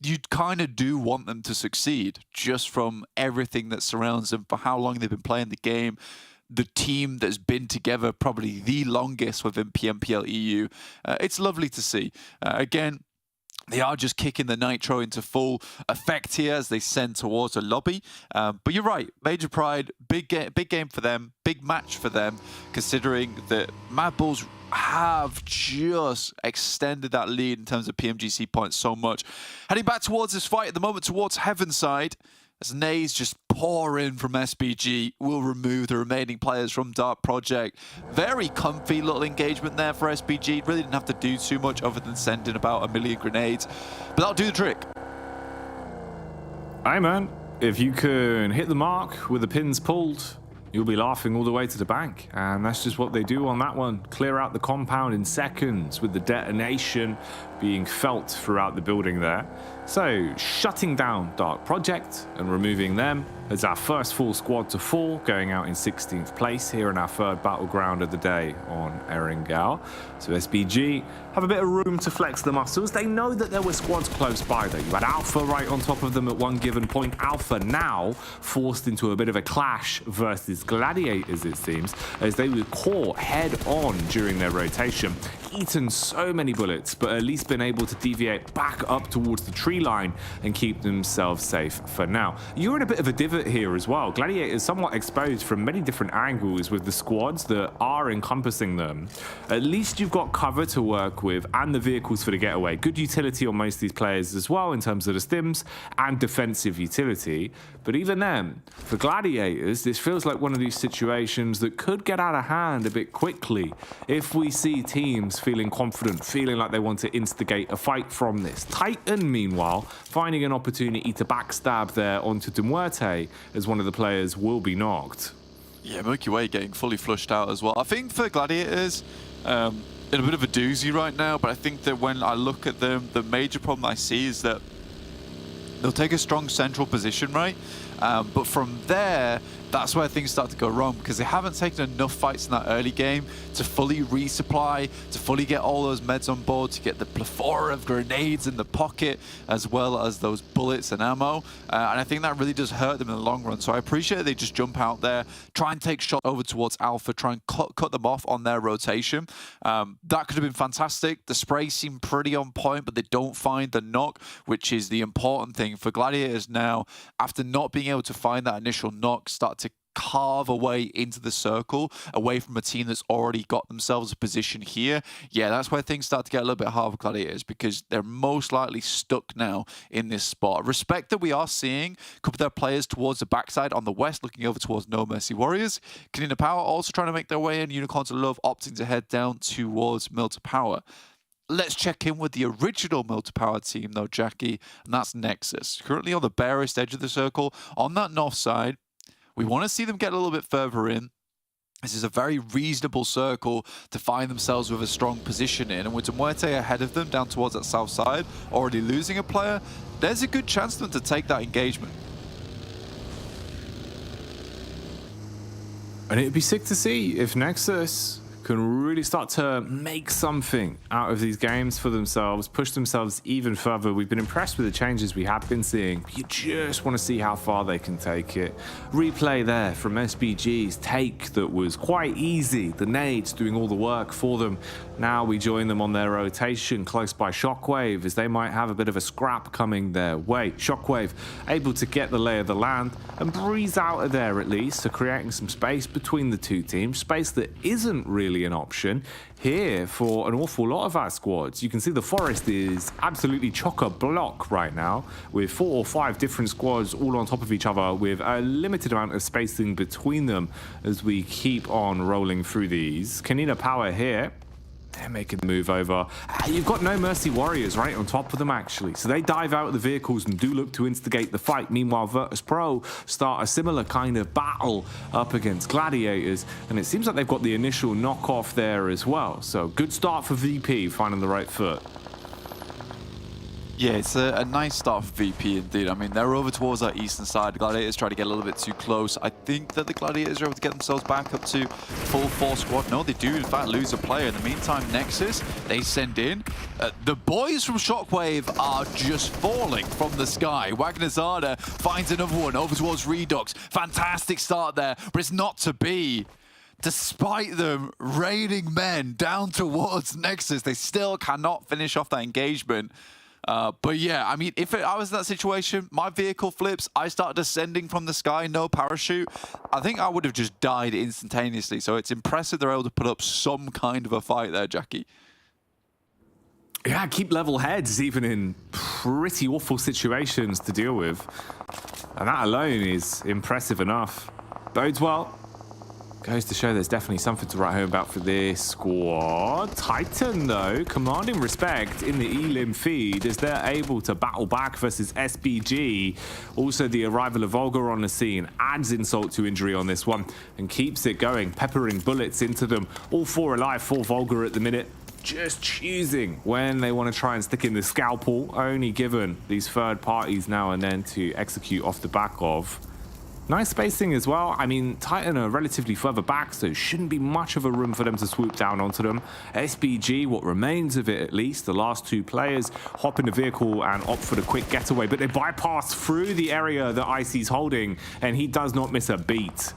you kind of do want them to succeed just from everything that surrounds them, for how long they've been playing the game. The team that's been together probably the longest within PMPL EU. It's lovely to see. Again, they are just kicking the Nitro into full effect here as they send towards a lobby. But you're right, Major Pride, big game for them, big match for them, considering that MADBULLS have just extended that lead in terms of PMGC points so much. Heading back towards this fight at the moment, towards Heaven's side, as nades just pour in from SBG, will remove the remaining players from Dark Project. Very comfy little engagement there for SBG. Really didn't have to do too much other than send in about 1 million grenades. But that'll do the trick. Hey man, if you can hit the mark with the pins pulled, you'll be laughing all the way to the bank. And that's just what they do on that one. Clear out the compound in seconds with the detonation being felt throughout the building there. So, shutting down Dark Project and removing them as our first full squad to fall, going out in 16th place here in our third battleground of the day on Erangel. So SBG have a bit of room to flex the muscles. They know that there were squads close by though. You had Alpha right on top of them at one given point. Alpha now forced into a bit of a clash versus Gladiators, it seems, as they were caught head on during their rotation. Eaten so many bullets, but at least been able to deviate back up towards the tree line and keep themselves safe for now. You're in a bit of a divot here as well. Gladiators somewhat exposed from many different angles with the squads that are encompassing them. At least you've got cover to work with and the vehicles for the getaway. Good utility on most of these players as well in terms of the stims and defensive utility. But even then, for Gladiators, this feels like one of these situations that could get out of hand a bit quickly if we see teams feeling confident, feeling like they want to instigate a fight from this. Titan, meanwhile, finding an opportunity to backstab there onto MUERTE as one of the players will be knocked. Yeah, Milky Way getting fully flushed out as well. I think for Gladiators, in a bit of a doozy right now, but I think that when I look at them, the major problem I see is that They'll take a strong central position, right? But from there, that's where things start to go wrong because they haven't taken enough fights in that early game to fully resupply, to fully get all those meds on board, to get the plethora of grenades in the pocket, as well as those bullets and ammo. And I think that really does hurt them in the long run. So I appreciate they just jump out there, try and take shots over towards Alpha, try and cut them off on their rotation. That could have been fantastic. The spray seemed pretty on point, but they don't find the knock, which is the important thing for Gladiators now. After not being able to find that initial knock, start to carve away into the circle, away from a team that's already got themselves a position here. Yeah, that's where things start to get a little bit hard for Gladiators because they're most likely stuck now in this spot. Respect that we are seeing a couple of their players towards the backside on the west, looking over towards No Mercy Warriors. KONINA Power also trying to make their way in. Unicorns of Love opting to head down towards MUERTE Power. Let's check in with the original MUERTE Power team though, Jackie, and that's NEXUS. Currently on the barest edge of the circle, on that north side. We want to see them get a little bit further in. This is a very reasonable circle to find themselves with a strong position in. And with MUERTE ahead of them down towards that south side, already losing a player, there's a good chance for them to take that engagement. And it'd be sick to see if NEXUS can really start to make something out of these games for themselves, push themselves even further. We've been impressed with the changes we have been seeing. You just want to see how far they can take it. Replay there from SBG's take that was quite easy. The nades doing all the work for them. Now we join them on their rotation close by SHOCKWAVE as they might have a bit of a scrap coming their way. SHOCKWAVE able to get the lay of the land and breeze out of there at least, so creating some space between the two teams, space that isn't really an option here for an awful lot of our squads. You can see the forest is absolutely chock-a-block right now with 4 or 5 different squads all on top of each other with a limited amount of spacing between them as we keep on rolling through these. KONINA Power here. They're making the move over. You've got No Mercy Warriors right on top of them, actually. So they dive out of the vehicles and do look to instigate the fight. Meanwhile, VIRTUS.PRO start a similar kind of battle up against Gladiators. And it seems like they've got the initial knockoff there as well. So good start for VP, finding the right foot. Yeah, it's a nice start for VP indeed. I mean, they're over towards that eastern side. Gladiators try to get a little bit too close. I think that the Gladiators are able to get themselves back up to full 4 squad. No, they do in fact lose a player. In the meantime, NEXUS, they send in. The boys from SHOCKWAVE are just falling from the sky. Wagnerzada finds another one over towards Redux. Fantastic start there, but it's not to be. Despite them raining men down towards NEXUS, they still cannot finish off that engagement. But yeah, I mean, if I was in that situation, my vehicle flips, I start descending from the sky, no parachute, I think I would have just died instantaneously. So it's impressive they're able to put up some kind of a fight there, Jackie. Yeah, keep level heads even in pretty awful situations to deal with. And that alone is impressive enough. Bodes well. Goes to show there's definitely something to write home about for this squad. Titan, though, commanding respect in the Elim feed as they're able to battle back versus SBG. Also, the arrival of VULGAR on the scene adds insult to injury on this one and keeps it going, peppering bullets into them. All 4 alive for VULGAR at the minute. Just choosing when they want to try and stick in the scalpel, only given these third parties now and then to execute off the back of. Nice spacing as well. I mean, Titan are relatively further back, so shouldn't be much of a room for them to swoop down onto them. SBG, what remains of it at least, the last 2 players, hop in the vehicle and opt for the quick getaway, but they bypass through the area that Icy's holding, and he does not miss a beat.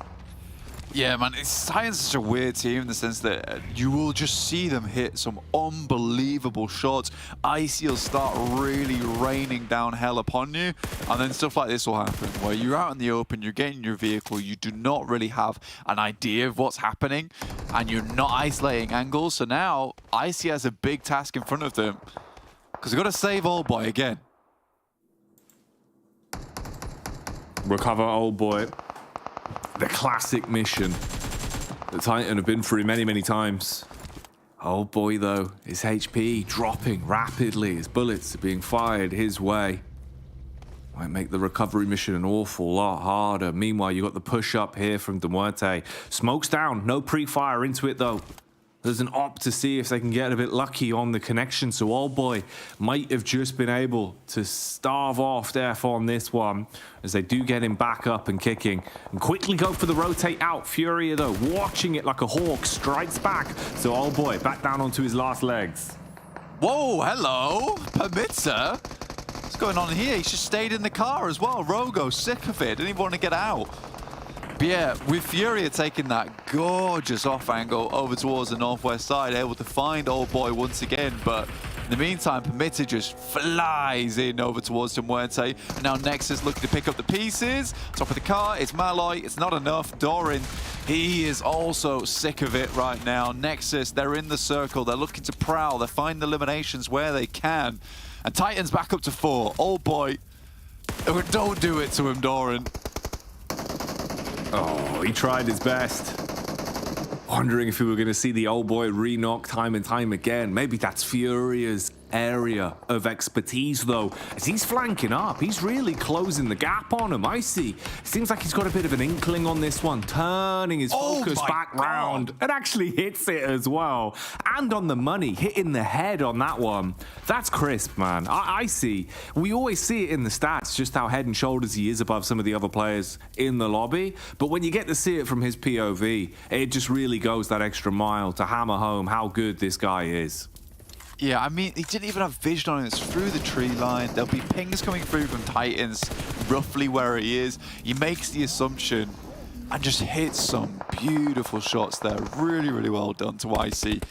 Yeah, man, Titan's such a weird team in the sense that you will just see them hit some unbelievable shots. Icy will start really raining down hell upon you, and then stuff like this will happen, where you're out in the open, you're getting your vehicle, you do not really have an idea of what's happening, and you're not isolating angles. So now, Icy has a big task in front of them, because they've got to save Old Boy again. Recover Old Boy. The classic mission that Titan have been through many, many times. Old Boy, though, his HP dropping rapidly as bullets are being fired his way. Might make the recovery mission an awful lot harder. Meanwhile, you got the push up here from MUERTE. Smoke's down, no pre-fire into it, though. There's an opt to see if they can get a bit lucky on the connection. So Old Boy might have just been able to starve off Def on this one as they do get him back up and kicking and quickly go for the rotate out. Furia, though, watching it like a hawk, strikes back. So Old Boy back down onto his last legs. Whoa, hello, PERMITTA. What's going on here? He's just stayed in the car as well. Rogo, sick of it, didn't even want to get out. But yeah, with Furia taking that gorgeous off angle over towards the northwest side, able to find Old Boy once again. But in the meantime, PERMITTA just flies in over towards MUERTE. And now NEXUS looking to pick up the pieces. Top of the car, it's Malloy. It's not enough. Doran, he is also sick of it right now. NEXUS, they're in the circle. They're looking to prowl. They find the eliminations where they can. And Titan's back up to 4. Old Boy, don't do it to him, Doran. Oh, he tried his best. Wondering if we were going to see the Old Boy re-knock time and time again. Maybe that's Furia's area of expertise, though. As he's flanking up, he's really closing the gap on him. I see. Seems like he's got a bit of an inkling on this one, turning his focus back round and actually hits it as well. And on the money, hitting the head on that one. That's crisp, man. I see. We always see it in the stats, just how head and shoulders he is above some of the other players in the lobby. But when you get to see it from his POV, it just really goes that extra mile to hammer home how good this guy is. Yeah, I mean, he didn't even have vision on it. It's through the tree line. There'll be pings coming through from Titans, roughly where he is. He makes the assumption and just hits some beautiful shots there. Really, really well done to IC.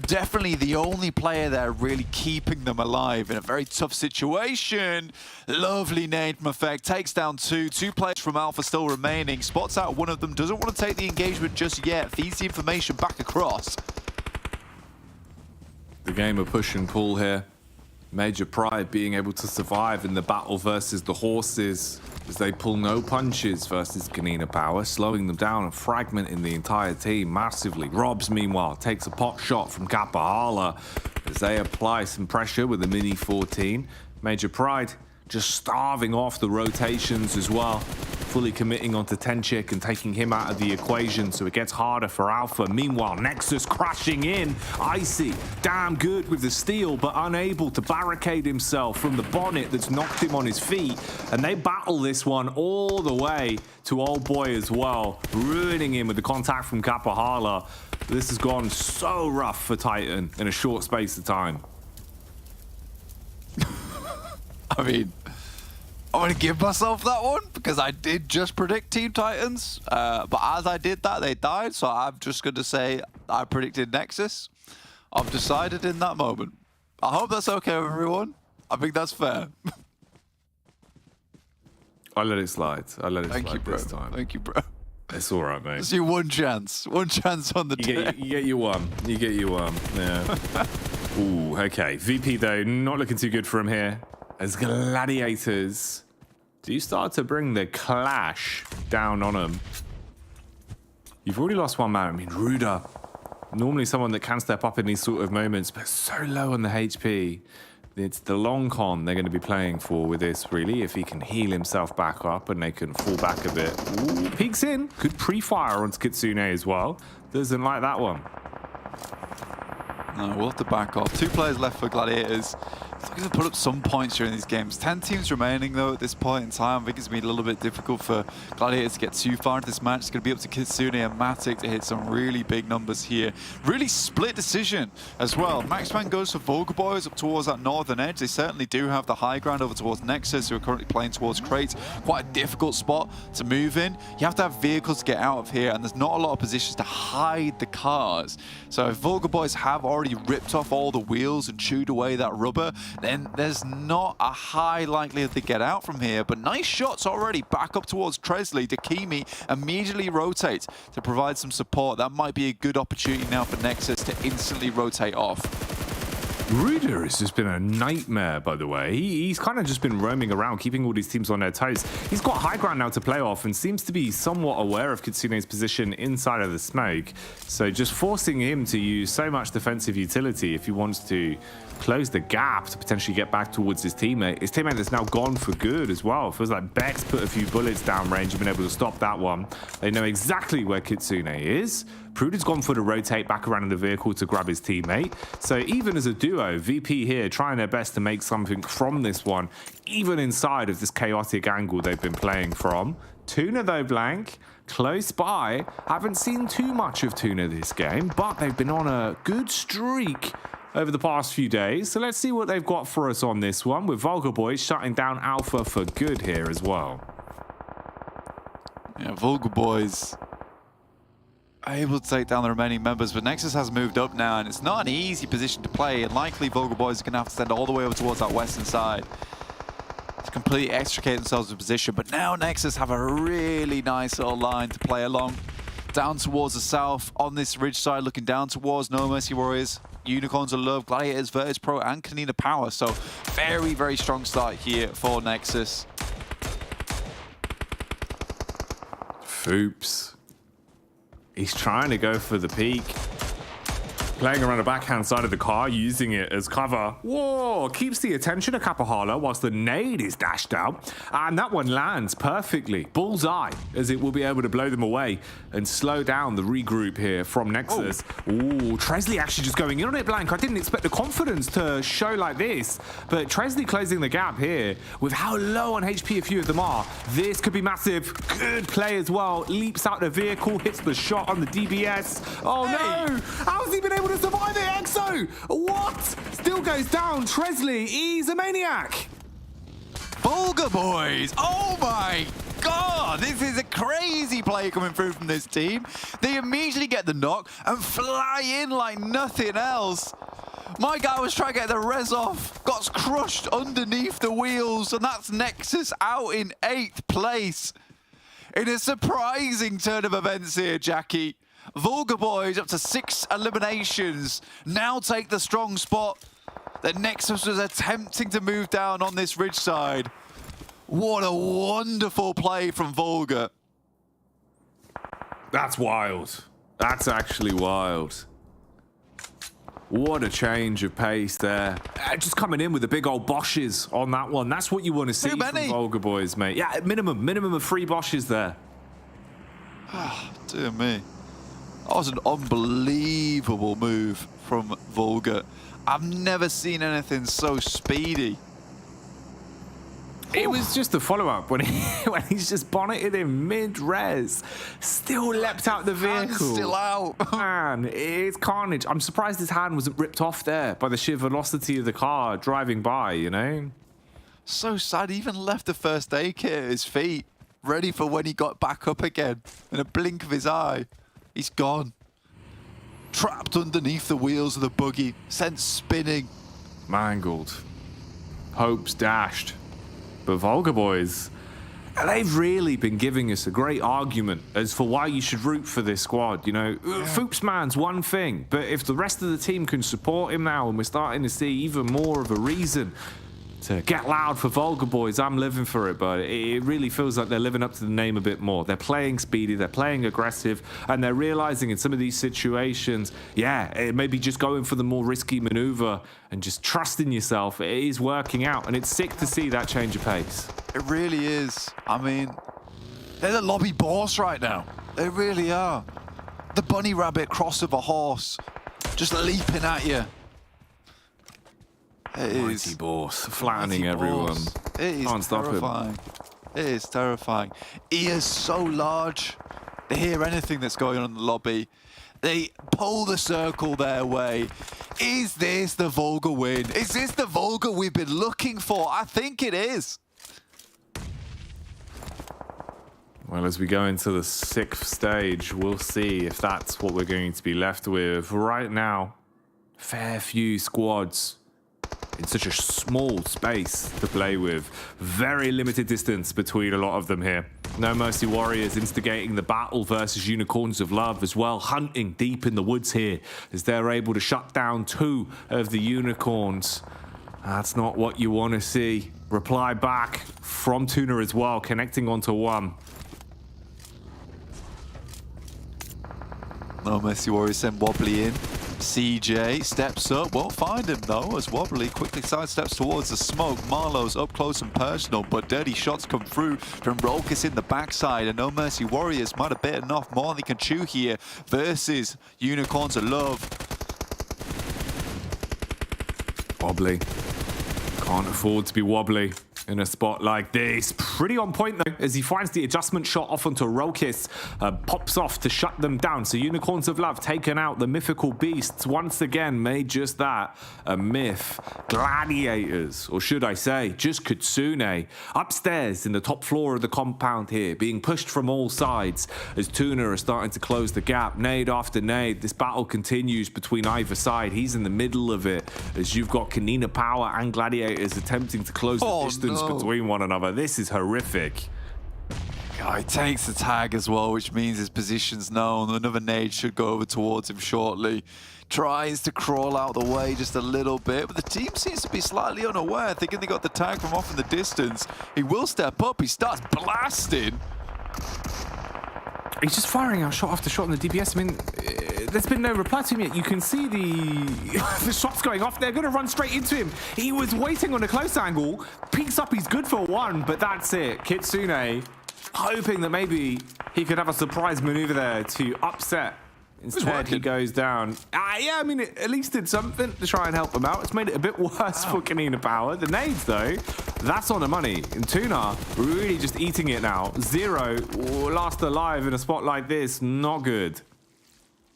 Definitely the only player there really keeping them alive in a very tough situation. Lovely nade from Effect. Takes down 2. 2 players from Alpha still remaining. Spots out one of them. Doesn't want to take the engagement just yet. Feeds the information back across. The game of push and pull here. Major Pride being able to survive in the battle versus the horses as they pull no punches versus KONINA Power, slowing them down and fragmenting the entire team massively. Robs, meanwhile, takes a pot shot from Kapahala as they apply some pressure with the Mini 14. Major Pride just starving off the rotations as well. Fully committing onto Tenchik and taking him out of the equation, so it gets harder for Alpha. Meanwhile, NEXUS crashing in. Icy, damn good with the steal, but unable to barricade himself from the bonnet that's knocked him on his feet. And they battle this one all the way to Old Boy as well, ruining him with the contact from Kapahala. This has gone so rough for Titan in a short space of time. I mean, I'm going to give myself that one because I did just predict Team Titans. But as I did that, they died. So I'm just going to say I predicted NEXUS. I've decided in that moment. I hope that's okay with everyone. I think that's fair. I let it slide. I let it slide bro. this time. Thank you, bro. It's all right, mate. Let's do one chance. One chance on the day. You get your one. You get your one. Yeah. Ooh, okay. VP, though, not looking too good for him here. As Gladiators do start to bring the clash down on him. You've already lost one man. I mean, Ruda, normally someone that can step up in these sort of moments, but so low on the HP. It's the long con they're going to be playing for with this, really, if he can heal himself back up and they can fall back a bit. Ooh, peeks in. Could pre-fire onto Kitsune as well. Doesn't like that one. No, we'll have to back off. 2 players left for Gladiators. It's looking to put up some points during these games. 10 teams remaining, though, at this point in time. I think it's going to be a little bit difficult for Gladiators to get too far into this match. It's going to be up to Kitsune and Matic to hit some really big numbers here. Really split decision as well. Maxman goes for VULGAR Boys up towards that northern edge. They certainly do have the high ground over towards NEXUS, who are currently playing towards Crate. Quite a difficult spot to move in. You have to have vehicles to get out of here, and there's not a lot of positions to hide the cars. So if VULGAR Boys have already ripped off all the wheels and chewed away that rubber, then there's not a high likelihood to get out from here. But nice shots already back up towards Tresley. Dakimi immediately rotates to provide some support. That might be a good opportunity now for NEXUS to instantly rotate off. Ruda has just been a nightmare, by the way. He's kind of just been roaming around, keeping all these teams on their toes. He's got high ground now to play off and seems to be somewhat aware of Kitsune's position inside of the smoke. So just forcing him to use so much defensive utility if he wants to close the gap to potentially get back towards his teammate. His teammate that's now gone for good as well. Feels like Bex put a few bullets down range and been able to stop that one. They know exactly where Kitsune is, Pruden's gone for the rotate back around in the vehicle to grab his teammate. So even as a duo, VP here trying their best to make something from this one, even inside of this chaotic angle they've been playing from. TUNA though, Blank, close by. Haven't seen too much of TUNA this game, but they've been on a good streak over the past few days. So let's see what they've got for us on this one, with VULGAR boys shutting down Alpha for good here as well. Yeah, VULGAR boys are able to take down the remaining members, but Nexus has moved up now, and it's not an easy position to play, and likely VULGAR boys are going to have to stand all the way over towards that western side to completely extricate themselves in position. But now Nexus have a really nice little line to play along, down towards the south, on this ridge side, looking down towards No Mercy Warriors, Unicorns of Love, Gladiators, VIRTUS.PRO, and KONINA Power. So very, very strong start here for Nexus. Foops. He's trying to go for the peak. Playing around the backhand side of the car, using it as cover. Whoa, keeps the attention of Kapahala whilst the nade is dashed out. And that one lands perfectly. Bullseye, as it will be able to blow them away and slow down the regroup here from Nexus. Ooh, Tresley actually just going in on it, Blank. I didn't expect the confidence to show like this. But Tresley closing the gap here with how low on HP a few of them are. This could be massive. Good play as well. Leaps out the vehicle, hits the shot on the DBS. Oh no! How's he been able to survive it, EXO? What? Still goes down. Tresley, he's a maniac. VULGAR boys! Oh my god! This is a crazy play coming through from this team. They immediately get the knock and fly in like nothing else. My guy was trying to get the res off, got crushed underneath the wheels, and that's Nexus out in 8th place. In a surprising turn of events here, Jackie. VULGAR boys up to 6 eliminations, now take the strong spot that Nexus was attempting to move down on this ridge side. What a wonderful play from VULGAR. That's wild. That's actually wild. What a change of pace there. Just coming in with the big old Bosches on that one. That's what you want to see from VULGAR boys, mate. Yeah, minimum of 3 Bosches there. Dear me. That was an unbelievable move from VULGAR. I've never seen anything so speedy. It was just a follow-up when he's just bonneted in mid-res. Still leapt out the vehicle. Still out. Man, it's carnage. I'm surprised his hand wasn't ripped off there by the sheer velocity of the car driving by, you know? So sad. He even left the first aid kit at his feet, ready for when he got back up again. In a blink of his eye, he's gone. Trapped underneath the wheels of the buggy, sent spinning. Mangled. Hopes dashed. But VULGAR boys, they've really been giving us a great argument as for why you should root for this squad. You know, Foops man's one thing, but if the rest of the team can support him now and we're starting to see even more of a reason to get loud for VULGAR boys, I'm living for it, but it really feels like they're living up to the name a bit more. They're playing speedy, they're playing aggressive, and they're realizing in some of these situations, yeah, maybe just going for the more risky maneuver and just trusting yourself, it is working out, and it's sick to see that change of pace. It really is. I mean, they're the lobby boss right now. They really are. The bunny rabbit cross of a horse, just leaping at you. It Mighty boss, flattening everyone. It is Can't stop terrifying. him. It is terrifying. Ears so large. They hear anything that's going on in the lobby. They pull the circle their way. Is this the VULGAR win? Is this the VULGAR we've been looking for? I think it is. Well, as we go into the 6th stage, we'll see if that's what we're going to be left with. Right now, fair few squads in such a small space to play with. Very limited distance between a lot of them here. No Mercy Warriors instigating the battle versus Unicorns of Love as well, hunting deep in the woods here as they're able to shut down 2 of the Unicorns. That's not what you want to see. Reply back from TUNA as well, connecting onto 1. No Mercy Warriors send Wobbly in. CJ steps up, won't find him though, as Wobbly quickly sidesteps towards the smoke. Marlowe's up close and personal, but dirty shots come through from Rokas in the backside, and No Mercy Warriors might have bitten off more than they can chew here versus Unicorns of Love. Wobbly. Can't afford to be wobbly in a spot like this. Pretty on point though, as he finds the adjustment shot off onto Rokas, pops off to shut them down. So Unicorns of Love taken out. The mythical beasts once again made just that a myth. Gladiators, or should I say just Kitsune, upstairs in the top floor of the compound here, being pushed from all sides as TUNA are starting to close the gap. Nade after nade, this battle continues between either side. He's in the middle of it as you've got KONINA Power and Gladiators attempting to close the distance between one another. This is horrific. He takes the tag as well, which means his position's known. Another nade should go over towards him shortly. Tries to crawl out the way just a little bit, but the team seems to be slightly unaware, thinking they got the tag from off in the distance. He will step up. He starts blasting. He's just firing out shot after shot on the DPS. I mean, there's been no reply to him yet. You can see the shots going off. They're going to run straight into him. He was waiting on a close angle. Peeks up, he's good for one, but that's it. Kitsune hoping that maybe he could have a surprise maneuver there to upset. Instead, he goes down. Yeah, I mean, it at least did something to try and help him out. It's made it a bit worse for KONINA Power. The nades, though, that's on the money. And TUNA really just eating it now. 0 last alive in a spot like this. Not good.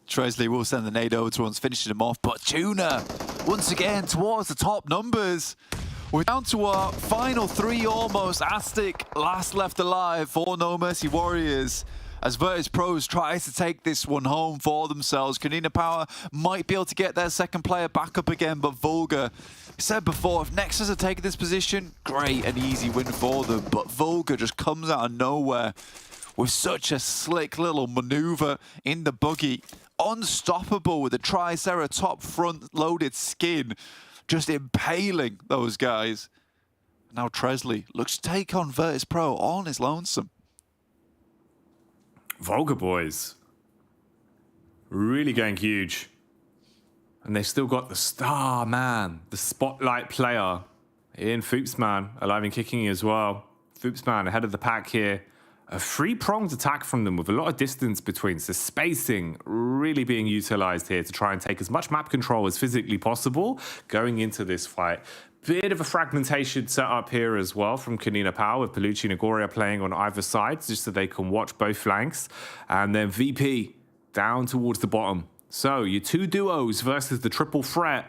Tresley will send the nade over towards finishing him off, but TUNA once again towards the top numbers. We're down to our final 3 almost. Aztec last left alive for No Mercy Warriors, as VIRTUS.PRO tries to take this one home for themselves. KONINA Power might be able to get their second player back up again, but VULGAR, said before, if NEXUS had taken this position, great, an easy win for them. But VULGAR just comes out of nowhere with such a slick little maneuver in the buggy. Unstoppable with a Triceratop front-loaded skin, just impaling those guys. Now Tresley looks to take on VIRTUS.PRO on his lonesome. VULGAR boys really going huge, and they've still got the star man, the spotlight player in Foopsman, alive and kicking as well. Foopsman ahead of the pack here. A three-pronged attack from them with a lot of distance between, so spacing really being utilized here to try and take as much map control as physically possible going into this fight. Bit of a fragmentation set up here as well from KONINA Power, with Palucci and Agoria playing on either side just so they can watch both flanks. And then VP down towards the bottom. So your 2 duos versus the triple threat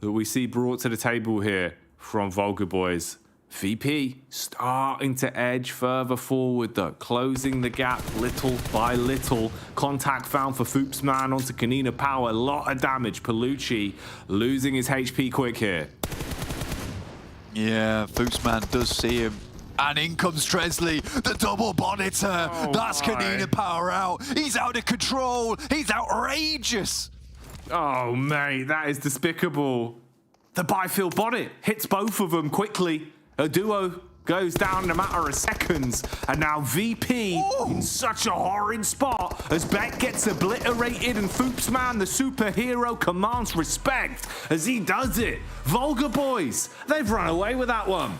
that we see brought to the table here from VULGAR boys. VP starting to edge further forward though, closing the gap little by little. Contact found for Foopsman onto KONINA Power. A lot of damage. Palucci losing his HP quick here. Yeah, Foopsman does see him. And in comes Tresley, the double monitor. That's KONINA Power out. He's out of control. He's outrageous. Oh, mate, that is despicable. The Byfield bonnet hits both of them quickly. A duo goes down in a matter of seconds. And now VP in such a horrid spot as Beck gets obliterated, and Foopsman, the superhero, commands respect as he does it. VULGAR boys, they've run away with that one.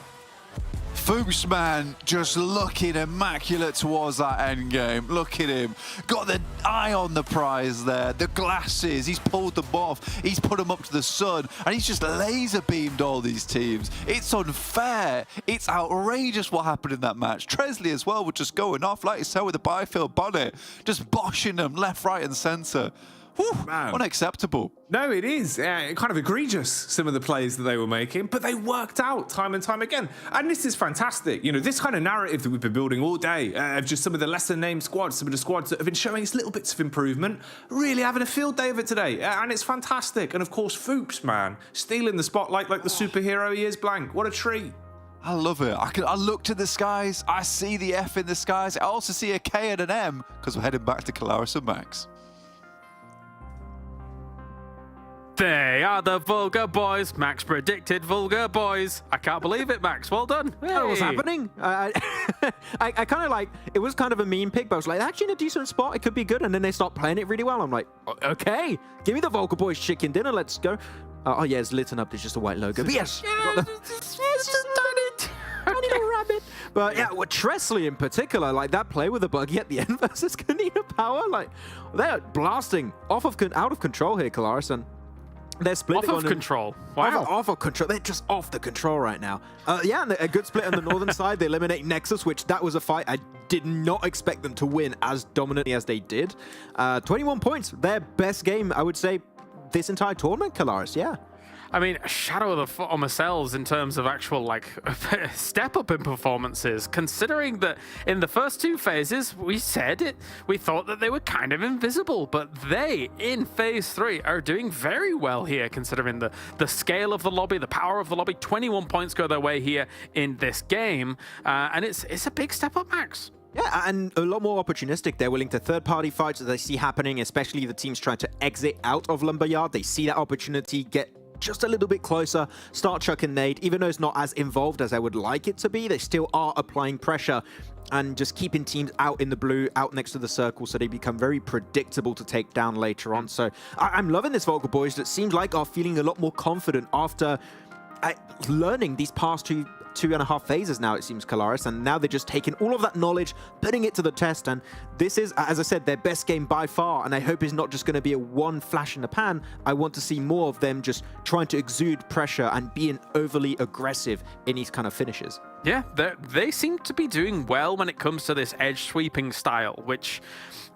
Foopsman just looking immaculate towards that end game. Look at him. Got the eye on the prize there. The glasses. He's pulled them off. He's put them up to the sun. And he's just laser beamed all these teams. It's unfair. It's outrageous what happened in that match. Tresley as well was just going off, like you said, with the Byfield bonnet. Just boshing them left, right, and centre. Whew, unacceptable. No, it is kind of egregious, some of the plays that they were making, but they worked out time and time again. And this is fantastic. You know, this kind of narrative that we've been building all day of just some of the lesser named squads, some of the squads that have been showing us little bits of improvement, really having a field day of it today. And it's fantastic. And of course, Foopsman stealing the spotlight like the superhero he is, Blank. What a treat. I love it. I look to the skies. I see the F in the skies. I also see a K and an M because we're heading back to Calaris and Max. They are the Vulgar Boys. Max predicted Vulgar Boys. I can't believe it, Max. Well done. What was Hey. happening? I kind of like, it was kind of a mean pick, but I was like, actually in a decent spot, it could be good. And then they start playing it really well. I'm like, okay, give me the Vulgar Boys chicken dinner. Let's go. Oh yeah, it's lit up. There's just a white logo. But yes, It's just done it. tiny little rabbit. But yeah, with Tresley in particular, like that play with the buggy at the end versus KONINA Power, like they're blasting out of control here, Kalaris, and they're splitting Off of control. Wow. Off of control. They're just off the control right now. Yeah, and a good split on the northern side. They eliminate NEXUS, which that was a fight I did not expect them to win as dominantly as they did. 21 points. Their best game, I would say, this entire tournament, Kalaris. Yeah. I mean, a shadow of the foot on themselves in terms of actual, like, step up in performances, considering that in the first two phases, we said it, we thought that they were kind of invisible, but they, in phase 3, are doing very well here, considering the scale of the lobby, the power of the lobby. 21 points go their way here in this game, and it's a big step up, Max. Yeah, and a lot more opportunistic. They're willing to third-party fights that they see happening, especially the teams trying to exit out of Lumberyard. They see that opportunity, get just a little bit closer, start chucking nade. Even though it's not as involved as I would like it to be, they still are applying pressure and just keeping teams out in the blue, out next to the circle, so they become very predictable to take down later on. So I'm loving this Vulgar Boys that seems like are feeling a lot more confident after learning these past two and a half phases now, it seems, Kalaris, and now they're just taking all of that knowledge, putting it to the test, and this is, as I said, their best game by far, and I hope it's not just going to be a one flash in the pan. I want to see more of them just trying to exude pressure and being overly aggressive in these kind of finishes. Yeah, they seem to be doing well when it comes to this edge sweeping style, which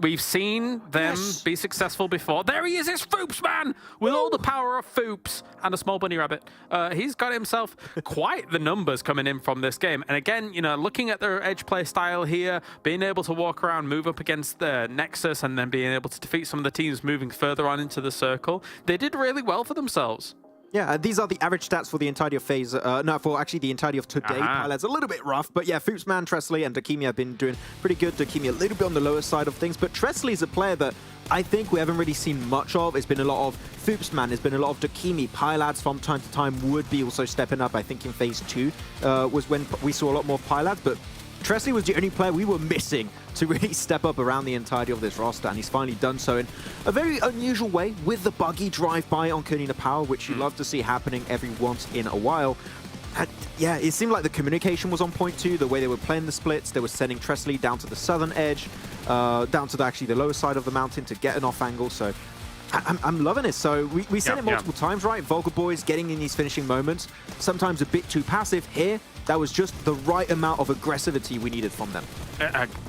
we've seen them be successful before. There he is, it's Foops, man! With all the power of Foops and a small bunny rabbit. He's got himself quite the numbers coming in from this game. And again, you know, looking at their edge play style here, being able to walk around, move up against the NEXUS, and then being able to defeat some of the teams moving further on into the circle, they did really well for themselves. Yeah, these are the average stats for the entirety of phase, for actually the entirety of today. Pilots a little bit rough, but yeah, Foopsman, Tresley, and Dakimi have been doing pretty good. Dakimi a little bit on the lower side of things, but Tresley is a player that I think we haven't really seen much of. It's been a lot of Foopsman, there's been a lot of Dakimi. Pilots from time to time would be also stepping up. I think in phase 2 was when we saw a lot more Pilots, but Tresley was the only player we were missing to really step up around the entirety of this roster, and he's finally done so in a very unusual way with the buggy drive-by on KONINA Power, which you love to see happening every once in a while. And yeah, it seemed like the communication was on point too, the way they were playing the splits. They were sending Tresley down to the southern edge, down to actually the lower side of the mountain to get an off angle, so I'm loving it. So we said it multiple times, right? Vulgar Boys getting in these finishing moments, sometimes a bit too passive. Here, that was just the right amount of aggressivity we needed from them.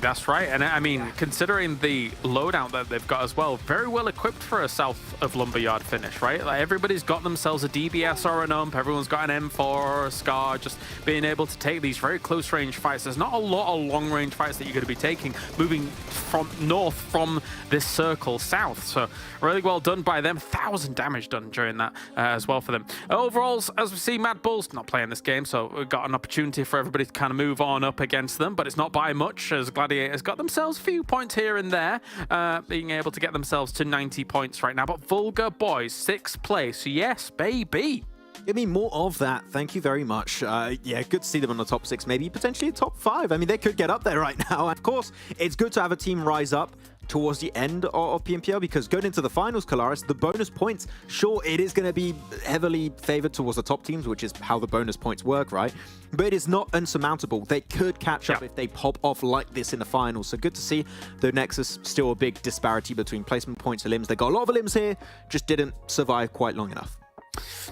That's right. And I mean, considering the loadout that they've got as well, very well equipped for a south of Lumberyard finish, right? Like everybody's got themselves a DBS or an UMP, everyone's got an M4 or a SCAR, just being able to take these very close range fights. There's not a lot of long range fights that you're going to be taking, moving from north from this circle south. So really well done by them. 1,000 damage done during that as well for them. Overalls, as we see, MADBULLS not playing this game, so we've got an opportunity for everybody to kind of move on up against them, but it's not by much, as Gladiators got themselves a few points here and there, being able to get themselves to 90 points right now. But Vulgar Boys, 6th place. Yes, baby. Give me more of that. Thank you very much. Yeah, good to see them on the top 6, maybe potentially a top 5. I mean, they could get up there right now. Of course, it's good to have a team rise up towards the end of PMPL, because going into the finals, Kalaris, the bonus points, sure, it is going to be heavily favored towards the top teams, which is how the bonus points work, right? But it is not unsurmountable. They could catch up if they pop off like this in the finals. So good to see. The NEXUS, still a big disparity between placement points and limbs. They got a lot of limbs here, just didn't survive quite long enough.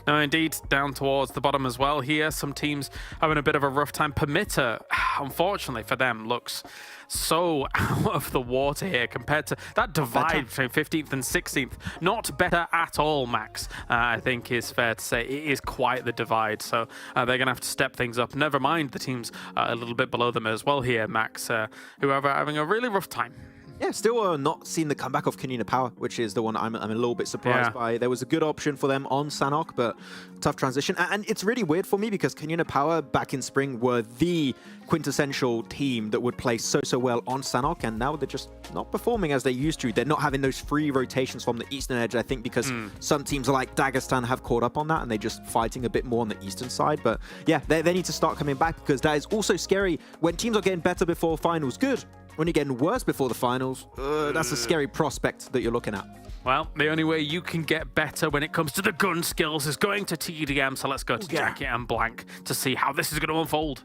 No, indeed, down towards the bottom as well here. Some teams having a bit of a rough time. PERMITTA, unfortunately for them, looks so out of the water here compared to that divide between 15th and 16th. Not better at all, Max, I think is fair to say. It is quite the divide, so they're going to have to step things up. Never mind the teams a little bit below them as well here, Max, who are having a really rough time. Yeah, still not seen the comeback of KONINA Power, which is the one I'm a little bit surprised by. There was a good option for them on Sanhok, but tough transition. And it's really weird for me because KONINA Power back in spring were the quintessential team that would play so well on Sanhok, and now they're just not performing as they used to. They're not having those free rotations from the eastern edge, I think, because some teams like Dagestan have caught up on that and they're just fighting a bit more on the eastern side. But yeah, they need to start coming back, because that is also scary when teams are getting better before finals. Good. When you're getting worse before the finals, that's a scary prospect that you're looking at. Well, the only way you can get better when it comes to the gun skills is going to TDM, so let's go to Jackie and Blank to see how this is going to unfold.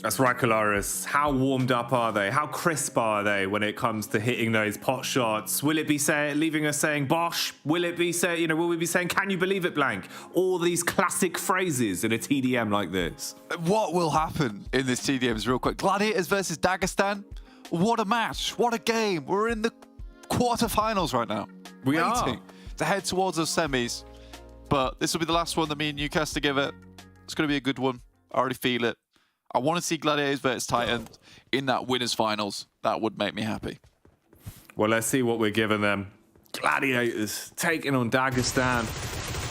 That's right, Colaris. How warmed up are they? How crisp are they when it comes to hitting those pot shots? Will it be leaving us saying bosh? Will it be will we be saying, can you believe it, Blank? All these classic phrases in a TDM like this. What will happen in this TDMs real quick? Gladiators versus Dagestan. What a match. What a game. We're in the quarterfinals right now. We are. To head towards those semis. But this will be the last one that me and you cast to give it. It's going to be a good one. I already feel it. I want to see Gladiators versus Titans in that winners finals. That would make me happy. Well, let's see what we're giving them. Gladiators taking on Dagestan.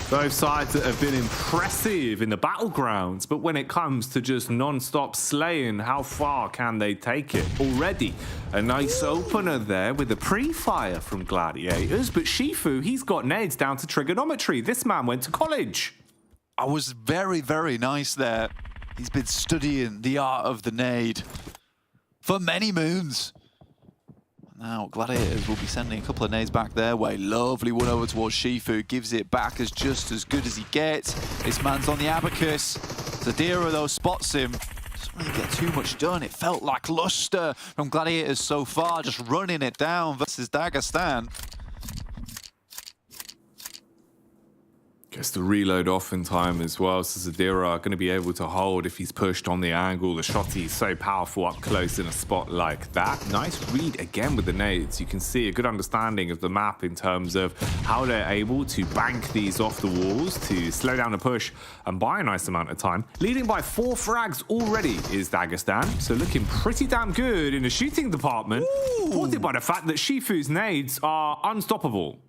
Both sides that have been impressive in the battlegrounds, but when it comes to just non-stop slaying, how far can they take it? Already a nice opener there with a pre-fire from Gladiators, but Shifu, he's got nades down to trigonometry. This man went to college. I was very, very nice there. He's been studying the art of the nade for many moons. Now, Gladiators will be sending a couple of nades back their way. Lovely one over towards Shifu. Gives it back as just as good as he gets. This man's on the abacus. Zadira, though, spots him. Doesn't really get too much done. It felt like luster from Gladiators so far, just running it down versus Dagestan. Gets the reload off in time as well, so Zadira going to be able to hold if he's pushed on the angle. The shotty is so powerful up close in a spot like that. Nice read again with the nades. You can see a good understanding of the map in terms of how they're able to bank these off the walls to slow down the push and buy a nice amount of time. Leading by 4 frags already is Dagestan, so looking pretty damn good in the shooting department. Supported by the fact that Shifu's nades are unstoppable.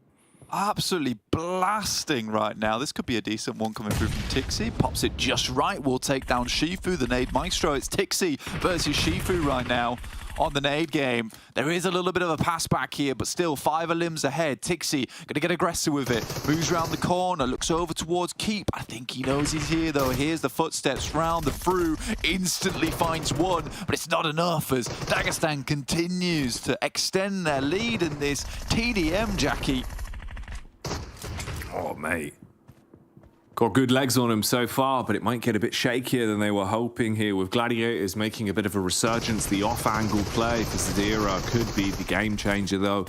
Absolutely blasting right now. This could be a decent one coming through from Tixi. Pops it just right. Will take down Shifu, the nade maestro. It's Tixi versus Shifu right now on the nade game. There is a little bit of a pass back here, but still 5 limbs ahead. Tixi gonna get aggressive with it. Moves around the corner, looks over towards Keep. I think he knows he's here though. Here's the footsteps round the through. Instantly finds one, but it's not enough as Dagestan continues to extend their lead in this TDM, Jackie. Oh, mate. Got good legs on him so far, but it might get a bit shakier than they were hoping here with Gladiators making a bit of a resurgence. The off-angle play for Zadira could be the game changer, though.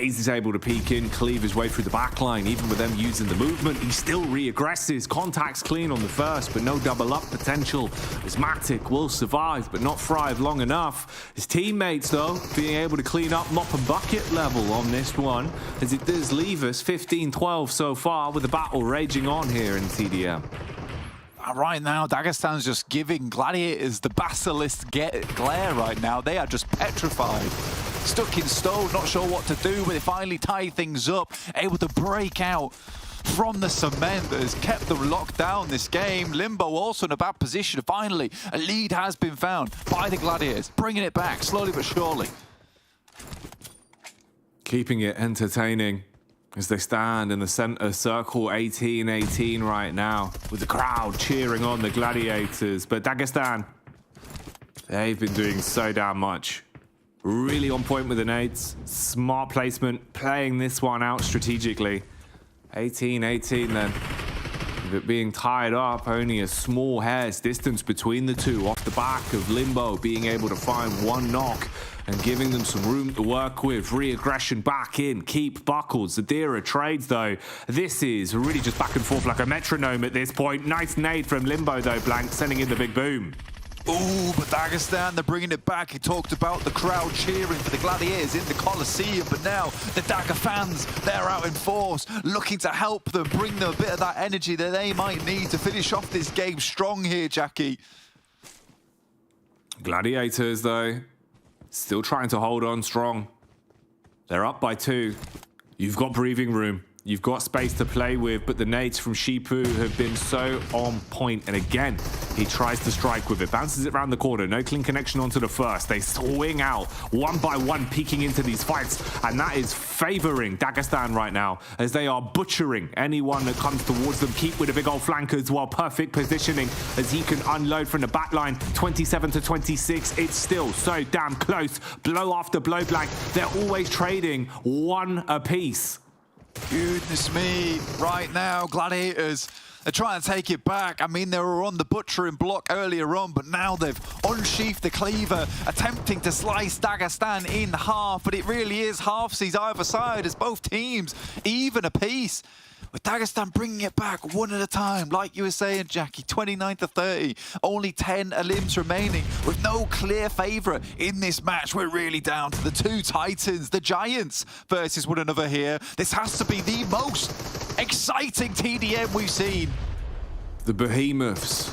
He's able to peek in, cleave his way through the backline. Even with them using the movement, he still re-aggresses. Contact's clean on the first, but no double-up potential. As Matic will survive, but not thrive long enough. His teammates, though, being able to clean up mop and bucket level on this one, as it does leave us 15-12 so far, with the battle raging on here in TDM. Right now, Dagestan's just giving Gladiators the basilisk glare right now. They are just petrified. Stuck in stone, not sure what to do, but they finally tie things up, able to break out from the cement that has kept them locked down this game. Limbo also in a bad position. Finally, a lead has been found by the Gladiators, bringing it back slowly but surely. Keeping it entertaining as they stand in the center circle, 18-18 right now, with the crowd cheering on the Gladiators. But Dagestan, they've been doing so damn much. Really on point with the nades. Smart placement, playing this one out strategically. 18-18 then. With it being tied up, only a small hair's distance between the two. Off the back of Limbo being able to find one knock and giving them some room to work with. Re-aggression back in. Keep buckled. Zadira trades, though. This is really just back and forth like a metronome at this point. Nice nade from Limbo, though, Blank, sending in the big boom. Ooh, but Dagestan, they're bringing it back. He talked about the crowd cheering for the Gladiators in the Coliseum, but now the Dagger fans, they're out in force, looking to help them, bring them a bit of that energy that they might need to finish off this game strong here, Jackie. Gladiators, though, still trying to hold on strong. They're up by 2. You've got breathing room. You've got space to play with, but the nades from Shipu have been so on point. And again, he tries to strike with it. Bounces it around the corner. No clean connection onto the first. They swing out one by one, peeking into these fights. And that is favoring Dagestan right now, as they are butchering anyone that comes towards them. Keep with the big old flankers while perfect positioning as he can unload from the back line. 27 to 26. It's still so damn close. Blow after blow blank. They're always trading 1 apiece. Goodness me, right now, Gladiators are trying to take it back. I mean, they were on the butchering block earlier on, but now they've unsheathed the cleaver, attempting to slice Dagestan in half, but it really is halfsies either side as both teams even apiece. With Dagestan bringing it back one at a time, like you were saying, Jackie, 29 to 30, only 10 elims remaining, with no clear favourite in this match. We're really down to the 2 titans, the giants, versus one another here. This has to be the most exciting TDM we've seen. The behemoths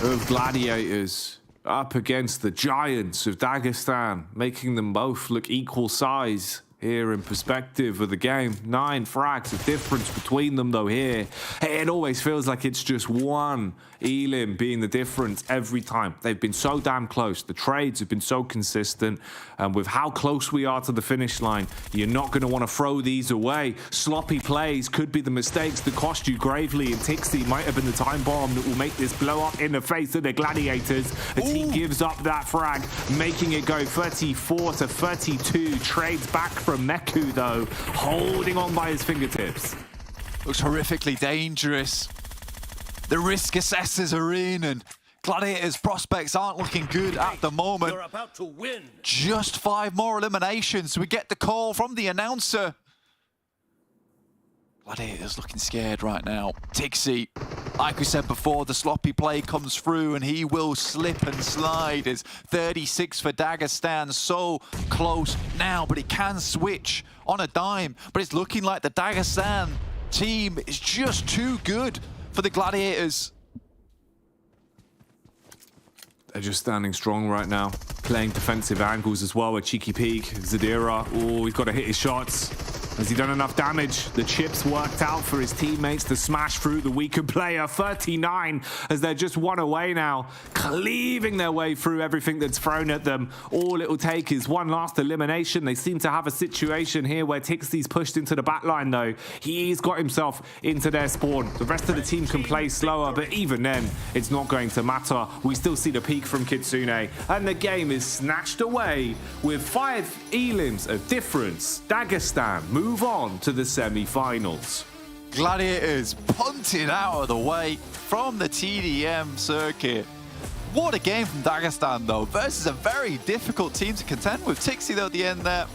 of Gladiators up against the giants of Dagestan, making them both look equal size. Here in perspective of the game, 9 frags, the difference between them though here. It always feels like it's just one elim being the difference every time. They've been so damn close. The trades have been so consistent. And with how close we are to the finish line, you're not going to want to throw these away. Sloppy plays could be the mistakes that cost you gravely. And Tixi might have been the time bomb that will make this blow up in the face of the Gladiators as he gives up that frag, making it go 34 to 32. Trades back from Meku though, holding on by his fingertips. Looks horrifically dangerous. The risk assessors are in, and Gladiators' prospects aren't looking good at the moment. You're about to win. Just 5 more eliminations. We get the call from the announcer. Gladiators looking scared right now. Tixi, like we said before, the sloppy play comes through and he will slip and slide. It's 36 for Dagestan, so close now, but it can switch on a dime. But it's looking like the Dagestan team is just too good for the Gladiators. They're just standing strong right now, playing defensive angles as well. A cheeky peek, Zadira. Oh, he's got to hit his shots. Has he done enough damage? The chips worked out for his teammates to smash through the weaker player. 39 as they're just 1 away now, cleaving their way through everything that's thrown at them. All it'll take is one last elimination. They seem to have a situation here where Tixi's pushed into the back line though. He's got himself into their spawn. The rest of the team can play slower, but even then, it's not going to matter. We still see the peak from Kitsune, and the game is snatched away with 5 elims of difference. Dagestan move on to the semi-finals. Gladiators punted out of the way from the TDM circuit. What a game from Dagestan though, versus a very difficult team to contend with. Tixi though at the end there,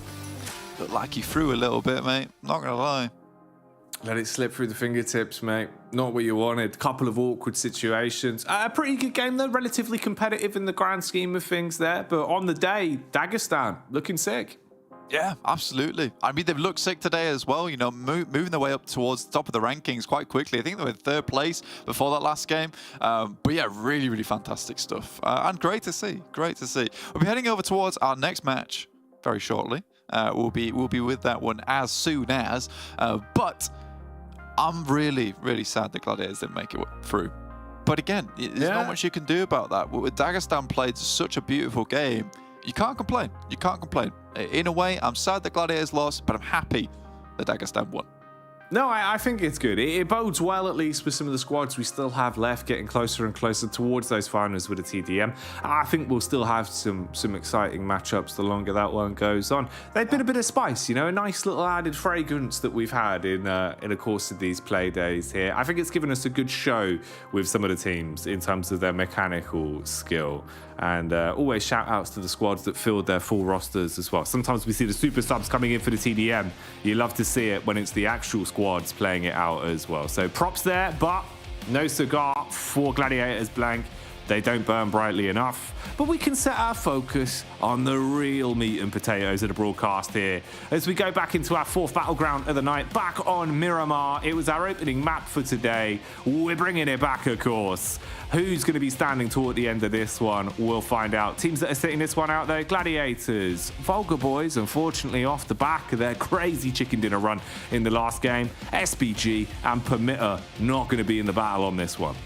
looked like he threw a little bit, mate. Not gonna lie. Let it slip through the fingertips, mate. Not what you wanted. Couple of awkward situations. A pretty good game though, relatively competitive in the grand scheme of things there. But on the day, Dagestan looking sick. Yeah, absolutely. I mean, they've looked sick today as well, you know, moving their way up towards the top of the rankings quite quickly. I think they were in 3rd place before that last game. But yeah, really, really fantastic stuff. And great to see, great to see. We'll be heading over towards our next match very shortly. We'll be with that one as soon as. But I'm really, really sad the Gladiators didn't make it through. But again, there's not much you can do about that. With Dagestan played such a beautiful game, you can't complain. You can't complain. In a way, I'm sad the Gladiators lost, but I'm happy that Dagestan won. No, I think it's good. It bodes well, at least, with some of the squads we still have left, getting closer and closer towards those finals with the TDM. I think we'll still have some exciting matchups the longer that one goes on. They've been a bit of spice, you know, a nice little added fragrance that we've had in the course of these play days here. I think it's given us a good show with some of the teams in terms of their mechanical skill. And always shout outs to the squads that filled their full rosters as well. Sometimes we see the super subs coming in for the TDM. You love to see it when it's the actual squads playing it out as well. So props there, but no cigar for Gladiators blank. They don't burn brightly enough. But we can set our focus on the real meat and potatoes of the broadcast here. As we go back into our fourth battleground of the night, back on Miramar. It was our opening map for today. We're bringing it back, of course. Who's going to be standing tall at the end of this one? We'll find out. Teams that are sitting this one out, though, Gladiators, Vulgar Boys, unfortunately off the back of their crazy chicken dinner run in the last game. SBG and PERMITTA not going to be in the battle on this one.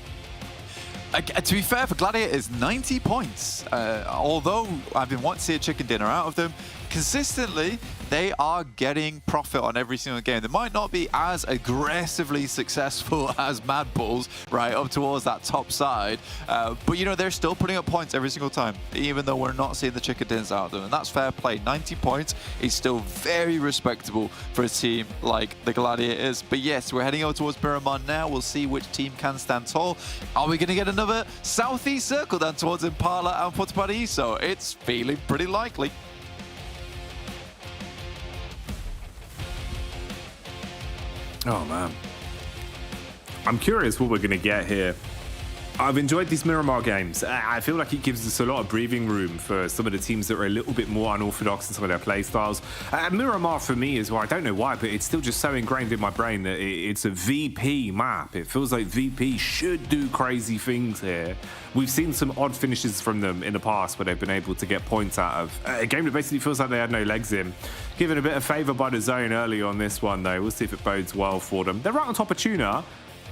To be fair, for Gladiators, 90 points. Although I've been wanting to see a chicken dinner out of them, consistently, they are getting profit on every single game. They might not be as aggressively successful as MADBULLS, right, up towards that top side. But, you know, they're still putting up points every single time, even though we're not seeing the chicken dinners out of them. And that's fair play. 90 points is still very respectable for a team like the Gladiators. But yes, we're heading over towards Miramar now. We'll see which team can stand tall. Are we going to get another southeast circle down towards Impala and Puerto Paraiso? It's feeling pretty likely. Oh, man. I'm curious what we're going to get here. I've enjoyed these Miramar games. I feel like it gives us a lot of breathing room for some of the teams that are a little bit more unorthodox in some of their play styles. Miramar for me is, well, I don't know why, but it's still just so ingrained in my brain that it's a VP map. It feels like VP should do crazy things here. We've seen some odd finishes from them in the past where they've been able to get points out of a game that basically feels like they had no legs in. Given a bit of favour by the zone early on this one, though. We'll see if it bodes well for them. They're right on top of TUNA.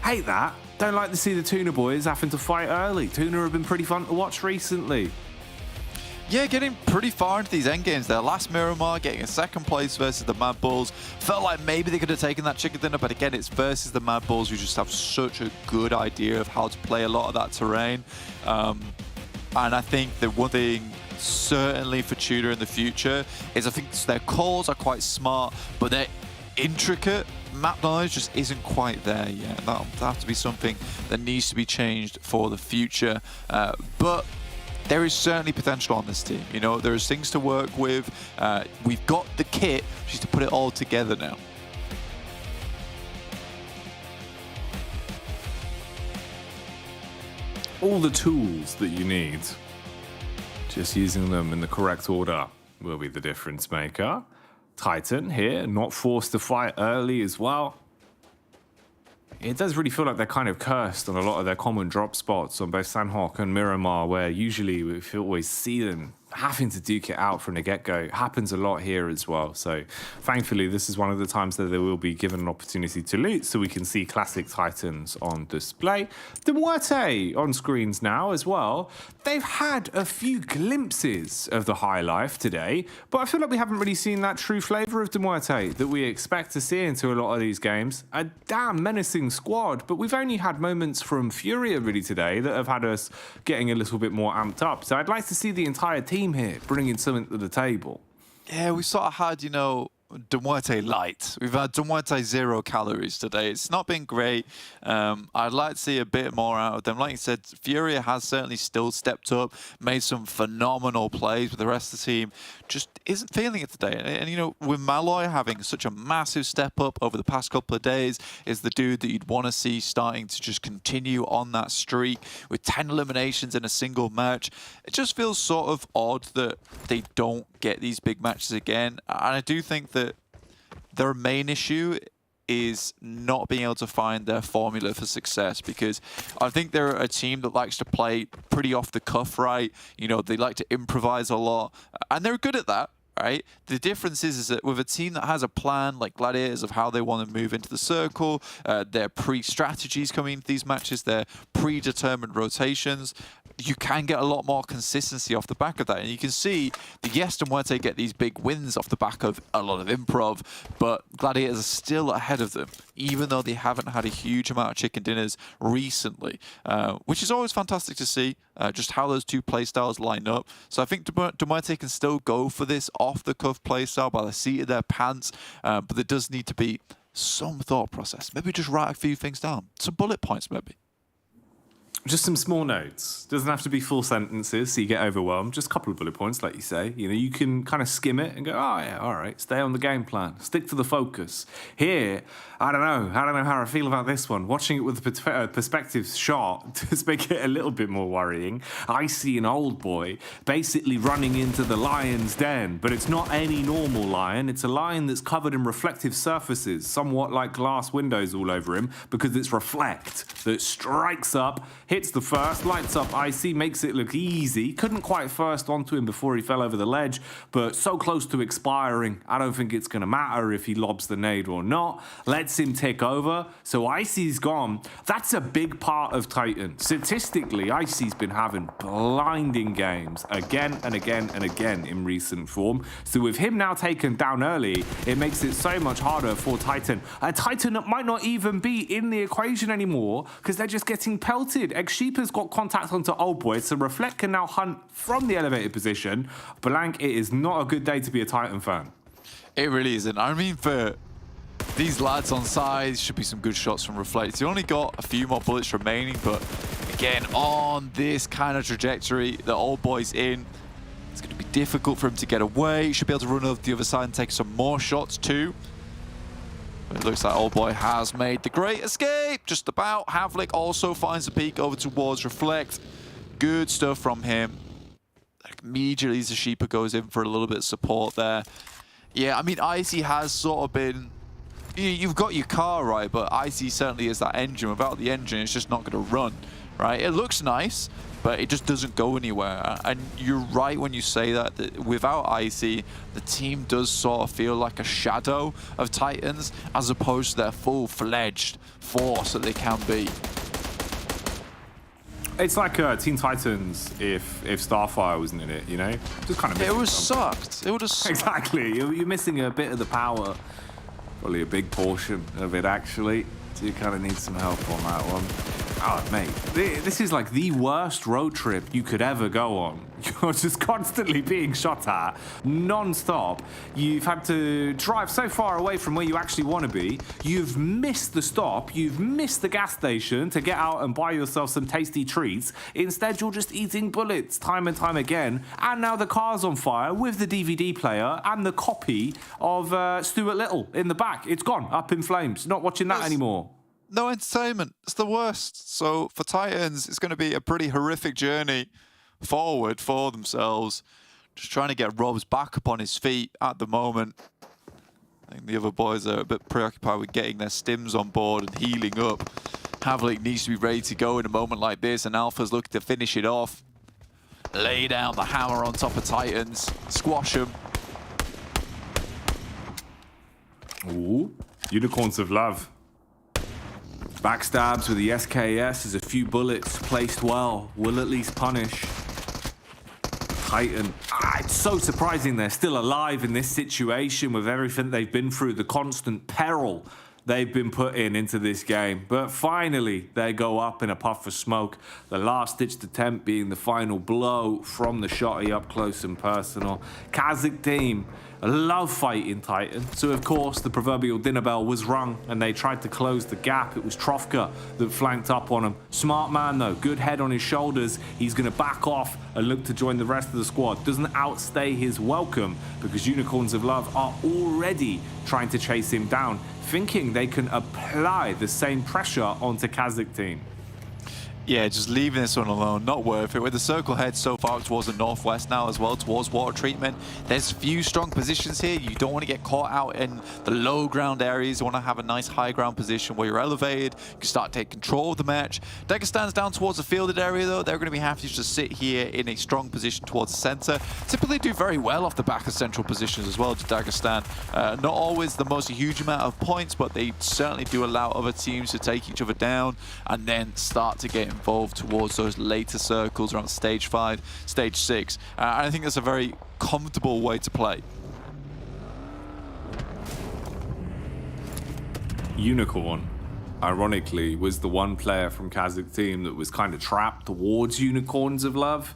Hate that. Don't like to see the TUNA boys having to fight early. TUNA have been pretty fun to watch recently. Yeah, getting pretty far into these end games. Their last Miramar, getting a second place versus the MADBULLS. Felt like maybe they could have taken that chicken dinner, but again, it's versus the MADBULLS who just have such a good idea of how to play a lot of that terrain. And I think the one thing certainly for TUNA in the future is I think their calls are quite smart, but they're intricate. Map knowledge just isn't quite there yet. That'll have to be something that needs to be changed for the future. But there is certainly potential on this team. You know, there's things to work with. We've got the kit, just to put it all together now. All the tools that you need, just using them in the correct order will be the difference maker. Titan here, not forced to fight early as well. It does really feel like they're kind of cursed on a lot of their common drop spots on both Sanhok and Miramar, where usually we always see them having to duke it out from the get-go. Happens a lot here as well. So thankfully, this is one of the times that they will be given an opportunity to loot, so we can see classic Titans on display. The MUERTE on screens now as well. They've had a few glimpses of the high life today, but I feel like we haven't really seen that true flavour of the MUERTE that we expect to see into a lot of these games. A damn menacing squad, but we've only had moments from Furia really today that have had us getting a little bit more amped up. So I'd like to see the entire team here bringing something to the table. Yeah, we sort of had, you know, MUERTE light. We've had MUERTE 0 calories today. It's not been great. I'd like to see a bit more out of them. Like you said, Furia has certainly still stepped up, made some phenomenal plays, but the rest of the team just isn't feeling it today. And you know, with Malloy having such a massive step up over the past couple of days, is the dude that you'd want to see starting to just continue on that streak with 10 eliminations in a single match. It just feels sort of odd that they don't get these big matches again. And I do think that their main issue is not being able to find their formula for success, because I think they're a team that likes to play pretty off the cuff, right? You know, they like to improvise a lot, and they're good at that, right? The difference is that with a team that has a plan, like Gladiators, of how they want to move into the circle, their pre-strategies coming into these matches, their predetermined rotations, you can get a lot more consistency off the back of that. And you can see the Yes and MUERTE get these big wins off the back of a lot of improv, but Gladiators are still ahead of them, even though they haven't had a huge amount of chicken dinners recently, which is always fantastic to see, just how those two playstyles line up. So I think MUERTE can still go for this off-the-cuff playstyle by the seat of their pants, but there does need to be some thought process. Maybe just write a few things down, some bullet points maybe. Just some small notes. Doesn't have to be full sentences so you get overwhelmed. Just a couple of bullet points, like you say. You know, you can kind of skim it and go, oh yeah, all right, stay on the game plan. Stick to the focus. Here, I don't know how I feel about this one. Watching it with the perspective shot does make it a little bit more worrying. I see an old boy basically running into the lion's den, but it's not any normal lion. It's a lion that's covered in reflective surfaces, somewhat like glass windows all over him, because it's reflect that strikes up, hits the first, lights up Icy, makes it look easy. Couldn't quite first onto him before he fell over the ledge, but so close to expiring, I don't think it's going to matter if he lobs the nade or not. Lets him take over, so Icy's gone. That's a big part of Titan. Statistically, Icy's been having blinding games again and again and again in recent form. So with him now taken down early, it makes it so much harder for Titan. A Titan that might not even be in the equation anymore because they're just getting pelted. Sheepa's got contact onto Old Boy, so Reflect can now hunt from the elevated position. Blank, it is not a good day to be a Titan fan. It really isn't. I mean, for these lads on side, should be some good shots from Reflect. He only got a few more bullets remaining, but again, on this kind of trajectory, the Old Boy's in. It's going to be difficult for him to get away. He should be able to run over the other side and take some more shots too. But it looks like Old Boy has made the great escape, just about. Havlik also finds a peek over towards Reflect. Good stuff from him. Immediately, Sheepa goes in for a little bit of support there. Yeah, I mean, Icy has sort of been... You've got your car, right, but Icy certainly is that engine. Without the engine, it's just not going to run, right? It looks nice, but it just doesn't go anywhere. And you're right when you say that without Icy, the team does sort of feel like a shadow of Titans as opposed to their full-fledged force that they can be. It's like Teen Titans if Starfire wasn't in it, you know? Just kind of it would have sucked. It would have sucked. Exactly. You're missing a bit of the power. Probably a big portion of it, actually. So you kind of need some help on that one. Oh, mate, this is like the worst road trip you could ever go on. You're just constantly being shot at, non-stop. You've had to drive so far away from where you actually want to be. You've missed the stop. You've missed the gas station to get out and buy yourself some tasty treats. Instead, you're just eating bullets time and time again. And now the car's on fire with the DVD player and the copy of Stuart Little in the back. It's gone, up in flames. Not watching that anymore. No entertainment. It's the worst. So for Titans, it's going to be a pretty horrific journey forward for themselves. Just trying to get Robs back up on his feet at the moment. I think the other boys are a bit preoccupied with getting their stims on board and healing up. Havlik needs to be ready to go in a moment like this, and Alpha's looking to finish it off. Lay down the hammer on top of Titans. Squash him. Ooh, Unicorns of Love. Backstabs with the SKS as a few bullets placed well will at least punish. Titan. It's so surprising they're still alive in this situation with everything they've been through, the constant peril they've been put into this game. But finally, they go up in a puff of smoke. The last-ditched attempt being the final blow from the shotty up close and personal. KASIK team love fighting Titan. So, of course, the proverbial dinner bell was rung and they tried to close the gap. It was Trofka that flanked up on him. Smart man, though. Good head on his shoulders. He's going to back off and look to join the rest of the squad. Doesn't outstay his welcome because Unicorns of Love are already trying to chase him down, thinking they can apply the same pressure onto KASIK team. Yeah, just leaving this one alone, not worth it. With the circle head so far towards the northwest now as well, towards water treatment. There's few strong positions here. You don't want to get caught out in the low ground areas. You want to have a nice high ground position where you're elevated. You can start taking control of the match. Dagestan's down towards the fielded area though. They're going to be happy to just sit here in a strong position towards the center. Typically do very well off the back of central positions as well to Dagestan. Not always the most huge amount of points, but they certainly do allow other teams to take each other down and then start to get involved towards those later circles around stage 5, stage 6. And I think that's a very comfortable way to play. Unicorn, ironically, was the one player from KASIK team that was kind of trapped towards Unicorns of Love.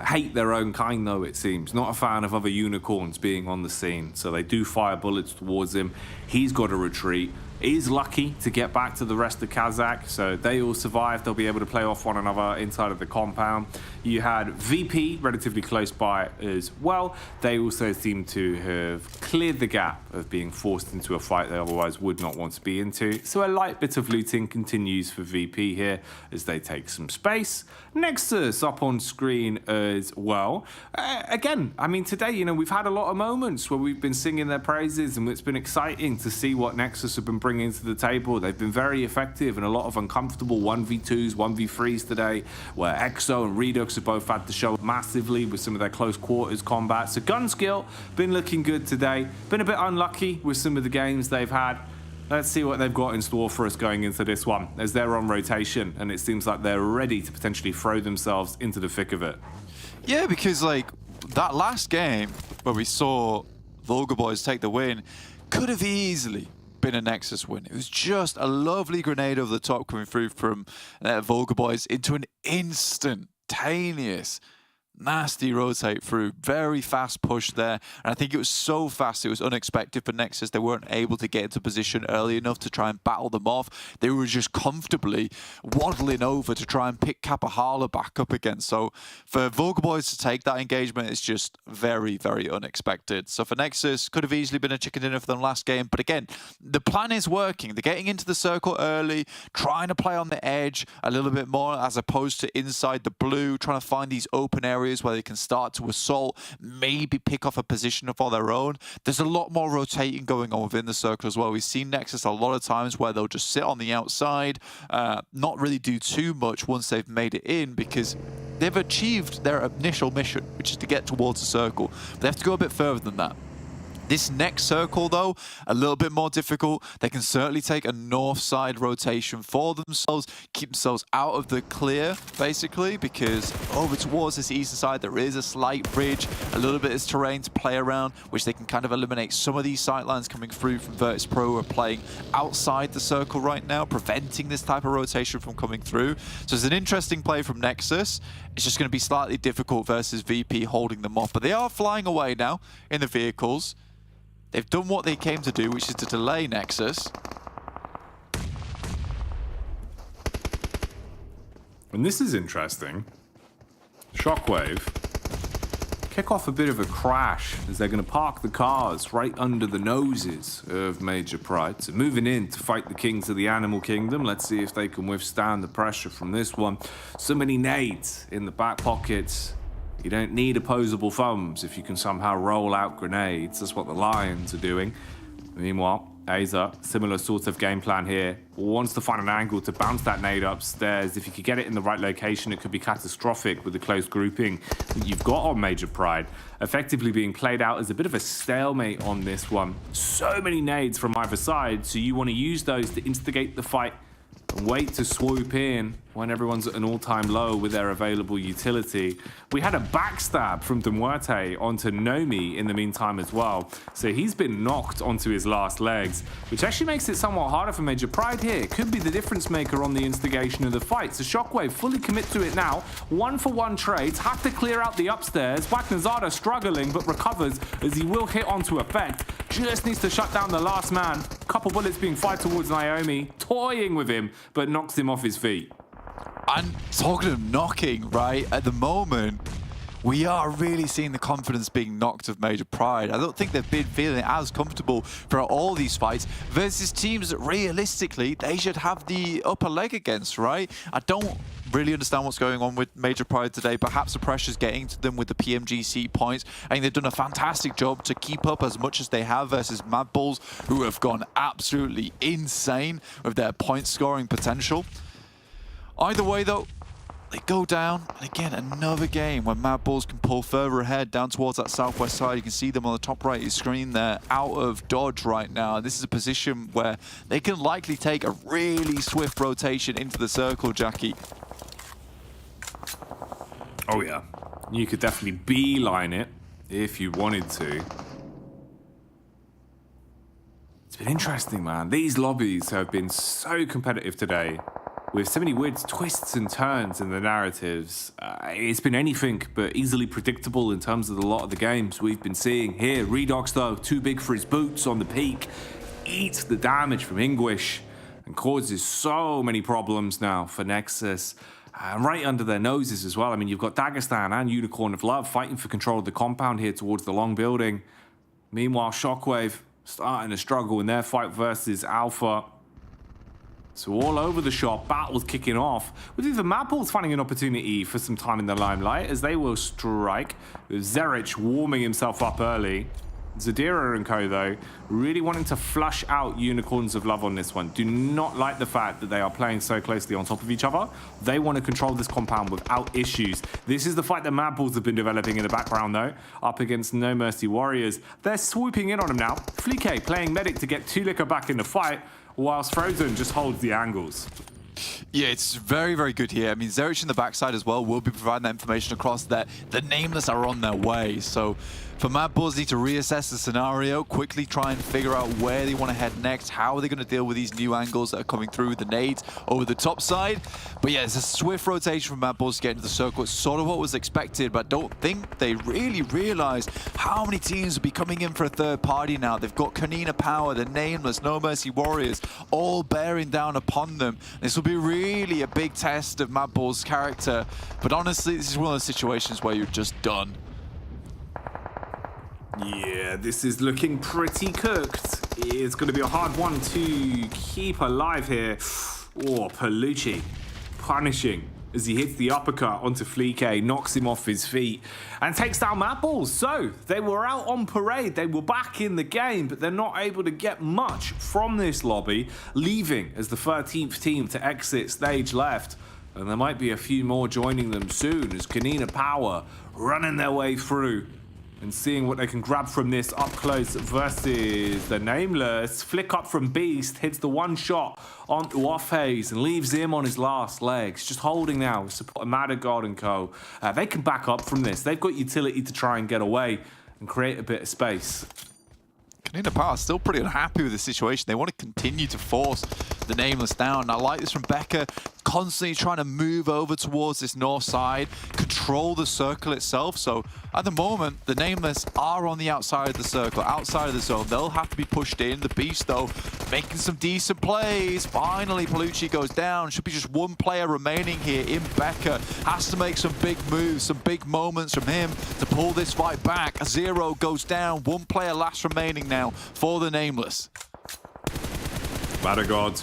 Hate their own kind, though, it seems. Not a fan of other unicorns being on the scene, so they do fire bullets towards him. He's got to retreat. is lucky to get back to the rest of KASIK, so they all survive. They'll be able to play off one another inside of the compound. You had VP relatively close by as well. They also seem to have cleared the gap of being forced into a fight they otherwise would not want to be into. So a light bit of looting continues for VP here as they take some space. NEXUS up on screen as well. Again, I mean, today, you know, we've had a lot of moments where we've been singing their praises, and it's been exciting to see what NEXUS have been bringing to the table. They've been very effective in a lot of uncomfortable 1v2s, 1v3s today, where EXO and Redux have both had to show massively with some of their close quarters combat. So gun skill, been looking good today. Been a bit unlucky with some of the games they've had. Let's see what they've got in store for us going into this one, as they're on rotation, and it seems like they're ready to potentially throw themselves into the thick of it. Yeah, because like that last game where we saw VULGAR boys take the win could have easily been a NEXUS win. It was just a lovely grenade over the top coming through from VULGAR boys into an instantaneous nasty rotate through, very fast push there, and I think it was so fast it was unexpected for NEXUS. They weren't able to get into position early enough to try and battle them off. They were just comfortably waddling over to try and pick Kapahala back up again. So for VULGAR boys to take that engagement, it's just very, very unexpected. So for NEXUS, could have easily been a chicken dinner for them last game, but again, the plan is working. They're getting into the circle early, trying to play on the edge a little bit more as opposed to inside the blue, trying to find these open areas where they can start to assault, maybe pick off a position of their own. There's a lot more rotating going on within the circle as well. We've seen NEXUS a lot of times where they'll just sit on the outside, not really do too much once they've made it in, because they've achieved their initial mission, which is to get towards the circle. They have to go a bit further than that. This next circle, though, a little bit more difficult. They can certainly take a north side rotation for themselves, keep themselves out of the clear, basically, because over towards this eastern side, there is a slight bridge, a little bit of terrain to play around, which they can kind of eliminate some of these sightlines coming through from VIRTUS.PRO, who are playing outside the circle right now, preventing this type of rotation from coming through. So it's an interesting play from NEXUS. It's just going to be slightly difficult versus VP holding them off, but they are flying away now in the vehicles. They've done what they came to do, which is to delay NEXUS. And this is interesting. SHOCKWAVE kick off a bit of a crash as they're going to park the cars right under the noses of Major Pride. So moving in to fight the kings of the animal kingdom. Let's see if they can withstand the pressure from this one. So many nades in the back pockets. You don't need opposable thumbs if you can somehow roll out grenades. That's what the Lions are doing. Meanwhile, Aza, similar sort of game plan here. Wants to find an angle to bounce that nade upstairs. If you could get it in the right location, it could be catastrophic with the close grouping that you've got on Major Pride. Effectively being played out as a bit of a stalemate on this one. So many nades from either side, so you want to use those to instigate the fight and wait to swoop in when everyone's at an all-time low with their available utility. We had a backstab from MUERTE onto Nomi in the meantime as well. So he's been knocked onto his last legs, which actually makes it somewhat harder for Major Pride here. It could be the difference maker on the instigation of the fight. So SHOCKWAVE fully commit to it now. 1-for-1 trades, have to clear out the upstairs. Wagnazada struggling, but recovers as he will hit onto effect. Just needs to shut down the last man. Couple bullets being fired towards Naomi, toying with him, but knocks him off his feet. And talking of knocking, right, at the moment, we are really seeing the confidence being knocked of Major Pride. I don't think they've been feeling as comfortable for all these fights versus teams that realistically they should have the upper leg against, right? I don't really understand what's going on with Major Pride today. Perhaps the pressure's getting to them with the PMGC points. I think they've done a fantastic job to keep up as much as they have versus MADBULLS, who have gone absolutely insane with their point scoring potential. Either way, though, they go down, and again, another game where MADBULLS can pull further ahead down towards that southwest side. You can see them on the top right of your screen there, out of dodge right now. This is a position where they can likely take a really swift rotation into the circle, Jackie. Oh yeah, you could definitely beeline it if you wanted to. It's been interesting, man. These lobbies have been so competitive today, with so many weird twists and turns in the narratives. It's been anything but easily predictable in terms of a lot of the games we've been seeing here. Redox, though, too big for his boots on the peak. eats the damage from English and causes so many problems now for Nexus. Right under their noses as well. I mean, you've got Dagestan and Unicorn of Love fighting for control of the compound here towards the long building. Meanwhile, Shockwave starting to struggle in their fight versus Alpha. So all over the shop, battles kicking off, with even MADBULLS finding an opportunity for some time in the limelight as they will strike. Zerich warming himself up early. Zadira and co, though, really wanting to flush out Unicorns of Love on this one. Do not like the fact that they are playing so closely on top of each other. They want to control this compound without issues. This is the fight that MADBULLS have been developing in the background, though, up against No Mercy Warriors. They're swooping in on him now. Flique playing medic to get Tulika back in the fight, whilst Frozen just holds the angles. Yeah, it's very, very good here. I mean, Zerich in the backside as well will be providing that information across that the Nameless are on their way. So for MADBULLS, need to reassess the scenario, quickly try and figure out where they want to head next, how are they going to deal with these new angles that are coming through, the nades over the top side. But yeah, it's a swift rotation from MADBULLS to get into the circle. It's sort of what was expected, but I don't think they really realized how many teams will be coming in for a third party now. They've got KONINA Power, the Nameless, No Mercy Warriors, all bearing down upon them. This will be really a big test of MADBULLS' character. But honestly, this is one of those situations where you're just done. Yeah, this is looking pretty cooked. It's going to be a hard one to keep alive here. Oh, Palucci punishing as he hits the uppercut onto Flique, knocks him off his feet, and takes down MADBULLS. So, they were out on parade, they were back in the game, but they're not able to get much from this lobby, leaving as the 13th team to exit stage left. And there might be a few more joining them soon as KONINA Power running their way through and seeing what they can grab from this up close versus the Nameless. Flick up from Beast, hits the one shot onto Offhaze and leaves him on his last legs. Just holding now with support of Madagod and co. They can back up from this. They've got utility to try and get away and create a bit of space. KONINA Power still pretty unhappy with the situation. They want to continue to force the Nameless down. And I like this from Becca, constantly trying to move over towards this north side, control the circle itself. So at the moment, the Nameless are on the outside of the circle, outside of the zone. They'll have to be pushed in. The Beast, though, making some decent plays. Finally, Palucci goes down. Should be just one player remaining here in Becca. Has to make some big moves, some big moments from him to pull this fight back. Zero goes down. One player last remaining now for the Nameless. Madagod,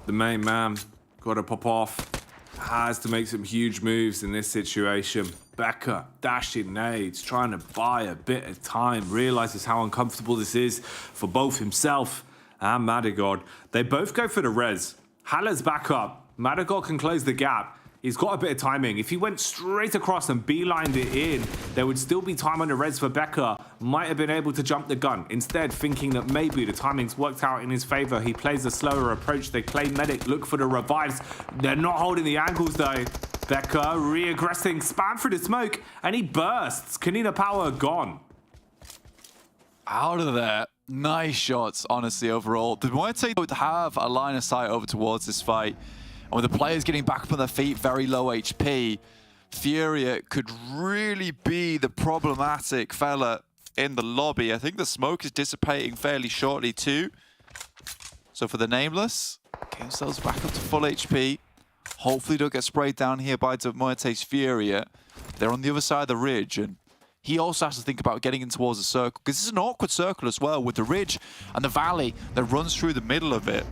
the main man, got to pop off. Has to make some huge moves in this situation. Becca dashing nades, trying to buy a bit of time, realizes how uncomfortable this is for both himself and Madagod. They both go for the res. Haller's back up. Madagod can close the gap. He's got a bit of timing. If he went straight across and beelined it in, there would still be time on the res for Becca. Might have been able to jump the gun. Instead, thinking that maybe the timing's worked out in his favor, he plays a slower approach. They claim medic, look for the revives. They're not holding the angles though. Becca re-aggressing, spam through the smoke, and he bursts. KONINA Power gone. Out of there. Nice shots, honestly, overall. The MUERTE would have a line of sight over towards this fight. And with the players getting back up on their feet, very low HP, Furia could really be the problematic fella in the lobby. I think the smoke is dissipating fairly shortly too. So for the Nameless, get themselves back up to full HP. Hopefully don't get sprayed down here by MUERTE's Furia. They're on the other side of the ridge, and he also has to think about getting in towards the circle, because it's an awkward circle as well with the ridge and the valley that runs through the middle of it.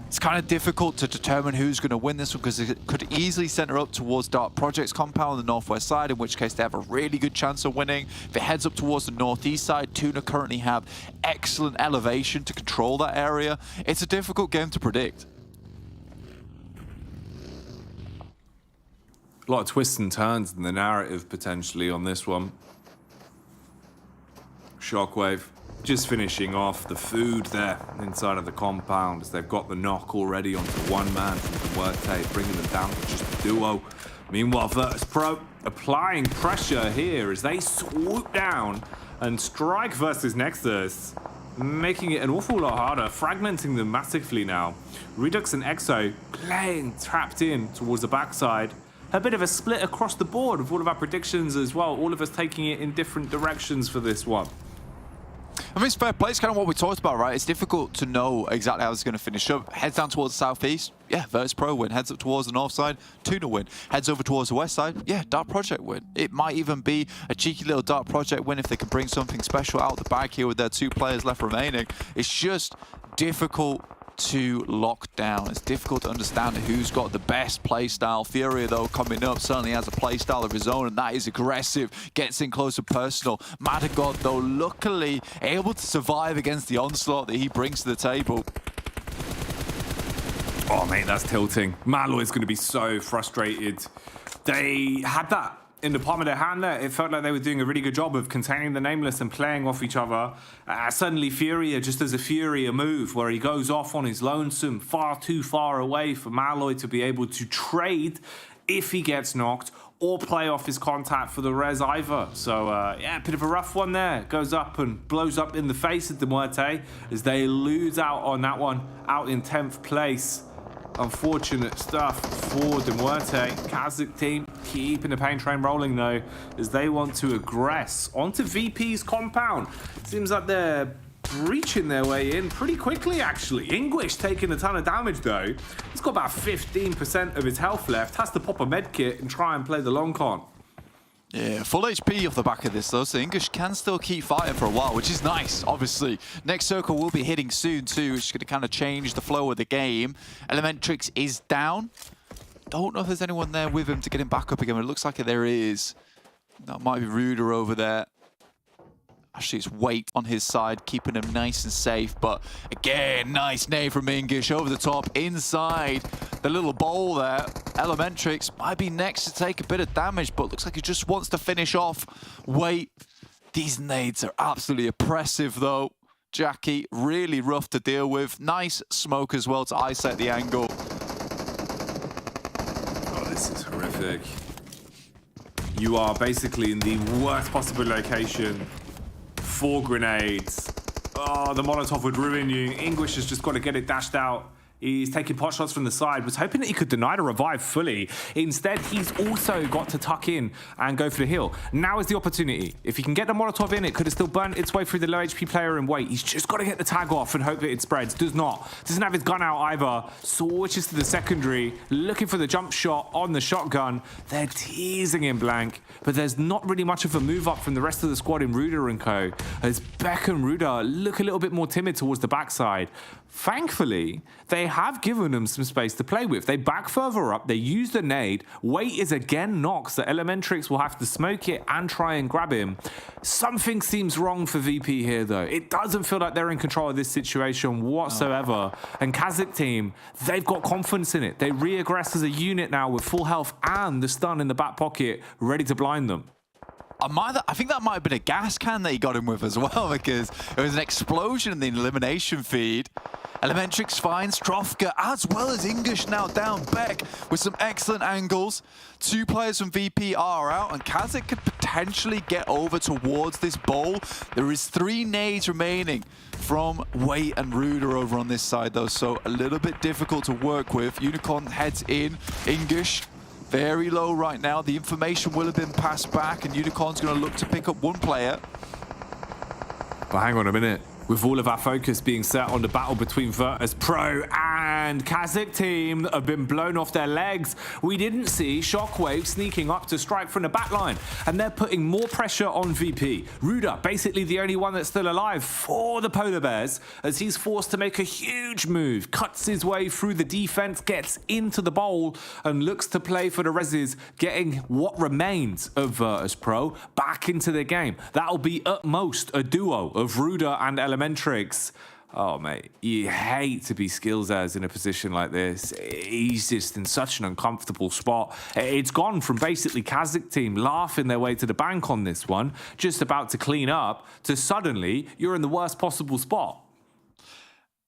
It's kind of difficult to determine who's going to win this one, because it could easily center up towards Dark Project's compound on the northwest side, in which case they have a really good chance of winning. If it heads up towards the northeast side, TUNA currently have excellent elevation to control that area. It's a difficult game to predict. A lot of twists and turns in the narrative potentially on this one. Shockwave just finishing off the food there inside of the compound as they've got the knock already onto one man from the MUERTE, bringing them down to just a duo. Meanwhile, VIRTUS.PRO applying pressure here as they swoop down and strike versus Nexus, making it an awful lot harder, fragmenting them massively now. Redux and EXO playing trapped in towards the backside. A bit of a split across the board with all of our predictions as well, all of us taking it in different directions for this one. I mean, it's fair play. It's kind of what we talked about, right? It's difficult to know exactly how it's going to finish up. Heads down towards the southeast, yeah, VIRTUS.PRO win. Heads up towards the north side, TUNA win. Heads over towards the west side, yeah, Dark Project win. It might even be a cheeky little Dark Project win if they can bring something special out the bag here with their 2 players left remaining. It's just difficult to lock down. It's difficult to understand who's got the best playstyle. Furia, though, coming up, certainly has a playstyle of his own, and that is aggressive, gets in close and personal. MADBULLS, though, luckily able to survive against the onslaught that he brings to the table. Oh, mate, that's tilting. Malloy is going to be so frustrated. They had that in the palm of their hand there. It felt like they were doing a really good job of containing the Nameless and playing off each other. Suddenly Furia just does a Furia move where he goes off on his lonesome, far too far away for Malloy to be able to trade if he gets knocked or play off his contact for the res either. So yeah, a bit of a rough one there. Goes up and blows up in the face of the MUERTE as they lose out on that one, out in 10th place. Unfortunate stuff for the MUERTE. KASIK team keeping the pain train rolling though, as they want to aggress onto VP's compound. Seems like they're breaching their way in pretty quickly actually. English taking a ton of damage though. He's got about 15% of his health left. Has to pop a med kit and try and play the long con. Yeah, full HP off the back of this though, so English can still keep fighting for a while, which is nice, obviously. Next circle will be hitting soon too, which is going to kind of change the flow of the game. Elementrix is down. Don't know if there's anyone there with him to get him back up again, but it looks like there is. That might be Ruder over there. Actually, it's Weight on his side, keeping him nice and safe. But again, nice nade from English over the top, inside the little bowl there. Elementrix might be next to take a bit of damage, but looks like he just wants to finish off Weight. These nades are absolutely oppressive, though. Jackie, really rough to deal with. Nice smoke as well to isolate the angle. Oh, this is horrific. You are basically in the worst possible location. 4 grenades. Oh, the Molotov would ruin you. English has just got to get it dashed out. He's taking pot shots from the side. Was hoping that he could deny the revive fully. Instead, he's also got to tuck in and go for the heal. Now is the opportunity. If he can get the Molotov in, it could have still burnt its way through the low HP player and Weight. He's just got to get the tag off and hope that it spreads. Does not. Doesn't have his gun out either. Switches to the secondary, looking for the jump shot on the shotgun. They're teasing him blank, but there's not really much of a move up from the rest of the squad in Ruder and co. As Beck and Ruder look a little bit more timid towards the backside. Thankfully, they have given them some space to play with. They back further up, they use the nade. Weight is again knocked, so Elementrix will have to smoke it and try and grab him. Something seems wrong for VP here, though. It doesn't feel like they're in control of this situation whatsoever. And KASIK team, they've got confidence in it. They re-aggress as a unit now with full health and the stun in the back pocket, ready to blind them. I think that might have been a gas can that he got him with as well, because it was an explosion in the elimination feed. Elementrix finds Trofka as well as English now down. Beck with some excellent angles. 2 players from VP are out, and KASIK could potentially get over towards this bowl. There is 3 nades remaining from Weight and Ruder over on this side, though, so a little bit difficult to work with. Unicorn heads in. English very low right now. The information will have been passed back, and Unicorn's going to look to pick up 1 player. But hang on a minute. With all of our focus being set on the battle between VIRTUS.PRO and KASIK team that have been blown off their legs, we didn't see SHOCKWAVE sneaking up to strike from the back line, and they're putting more pressure on VP. Ruder, basically the only one that's still alive for the Polar Bears, as he's forced to make a huge move, cuts his way through the defense, gets into the bowl, and looks to play for the reses, getting what remains of VIRTUS.PRO back into the game. That'll be at most a duo of Ruder and Elementrix. Oh, mate, you hate to be Skillsaz in a position like this. He's just in such an uncomfortable spot. It's gone from basically KASIK team laughing their way to the bank on this one, just about to clean up, to suddenly you're in the worst possible spot.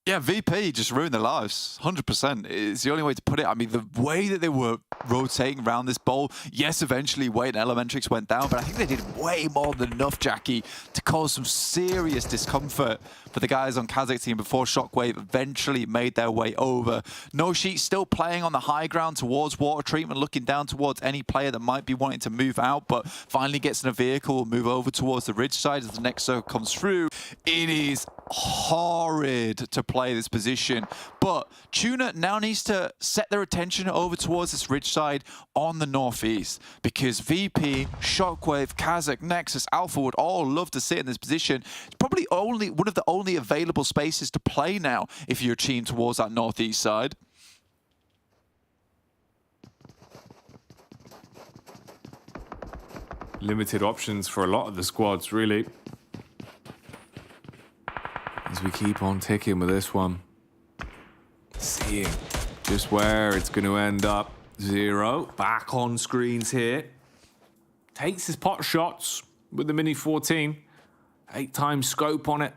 Yeah, VP just ruined their lives, 100%. It's the only way to put it. I mean, the way that they were rotating around this bowl. Yes, eventually Wade and Elementrix went down, but I think they did way more than enough, Jackie, to cause some serious discomfort for the guys on KASIK team before Shockwave eventually made their way over. No Sheet still playing on the high ground towards water treatment, looking down towards any player that might be wanting to move out, but finally gets in a vehicle, will move over towards the ridge side as the next circle comes through. It is horrid to play this position, but TUNA now needs to set their attention over towards this ridge side on the northeast, because VP, Shockwave, KASIK, NEXUS, Alpha would all love to sit in this position. It's probably only one of the only available spaces to play now if you're a team towards that northeast side. Limited options for a lot of the squads, really. As we keep on ticking with this one. Seeing just where it's going to end up. 0. Back on screens here. Takes his pot shots with the Mini 14. 8 times scope on it.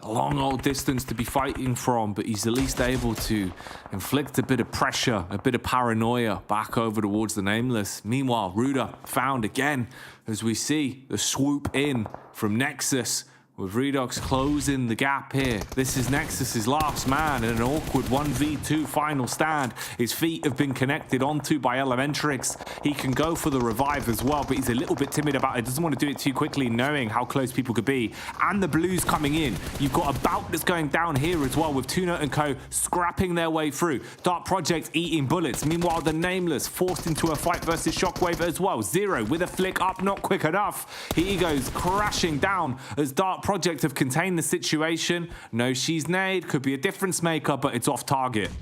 A long old distance to be fighting from, but he's at least able to inflict a bit of pressure, a bit of paranoia back over towards the Nameless. Meanwhile, Ruda found again as we see the swoop in from NEXUS, with Redox closing the gap here. This is NEXUS's last man in an awkward 1v2 final stand. His feet have been connected onto by Elementrix. He can go for the revive as well, but he's a little bit timid about it. Doesn't want to do it too quickly, knowing how close people could be. And the blues coming in. You've got a bout that's going down here as well, with TUNA and co scrapping their way through. Dark Project eating bullets. Meanwhile, the Nameless forced into a fight versus Shockwave as well. 0 with a flick up, not quick enough. He goes crashing down as Dark Project have contained the situation. No, she's nade, could be a difference maker, but it's off target.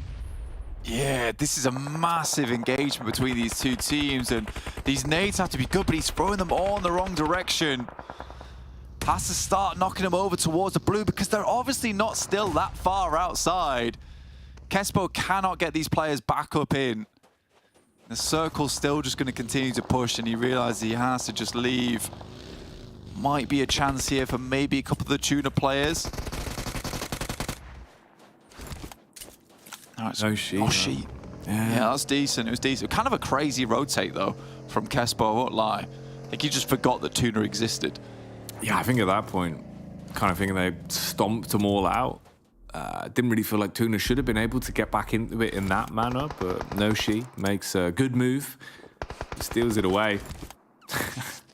Yeah, this is a massive engagement between these two teams, and these nades have to be good, but he's throwing them all in the wrong direction. Has to start knocking them over towards the blue because they're obviously not still that far outside. Kespo cannot get these players back up in. The circle's still just going to continue to push, and he realizes he has to just leave. Might be a chance here for maybe a couple of the TUNA players. No Sheet. Oh, Sheet. Yeah, that's decent. It was decent. Kind of a crazy rotate, though, from Kespo, I won't lie. I think he just forgot that TUNA existed. Yeah, I think at that point, kind of thinking they stomped them all out. Didn't really feel like TUNA should have been able to get back into it in that manner, but No Sheet makes a good move. Steals it away.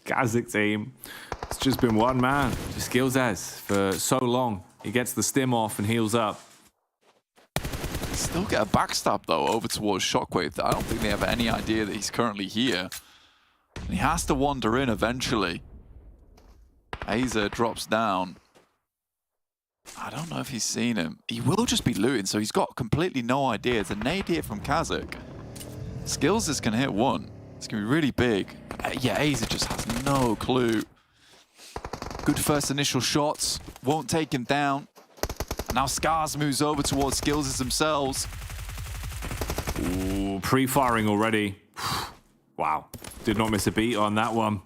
KASIK team. It's just been one man, just Skillsez, for so long. He gets the stim off and heals up. Still get a backstab, though, over towards Shockwave. I don't think they have any idea that he's currently here. And he has to wander in eventually. Aza drops down. I don't know if he's seen him. He will just be looting, so he's got completely no idea. It's a nade here from KASIK. Skillsez can hit one. It's going to be really big. Yeah, Aza just has no clue. Good first initial shots. Won't take him down. Now Scars moves over towards Skillsez themselves. Ooh, pre-firing already. Wow. Did not miss a beat on that one.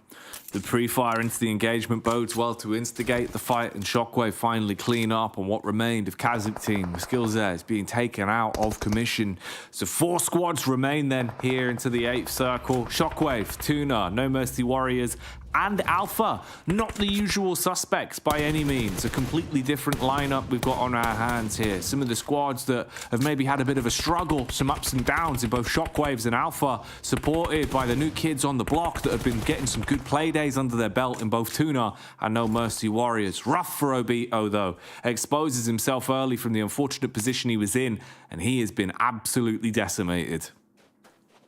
The pre-fire into the engagement bodes well to instigate the fight, and Shockwave finally clean up on what remained of KASIK team. Skillsez being taken out of commission. So 4 squads remain then here into the 8th circle. Shockwave, TUNA, No Mercy Warriors, and Alpha. Not the usual suspects by any means. A completely different lineup we've got on our hands here. Some of the squads that have maybe had a bit of a struggle, some ups and downs in both Shockwaves and Alpha, supported by the new kids on the block that have been getting some good play days under their belt in both TUNA and No Mercy Warriors. Rough for Obito, though. Exposes himself early from the unfortunate position he was in, and he has been absolutely decimated.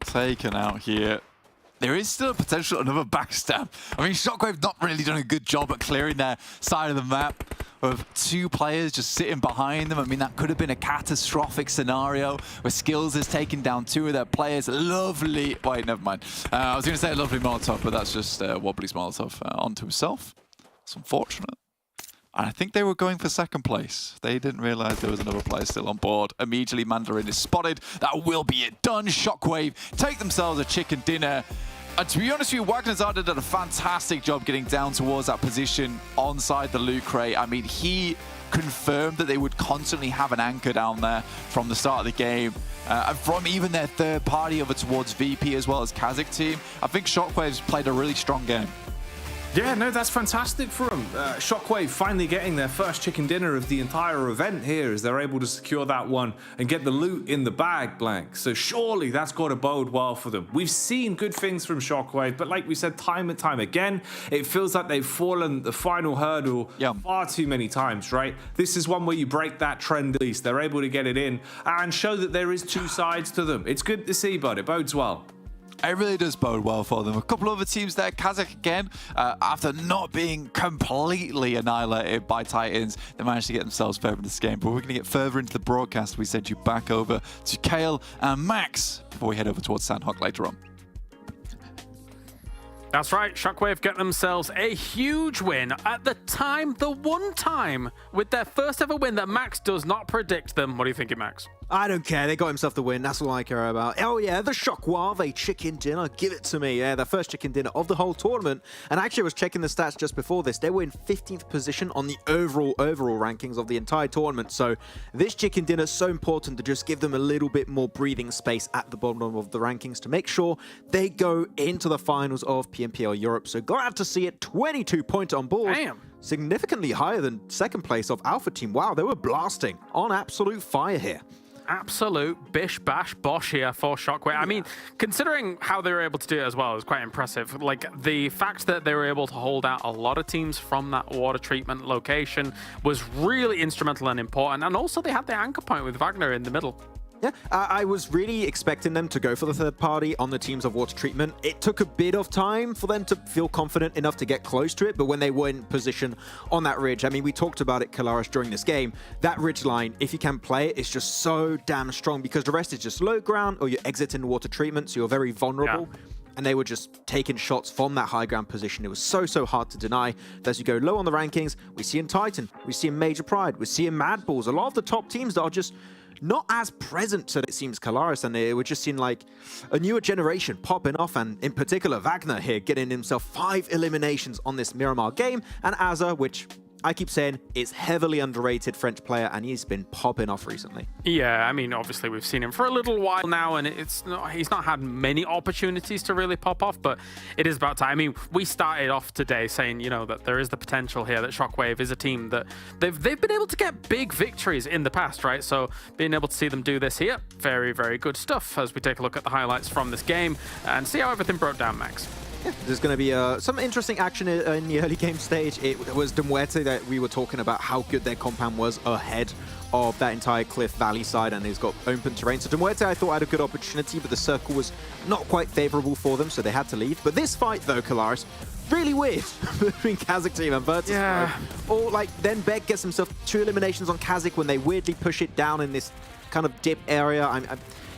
Taken out here. There is still a potential another backstab. I mean, Shockwave not really done a good job at clearing their side of the map with 2 players just sitting behind them. I mean, that could have been a catastrophic scenario where Skills has taken down 2 of their players. Lovely. Wait, never mind. I was going to say a lovely Molotov, but that's just Wobbly's Molotov onto himself. It's unfortunate. And I think they were going for 2nd place. They didn't realize there was another player still on board. Immediately, Mandarin is spotted. That will be it done. Shockwave take themselves a chicken dinner. To be honest with you, Wagner's did a fantastic job getting down towards that position onside the loot crate. I mean, he confirmed that they would constantly have an anchor down there from the start of the game. And from even their third party over towards VP as well as KASIK team, I think SHOCKWAVE's played a really strong game. Yeah, no, that's fantastic for them. SHOCKWAVE finally getting their first chicken dinner of the entire event here as they're able to secure that one and get the loot in the bag, Blank. So surely that's got to bode well for them. We've seen good things from SHOCKWAVE, but like we said time and time again, it feels like they've fallen the final hurdle far too many times, right? This is one where you break that trend at least. They're able to get it in and show that there is two sides to them. It's good to see, bud. It bodes well. It really does bode well for them. A couple other teams there, KASIK again, after not being completely annihilated by Titans, they managed to get themselves further in this game. But we're going to get further into the broadcast. We send you back over to Kale and Max before we head over towards Sanhok later on. That's right, SHOCKWAVE get themselves a huge win at the time, the one time, with their first ever win that Max does not predict them. What are you thinking, Max? I don't care. They got himself the win. That's all I care about. Oh, yeah, the SHOCKWAVE chicken dinner. Give it to me. Yeah, the first chicken dinner of the whole tournament. And actually, I was checking the stats just before this. They were in 15th position on the overall rankings of the entire tournament. So this chicken dinner is so important to just give them a little bit more breathing space at the bottom of the rankings to make sure they go into the finals of PMPL Europe. So glad to see it. 22 points on board. Damn. Significantly higher than second place of Alpha Team. Wow, they were blasting on absolute fire here. Absolute bish bash bosh here for SHOCKWAVE. I mean, considering how they were able to do it as well is quite impressive. Like, the fact that they were able to hold out a lot of teams from that water treatment location was really instrumental and important. And also they had the anchor point with Wagner in the middle. Yeah, I was really expecting them to go for the third party on the teams of water treatment. It took a bit of time for them to feel confident enough to get close to it, but when they were in position on that ridge, I mean, we talked about it, Kalaris, during this game, that ridge line, if you can play it, it's just so damn strong because the rest is just low ground or you're exiting the water treatment, so you're very vulnerable. Yeah. And they were just taking shots from that high ground position. It was so hard to deny. As you go low on the rankings, we see in Titan, we see in Major Pride, we see in MADBULLS, a lot of the top teams that are just not as present, so it seems, Kalaris, and they were just seeing like a newer generation popping off, and in particular Wagner here getting himself 5 eliminations on this Miramar game, and Azza, which I keep saying is heavily underrated French player, and he's been popping off recently. Yeah, I mean, obviously we've seen him for a little while now, and he's not had many opportunities to really pop off, but it is about time. I mean, we started off today saying, you know, that there is the potential here that SHOCKWAVE is a team that they've been able to get big victories in the past, right? So being able to see them do this here, very good stuff as we take a look at the highlights from this game and see how everything broke down, Max. Yeah, there's going to be some interesting action in the early game stage. It was MUERTE that we were talking about how good their compound was ahead of that entire cliff valley side, and he's got open terrain. So MUERTE, I thought, had a good opportunity, but the circle was not quite favorable for them, so they had to leave. But this fight, though, Kalaris, really weird between KASIK team and VIRTUS.PRO. Yeah. Or like then Beck gets himself 2 eliminations on KASIK when they weirdly push it down in this kind of dip area.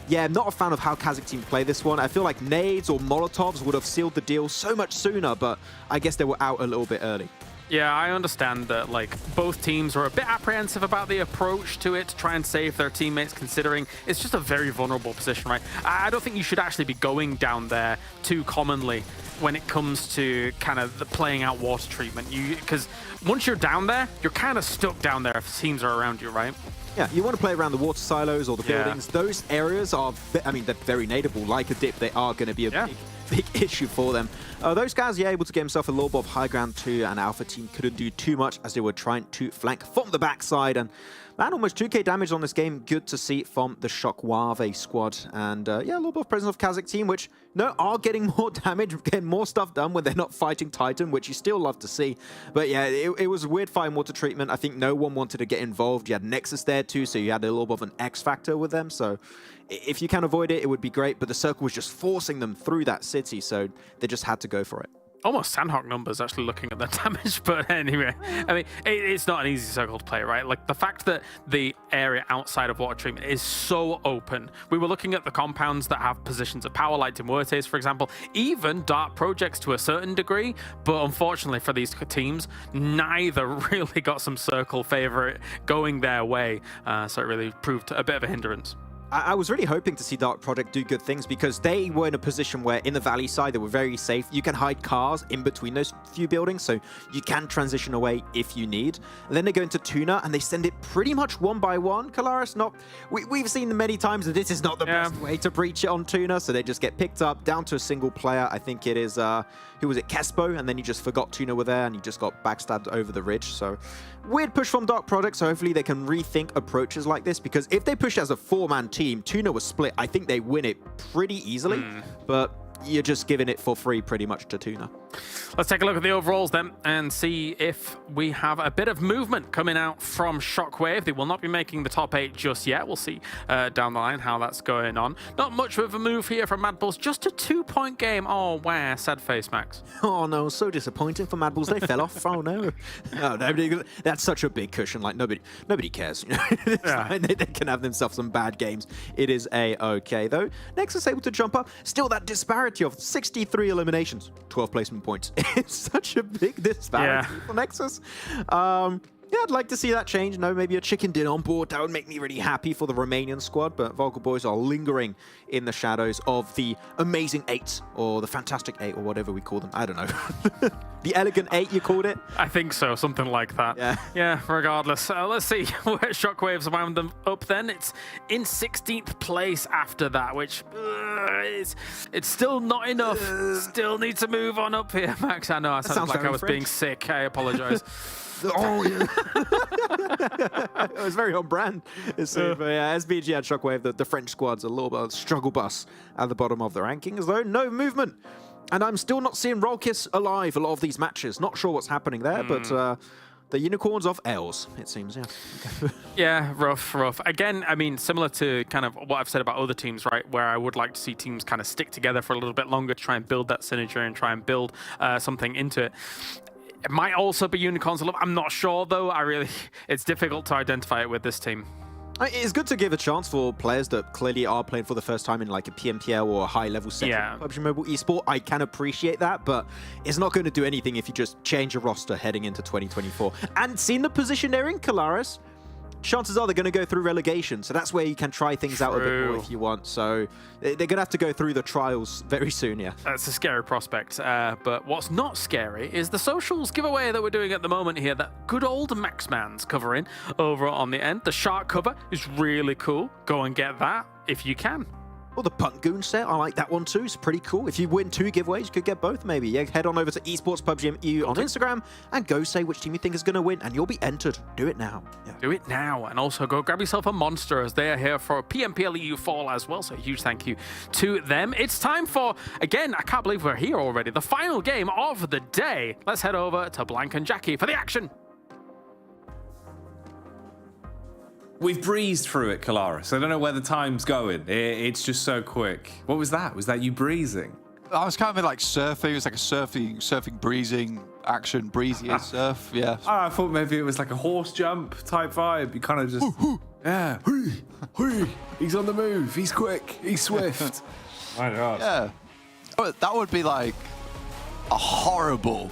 Yeah, I'm not a fan of how KASIK team play this one. I feel like nades or Molotovs would have sealed the deal so much sooner, but I guess they were out a little bit early. Yeah, I understand that like both teams are a bit apprehensive about the approach to it to try and save their teammates, considering it's just a very vulnerable position, right? I don't think you should actually be going down there too commonly when it comes to kind of the playing out water treatment. Because once you're down there, you're kind of stuck down there if teams are around you, right? Yeah, you want to play around the water silos or the buildings. Those areas are, I mean, they're very nadeable. Like a dip, they are going to be a big issue for them. Those guys, able to get himself a little bit of high ground too, and Alpha Team couldn't do too much as they were trying to flank from the backside. And man, almost 2k damage on this game. Good to see from the SHOCKWAVE squad. And yeah, a little bit of presence of KASIK team, which are getting more damage, getting more stuff done when they're not fighting Titan, which you still love to see. But yeah, it was a weird fight in water treatment. I think no one wanted to get involved. You had NEXUS there too, so you had a little bit of an X factor with them. So if you can avoid it, it would be great. But the circle was just forcing them through that city, so they just had to go for it. Almost Sanhok numbers actually looking at the damage, but anyway, I mean, it's not an easy circle to play, right? Like the fact that the area outside of water treatment is so open. We were looking at the compounds that have positions of power, like MUERTE's, for example, even dark projects to a certain degree, but unfortunately for these teams, neither really got some circle favor going their way, so it really proved a bit of a hindrance. I was really hoping to see Dark Project do good things because they were in a position where in the Valley side they were very safe. You can hide cars in between those few buildings, so you can transition away if you need. And then they go into Tuna and they send it pretty much one by one. Kalaris, we've seen many times that this is not the best way to breach it on Tuna, so they just get picked up down to a single player. I think it is, who was it, Kespo, and then he just forgot Tuna were there and he just got backstabbed over the ridge. So weird push from Dark Project, so hopefully they can rethink approaches like this, because if they push as a 4-man team, Tuna was split, I think they win it pretty easily, but you're just giving it for free pretty much to Tuna. Let's take a look at the overalls then and see if we have a bit of movement coming out from Shockwave. They will not be making the top 8 just yet. We'll see down the line how that's going on. Not much of a move here from MADBULLS, just a 2-point game. Oh, wow, sad face, Max. Oh no, so disappointing for MADBULLS. They fell off. Oh no. Oh, nobody, that's such a big cushion. Like nobody cares. You know? They can have themselves some bad games. It is a-okay though. Nexus able to jump up. Still that disparity of 63 eliminations, 12 placement points. It's such a big disparity for Nexus. Yeah, I'd like to see that change. No, maybe a chicken dinner on board. That would make me really happy for the Romanian squad. But VULGAR boys are lingering in the shadows of the amazing 8, or the fantastic 8, or whatever we call them. I don't know. The elegant 8, you called it? I think so, something like that. Yeah, regardless. Let's see where Shockwave's wound them up then. It's in 16th place after that, which it's still not enough. Still need to move on up here, Max. I know, I sounded like I was being sick. I apologize. Oh, yeah. It was very on brand. But yeah, SBG had Shockwave, the French squad's a little bit of a struggle bus at the bottom of the rankings, though. No movement. And I'm still not seeing Rolkis alive a lot of these matches. Not sure what's happening there, but the unicorns of L's, it seems, yeah. Yeah, rough. Again, I mean, similar to kind of what I've said about other teams, right, where I would like to see teams kind of stick together for a little bit longer to try and build that synergy and try and build something into it. It might also be unicorns. I'm not sure, though. It's difficult to identify it with this team. It's good to give a chance for players that clearly are playing for the first time in like a PMPL or a high-level setting. PUBG Mobile Esport, I can appreciate that, but it's not going to do anything if you just change a roster heading into 2024. And seeing the position they're in, Kalaris, chances are they're going to go through relegation, so that's where you can try things out a bit more if you want. So they're going to have to go through the trials very soon, yeah. That's a scary prospect, but what's not scary is the socials giveaway that we're doing at the moment here that good old Maxman's covering over on the end. The shark cover is really cool. Go and get that if you can. Well, the Punt Goon set, I like that one too. It's pretty cool. If you win 2 giveaways, you could get both maybe. Yeah, head on over to Esports PUBG EU on Instagram and go say which team you think is going to win, and you'll be entered. Do it now. Yeah. Do it now. And also go grab yourself a monster, as they are here for PMPL EU Fall as well. So a huge thank you to them. It's time for, again, I can't believe we're here already, the final game of the day. Let's head over to Blank and Jackie for the action. We've breezed through it, Kalaris. I don't know where the time's going. It's just so quick. What was that? Was that you breezing? I was kind of like surfing. It was like a surfing, breezing action, breezy surf. Yeah. Oh, I thought maybe it was like a horse jump type vibe. You kind of just, yeah. He's on the move. He's quick. He's swift. My God. Yeah. But that would be like a horrible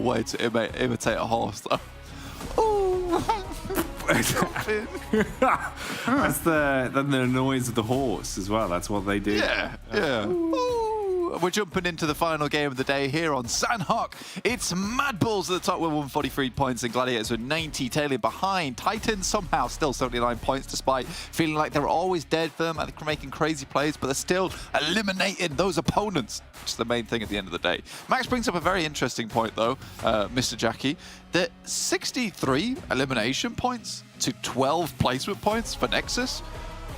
way to imitate a horse, though. That's the noise of the horse as well. That's what they do. Yeah. Ooh. We're jumping into the final game of the day here on Sanhok. It's MADBULLS at the top with 143 points and Gladiators with 90, tailing behind. Titans somehow still 79 points despite feeling like they're always dead for them and they're making crazy plays, but they're still eliminating those opponents, which is the main thing at the end of the day. Max brings up a very interesting point though, Mr. Jackie, that 63 elimination points to 12 placement points for Nexus.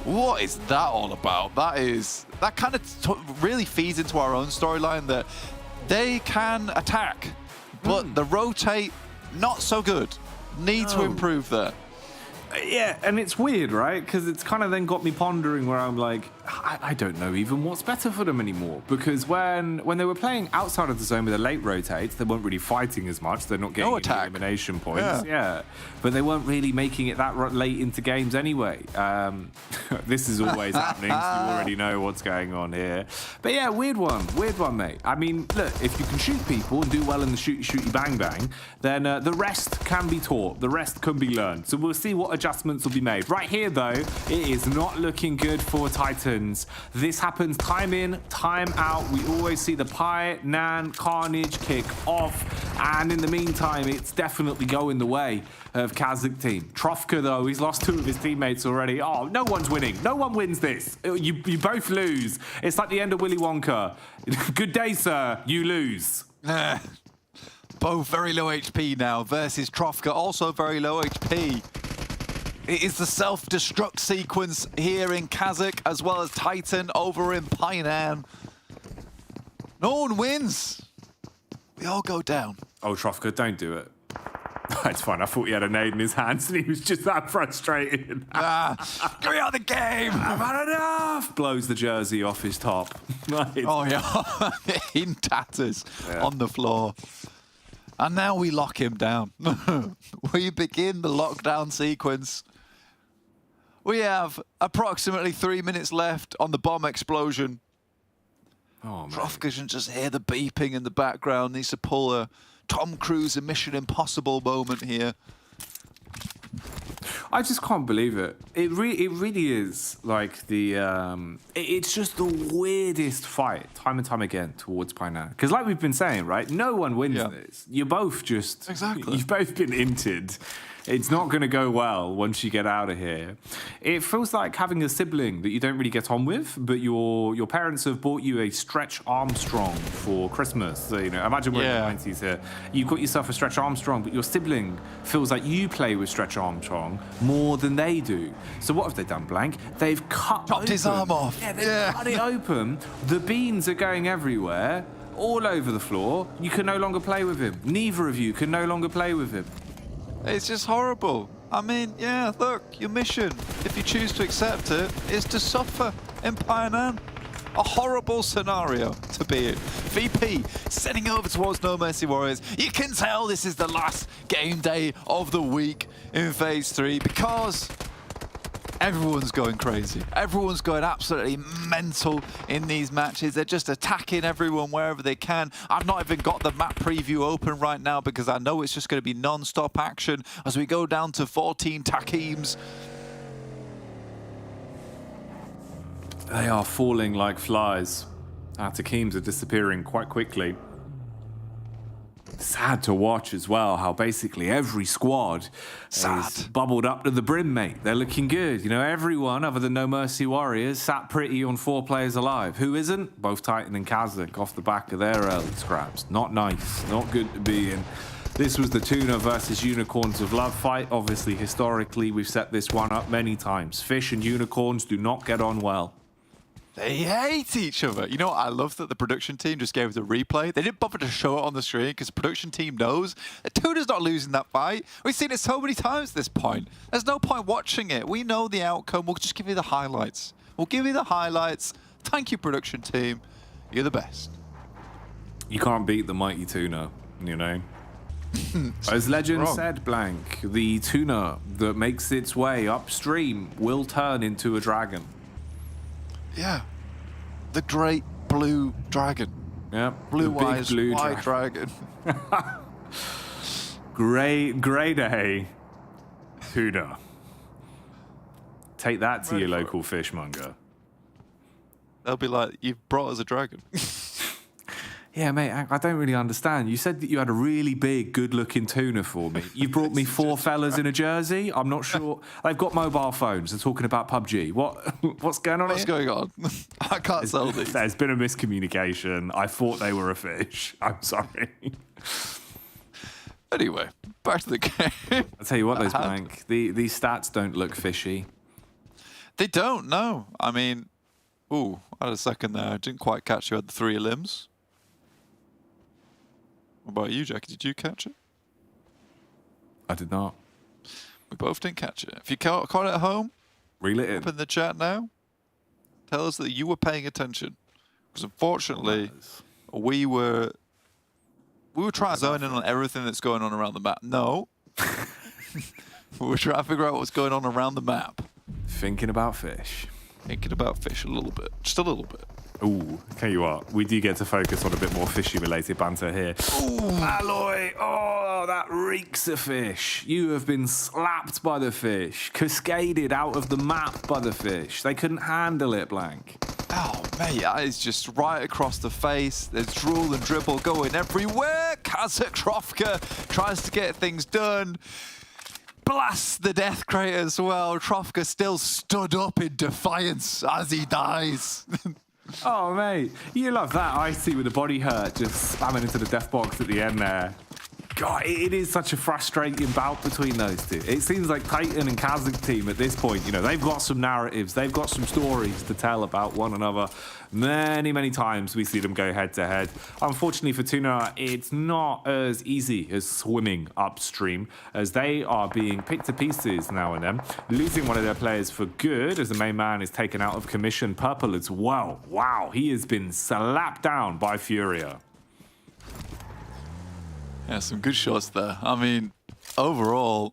What is that all about? That kind of really feeds into our own storyline that they can attack, but the rotate, not so good. Need to improve there. Yeah, and it's weird, right? Because it's kind of then got me pondering where I'm like, I don't know even what's better for them anymore. Because when they were playing outside of the zone with a late rotate, they weren't really fighting as much. They're not getting any elimination points. Yeah. But they weren't really making it that late into games anyway. This is always happening, so you already know what's going on here. But yeah, weird one, mate. I mean, look, if you can shoot people and do well in the shooty bang bang, then the rest can be taught. The rest can be learned. So we'll see what adjustments will be made. Right here, though, it is not looking good for Titans. This happens time in, time out. We always see the Pi, Nan, Carnage kick off. And in the meantime, it's definitely going the way of KASIK team. Trofka, though, he's lost 2 of his teammates already. Oh, no one's winning. No one wins this. You both lose. It's like the end of Willy Wonka. Good day, sir. You lose. Both very low HP now versus Trofka, also very low HP. It is the self-destruct sequence here in KASIK as well as Titan over in Painan. No one wins. We all go down. Oh, Trofka, don't do it. It's fine. I thought he had a nade in his hands and he was just that frustrated. Get me out of the game. I've had enough. Blows the jersey off his top. Oh, yeah. In tatters on the floor. And now we lock him down. We begin the lockdown sequence. We have approximately 3 minutes left on the bomb explosion. Oh, man. Trofka can just hear the beeping in the background. Needs to pull a Tom Cruise and Mission Impossible moment here. I just can't believe it. It really is like the... it's just the weirdest fight, time and time again, towards Painan. Because like we've been saying, right? No one wins this. You're both just... Exactly. You've both been inted. It's not going to go well once you get out of here. It feels like having a sibling that you don't really get on with, but your parents have bought you a Stretch Armstrong for Christmas. So, you know, imagine we're in the 90s here. You've got yourself a Stretch Armstrong, but your sibling feels like you play with Stretch Armstrong more than they do. So what have they done, Blank? They've chopped his arm off. Yeah, they've cut it open. The beans are going everywhere, all over the floor. You can no longer play with him. Neither of you can no longer play with him. It's just horrible. I mean, yeah, look, your mission, if you choose to accept it, is to suffer in Painan. A horrible scenario to be in. VP sending over towards No Mercy Warriors. You can tell this is the last game day of the week in Phase 3 because everyone's going crazy. Everyone's going absolutely mental in these matches. They're just attacking everyone wherever they can. I've not even got the map preview open right now because I know it's just going to be non-stop action as we go down to 14 Takeems. They are falling like flies. Our Takeems are disappearing quite quickly. Sad to watch as well how basically every squad is bubbled up to the brim, mate. They're looking good. You know, everyone other than No Mercy Warriors sat pretty on 4 players alive. Who isn't? Both Titan and KASIK off the back of their early scraps. Not nice. Not good to be in. This was the TUNA versus Unicorns of Love fight. Obviously, historically, we've set this one up many times. Fish and unicorns do not get on well. They hate each other. You know what? I love that the production team just gave us a replay. They didn't bother to show it on the screen because the production team knows that Tuna's not losing that fight. We've seen it so many times at this point. There's no point watching it. We know the outcome. We'll just give you the highlights. We'll give you the highlights. Thank you, production team. You're the best. You can't beat the mighty TUNA, you know? As legend said, Blank, the TUNA that makes its way upstream will turn into a dragon. Yeah. The great blue dragon. Yeah. Blue eyes, blue white dragon. Grade A TUNA. Take that to your local fishmonger. They'll be like, you've brought us a dragon. Yeah, mate, I don't really understand. You said that you had a really big, good-looking TUNA for me. You brought me 4 fellas in a jersey? I'm not sure. They've got mobile phones. They're talking about PUBG. What's going on What's going on? I can't sell these. There's been a miscommunication. I thought they were a fish. I'm sorry. Anyway, back to the game. I'll tell you what, those Blank, these stats don't look fishy. They don't, no. I mean, ooh, I had a second there. I didn't quite catch you had the 3 limbs. What about you, Jackie? Did you catch it? I did not. We both didn't catch it. If you caught it at home, reel it in. Up in the chat now. Tell us that you were paying attention. Because unfortunately, we were trying to zone in on everything that's going on around the map. No. We were trying to figure out what's going on around the map. Thinking about fish. Thinking about fish a little bit. Just a little bit. Ooh, tell you what, we do get to focus on a bit more fishy-related banter here. Ooh. Alloy! Oh, Oh, that reeks of fish. You have been slapped by the fish, cascaded out of the map by the fish. They couldn't handle it, Blank. Oh, mate, that is just right across the face. There's drool and dribble going everywhere. KASIK Trofka tries to get things done. Blasts the death crate as well. Trofka still stood up in defiance as he dies. Oh, mate, you love that Icy with the body hurt, just spamming into the death box at the end there. God, it is such a frustrating bout between those two. It seems like Titan and KASIK team at this point, you know, they've got some narratives, they've got some stories to tell about one another. Many times we see them go head to head. Unfortunately for TUNA, it's not as easy as swimming upstream, as they are being picked to pieces now and then, losing one of their players for good as the main man is taken out of commission. Purple as well. Wow, he has been slapped down by Furia. Yeah, some good shots there. I mean, overall,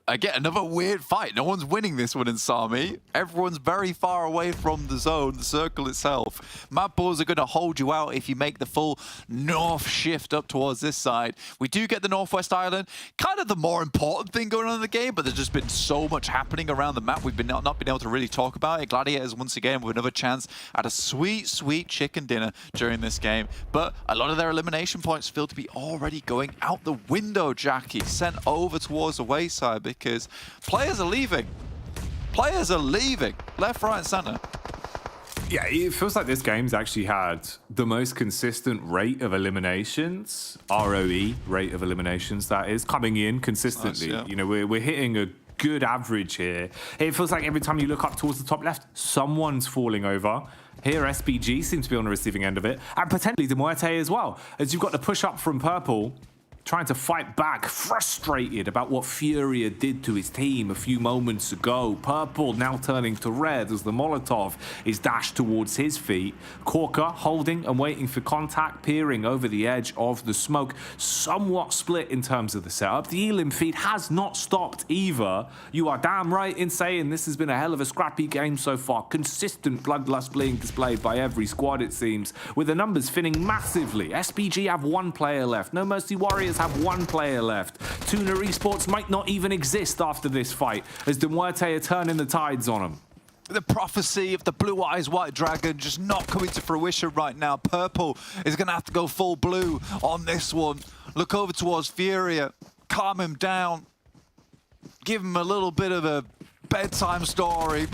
again, another weird fight. No one's winning this one in Sami. Everyone's very far away from the zone, the circle itself. MADBULLS are going to hold you out if you make the full north shift up towards this side. We do get the Northwest Island, kind of the more important thing going on in the game, but there's just been so much happening around the map. We've not been able to really talk about it. Gladiators once again with another chance at a sweet, sweet chicken dinner during this game. But a lot of their elimination points feel to be already going out the window, Jackie. Sent over towards the wayside because players are leaving. Players are leaving. Left, right, and center. Yeah, it feels like this game's actually had the most consistent rate of eliminations, ROE rate of eliminations, that is, coming in consistently. Nice, yeah. You know, we're hitting a good average here. It feels like every time you look up towards the top left, someone's falling over. Here, SBG seems to be on the receiving end of it, and potentially the MUERTE as well, as you've got the push up from Purple, trying to fight back, frustrated about what Furia did to his team a few moments ago. Purple now turning to red as the Molotov is dashed towards his feet. Corker holding and waiting for contact, peering over the edge of the smoke. Somewhat split in terms of the setup. The Elim feed has not stopped either. You are damn right in saying this has been a hell of a scrappy game so far. Consistent bloodlust being displayed by every squad, it seems, with the numbers thinning massively. SBG have one player left. No Mercy Warriors have one player left. TUNA Esports might not even exist after this fight, as the MUERTE are turning the tides on them. The prophecy of the Blue Eyes White Dragon just not coming to fruition right now. Purple is going to have to go full blue on this one. Look over towards Furia. Calm him down. Give him a little bit of a bedtime story.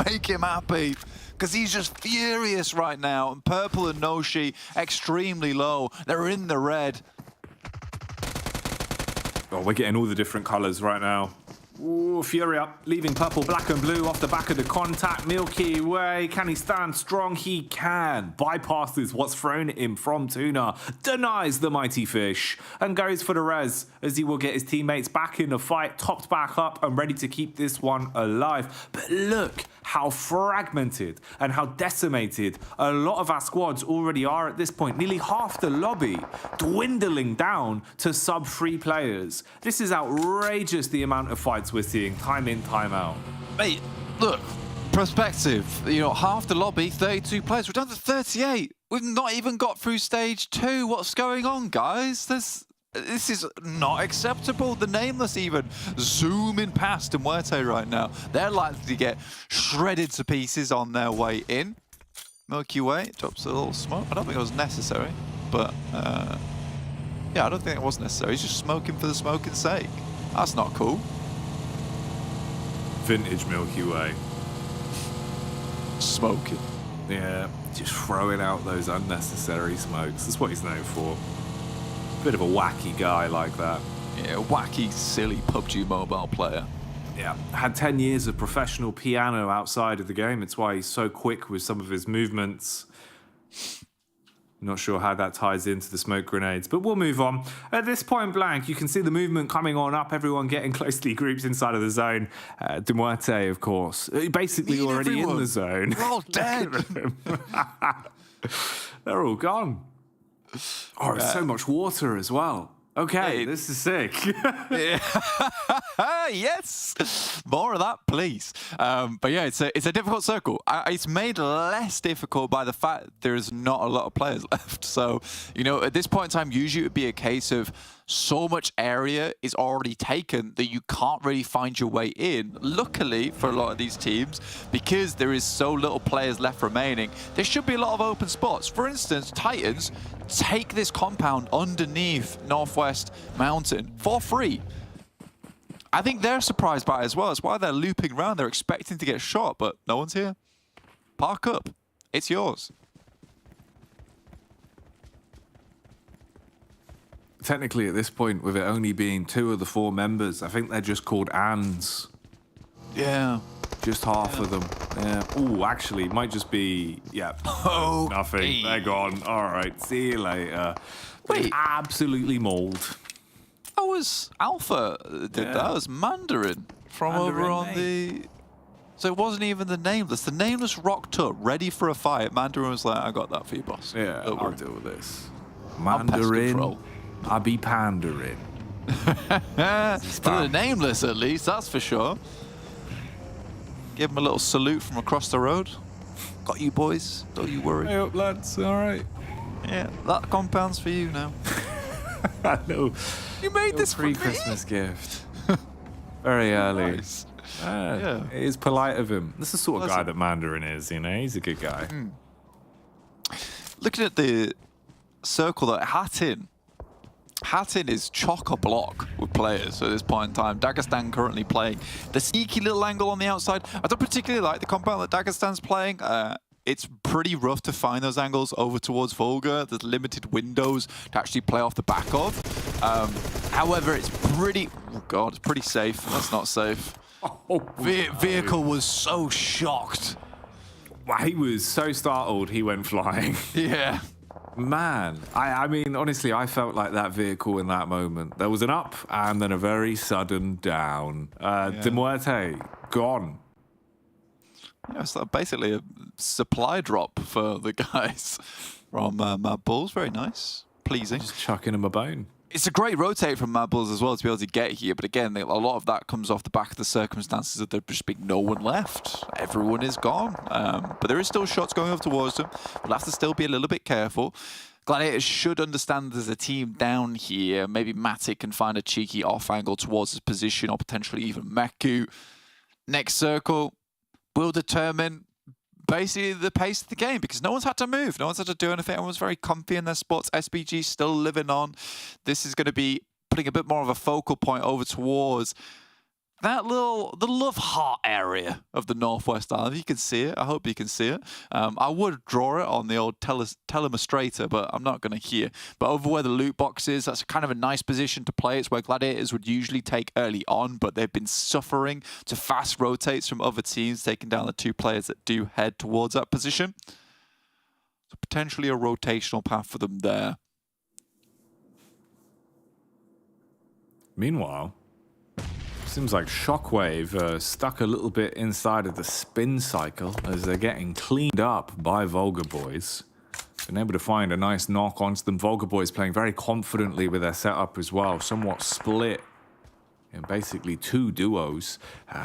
Make him happy. Because he's just furious right now. And Purple and Noshi extremely low. They're in the red. Oh, we're getting all the different colours right now. Ooh, Furia leaving Purple, black and blue off the back of the contact. Milky Way, can he stand strong? He can. Bypasses what's thrown at him from TUNA. Denies the mighty fish and goes for the res as he will get his teammates back in the fight, topped back up and ready to keep this one alive. But look how fragmented and how decimated a lot of our squads already are at this point. Nearly half the lobby dwindling down to sub-3 players. This is outrageous, the amount of fights we're seeing time in, time out. Mate, look, perspective. You know, half the lobby, 32 players. We're down to 38. We've not even got through stage 2. What's going on, guys? This is not acceptable. The Nameless even zooming past MUERTE right now. They're likely to get shredded to pieces on their way in. Milky Way drops a little smoke. I don't think it was necessary, but yeah, I don't think it was necessary. He's just smoking for the smoking sake. That's not cool. Vintage Milky Way. Smoking. Yeah, just throwing out those unnecessary smokes. That's what he's known for. Bit of a wacky guy like that. Yeah, wacky, silly PUBG mobile player. Yeah, had 10 years of professional piano outside of the game. It's why he's so quick with some of his movements. Not sure how that ties into the smoke grenades, but we'll move on. At this point blank, you can see the movement coming on up, everyone getting closely grouped inside of the zone. MUERTE, of course, basically already in the zone. We're all dead. They're all gone. Oh, there's so much water as well. Okay, this is sick. Yes, more of that, please. But yeah, it's a difficult circle. It's made less difficult by the fact there's not a lot of players left. So, you know, at this point in time, usually it would be a case of so much area is already taken that you can't really find your way in. Luckily for a lot of these teams, because there is so little players left remaining, there should be a lot of open spots. For instance, Titans take this compound underneath Northwest Mountain for free. I think they're surprised by it as well. That's why they're looping around. They're expecting to get shot, but no one's here. Park up. It's yours. Technically, at this point, with it only being 2 of the 4 members, I think they're just called ANDs. Yeah. Just half of them. Yeah. Oh, actually, might just be... Yeah. Oh, nothing. hey. They're gone. All right. See you later. Wait. Absolutely mauled. That was Alpha did that. That was Mandarin from over on the... So it wasn't even the Nameless. The Nameless rocked up, ready for a fight. Mandarin was like, I got that for you, boss. Yeah, Don't I'll worry. deal with this. I'm pest Mandarin. control. I'll be pandering. To the Nameless, at least, that's for sure. Give him a little salute from across the road. Got you, boys. Don't you worry. Hey up, lads. All right. Yeah, that compound's for you now. I know. You made this for me. Pre-Christmas gift. Very early. Nice. Yeah. It is polite of him. This is the sort of guy that Mandarin is, you know? He's a good guy. Looking at the circle that Hattin is chock-a-block with players at this point in time. Dagestan currently playing the sneaky little angle on the outside. I don't particularly like the compound that Dagestan's playing. It's pretty rough to find those angles over towards VULGAR. There's limited windows to actually play off the back of. However, it's pretty... Oh, God, it's pretty safe. That's not safe. Vehicle was so shocked. Wow, he was so startled he went flying. Yeah. Man, I mean, honestly, I felt like that vehicle in that moment. There was an up and then a very sudden down. MUERTE, gone. Yeah, it's basically a supply drop for the guys from MADBULLS. Very nice. Pleasing. Just chucking him a bone. It's a great rotate from MADBULLS as well to be able to get here. But again, a lot of that comes off the back of the circumstances of there just being no one left. Everyone is gone. But there is still shots going up towards them. We'll have to still be a little bit careful. Gladiators should understand there's a team down here. Maybe Matic can find a cheeky off angle towards his position, or potentially even Meku. Next circle will determine basically the pace of the game, because no one's had to move. No one's had to do anything. Everyone's very comfy in their spots. SBG still living on. This is going to be putting a bit more of a focal point over towards that the love heart area of the Northwest Island. You can see it. I hope you can see it. I would draw it on the old telemostrator, but I'm not going to here. But over where the loot box is, that's kind of a nice position to play. It's where Gladiators would usually take early on, but they've been suffering to fast rotates from other teams, taking down the 2 players that do head towards that position. So potentially a rotational path for them there. Meanwhile, seems like SHOCKWAVE stuck a little bit inside of the spin cycle as they're getting cleaned up by VULGAR boys. Been able to find a nice knock onto them. VULGAR boys playing very confidently with their setup as well, somewhat split in basically 2 duos.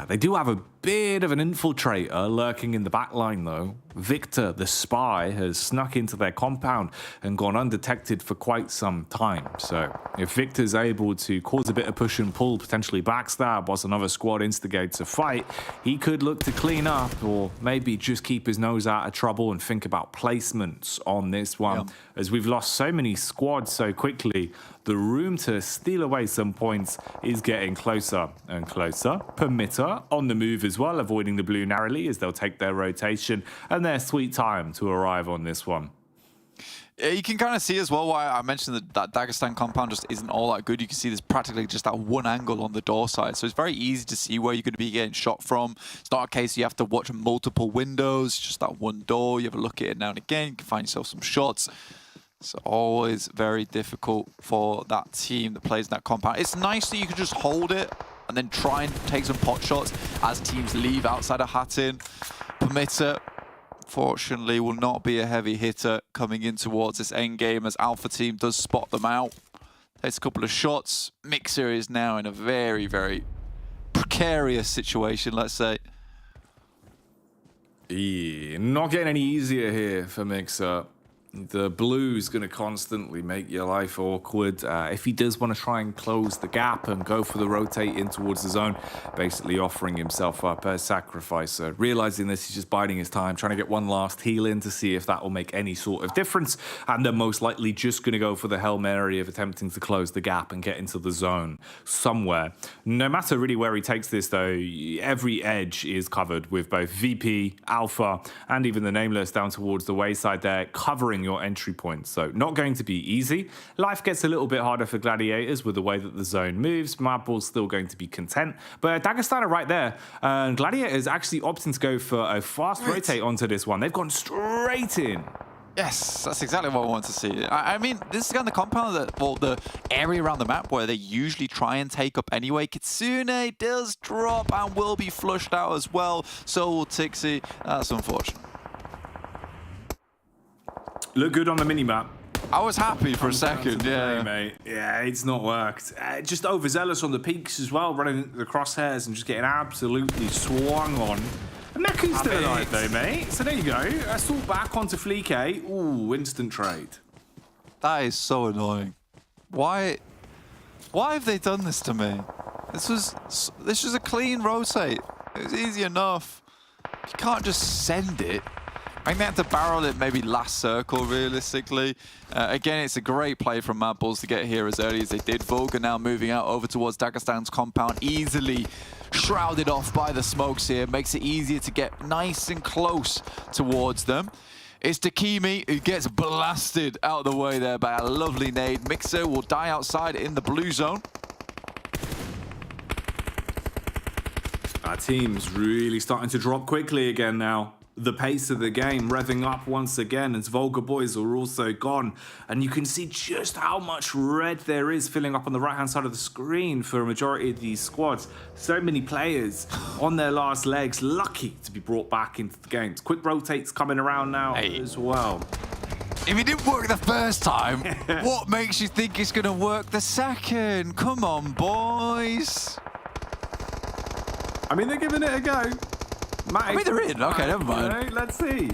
They do have a bit of an infiltrator lurking in the back line though. Victor, the spy, has snuck into their compound and gone undetected for quite some time. So if Victor's able to cause a bit of push and pull, potentially backstab whilst another squad instigates a fight, he could look to clean up, or maybe just keep his nose out of trouble and think about placements on this one. Yeah. As we've lost so many squads so quickly, the room to steal away some points is getting closer and closer. PERMITTA on the move as well, avoiding the blue narrowly as they'll take their rotation and their sweet time to arrive on this one. Yeah, you can kind of see as well why I mentioned that Dagestan compound just isn't all that good. You can see there's practically just that one angle on the door side. So it's very easy to see where you're going to be getting shot from. It's not a case you have to watch multiple windows, just that one door. You have a look at it now and again. You can find yourself some shots. It's always very difficult for that team that plays in that compound. It's nice that you can just hold it and then try and take some pot shots as teams leave outside of Hattin. PERMITTA, fortunately, will not be a heavy hitter coming in towards this end game as Alpha Team does spot them out. Takes a couple of shots. Mixer is now in a very, very precarious situation, let's say. Yeah, not getting any easier here for Mixer. The blue's going to constantly make your life awkward. If he does want to try and close the gap and go for the rotate in towards the zone, basically offering himself up as sacrifice. Realizing this, he's just biding his time, trying to get one last heal in to see if that will make any sort of difference. And they're most likely just going to go for the Hail Mary of attempting to close the gap and get into the zone somewhere. No matter really where he takes this, though, every edge is covered with both VP, Alpha, and even the Nameless down towards the wayside there, covering your entry points. So not going to be easy. Life gets a little bit harder for Gladiators with the way that the zone moves. MADBULLS still going to be content. But Dagestan are right there. And Gladiators actually opting to go for a fast rotate onto this one. They've gone straight in. Yes, that's exactly what I want to see. I mean, this is kind of the compound that, well, the area around the map where they usually try and take up anyway. Kitsune does drop and will be flushed out as well. So will Tixi. That's unfortunate. Look good on the minimap. I was happy for a second, yeah. Mate. Yeah, it's not worked. Just overzealous on the peaks as well, running the crosshairs and just getting absolutely swung on. And NEXUS still alive though, mate. So there you go. Assault back onto Fleek. Ooh, instant trade. That is so annoying. Why have they done this to me? This was a clean rotate. It was easy enough. You can't just send it. I think they had to barrel it maybe last circle, realistically. Again, it's a great play from MADBULLS to get here as early as they did. VULGAR now moving out over towards Dagestan's compound, easily shrouded off by the smokes here. Makes it easier to get nice and close towards them. It's Takimi who gets blasted out of the way there by a lovely nade. Mixer will die outside in the blue zone. Our team's really starting to drop quickly again now. The pace of the game revving up once again as VULGAR boys are also gone. And you can see just how much red there is filling up on the right-hand side of the screen for a majority of these squads. So many players on their last legs, lucky to be brought back into the games. Quick rotates coming around now as well. If it didn't work the first time, what makes you think it's going to work the second? Come on, boys. I mean, they're giving it a go. I mean, they're in. Okay, never mind. You know, let's see.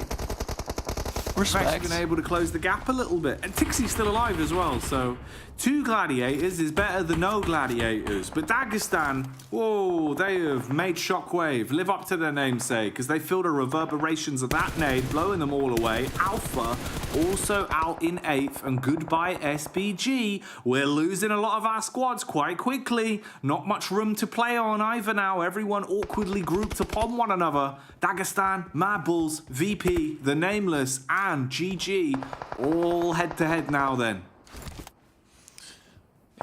Respect. Actually been able to close the gap a little bit. And Tixi's still alive as well, so 2 Gladiators is better than no Gladiators. But Dagestan, whoa, they have made Shockwave live up to their namesake because they feel the reverberations of that nade, blowing them all away. Alpha also out in 8th, and goodbye SBG. We're losing a lot of our squads quite quickly. Not much room to play on either now. Everyone awkwardly grouped upon one another. Dagestan, MADBULLS, VP, the Nameless, and GG all head-to-head now then.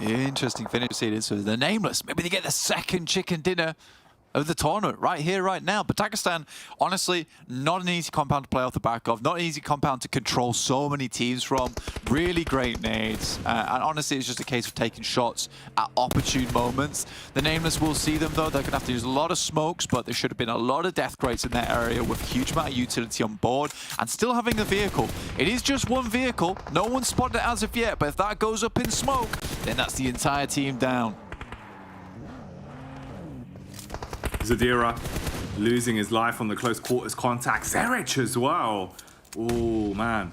Interesting finish here. So the Nameless, maybe they get the second chicken dinner of the tournament right here, right now. But Dagestan, honestly, not an easy compound to play off the back of. Not an easy compound to control so many teams from. Really great nades. And honestly, it's just a case of taking shots at opportune moments. The Nameless will see them, though. They're going to have to use a lot of smokes, but there should have been a lot of death crates in that area with a huge amount of utility on board. And still having the vehicle. It is just one vehicle. No one's spotted it as of yet, but if that goes up in smoke, then that's the entire team down. Zadira losing his life on the close quarters contact. Zerich as well. Oh, man.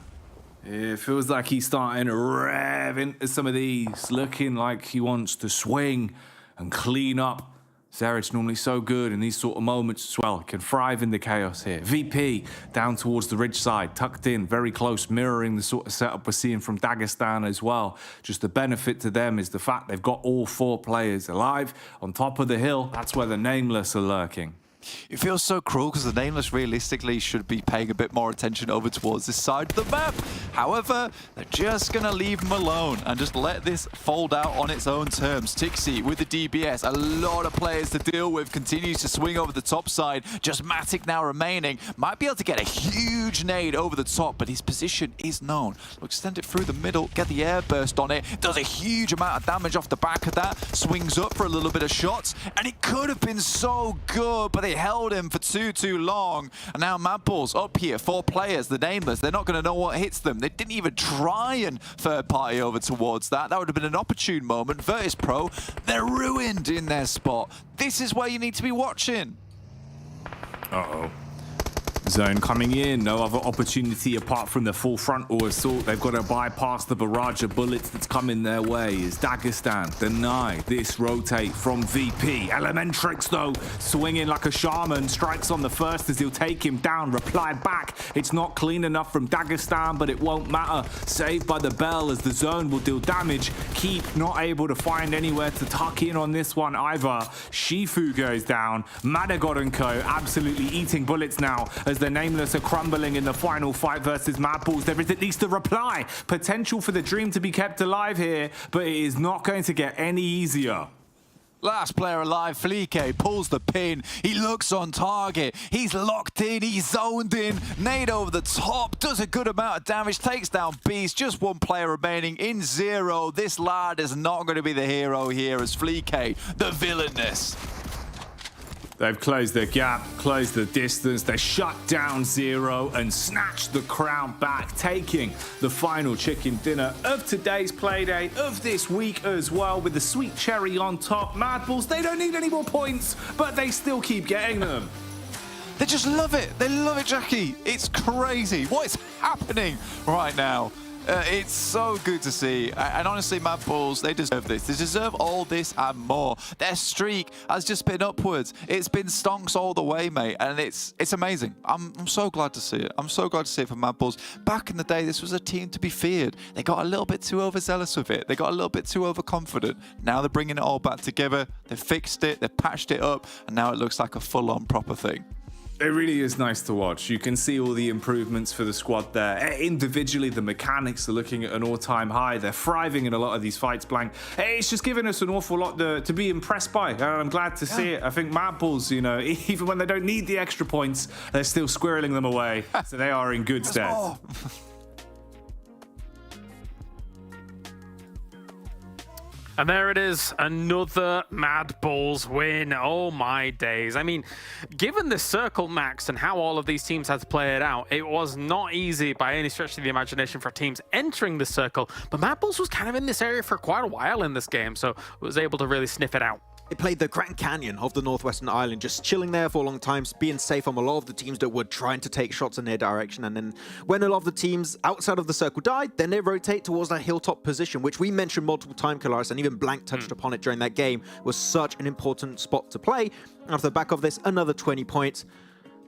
It feels like he's starting to rev into some of these, looking like he wants to swing and clean up. Zerich normally so good in these sort of moments as well. Can thrive in the chaos here. VP down towards the ridge side, tucked in, very close, mirroring the sort of setup we're seeing from Dagestan as well. Just the benefit to them is the fact they've got all 4 players alive on top of the hill. That's where the Nameless are lurking. It feels so cruel because the Nameless realistically should be paying a bit more attention over towards this side of the map. However, they're just going to leave him alone and just let this fold out on its own terms. Tixi with the DBS, a lot of players to deal with, continues to swing over the top side. Just Matic now remaining. Might be able to get a huge nade over the top, but his position is known. We'll extend it through the middle, get the air burst on it. Does a huge amount of damage off the back of that. Swings up for a little bit of shots, and it could have been so good, but they held him for too long. And now MADBULLS up here, 4 players, the Nameless. They're not going to know what hits them. They didn't even try and third party over towards that. That would have been an opportune moment. VIRTUS.PRO, they're ruined in their spot. This is where you need to be watching. Uh-oh. Zone coming in, no other opportunity apart from the full frontal assault. They've got to bypass the barrage of bullets that's coming their way. Is Dagestan deny this rotate from VP? Elementrix though, swinging like a shaman, strikes on the first as he'll take him down. Reply back, it's not clean enough from Dagestan, but it won't matter. Saved by the bell as the zone will deal damage. Keep not able to find anywhere to tuck in on this one either. Shifu goes down. Madagod and co absolutely eating bullets now as the Nameless are crumbling in the final fight versus MADBULLS. There is at least a reply. Potential for the dream to be kept alive here, but it is not going to get any easier. Last player alive, Flique pulls the pin. He looks on target. He's locked in. He's zoned in. Nade over the top. Does a good amount of damage. Takes down Beast. Just one player remaining in 0. This lad is not going to be the hero here as Flique, the villainous. They've closed the gap, closed the distance. They shut down 0 and snatched the crown back, taking the final chicken dinner of today's playday, of this week as well, with the sweet cherry on top. MADBULLS, they don't need any more points, but they still keep getting them. They just love it. They love it, Jackie. It's crazy. What is happening right now? It's so good to see. And honestly, MADBULLS, they deserve this. They deserve all this and more. Their streak has just been upwards. It's been stonks all the way, mate. And it's amazing. I'm so glad to see it. I'm so glad to see it for MADBULLS. Back in the day, this was a team to be feared. They got a little bit too overzealous with it. They got a little bit too overconfident. Now they're bringing it all back together. They fixed it. They patched it up. And now it looks like a full-on proper thing. It really is nice to watch. You can see all the improvements for the squad there. Individually, the mechanics are looking at an all-time high. They're thriving in a lot of these fights, Blank. It's just given us an awful lot to be impressed by, and I'm glad to see it. I think MADBULLS, you know, even when they don't need the extra points, they're still squirreling them away, so they are in good stead. And there it is, another MADBULLS win. Oh my days. I mean, given the circle, Max, and how all of these teams had to play it out, it was not easy by any stretch of the imagination for teams entering the circle. But MADBULLS was kind of in this area for quite a while in this game, so was able to really sniff it out. They played the Grand Canyon of the Northwestern Island, just chilling there for a long time, being safe from a lot of the teams that were trying to take shots in their direction. And then when a lot of the teams outside of the circle died, then they rotate towards that hilltop position, which we mentioned multiple times, Kalaris, and even Blank touched upon it during that game, was such an important spot to play. And off the back of this, another 20 points.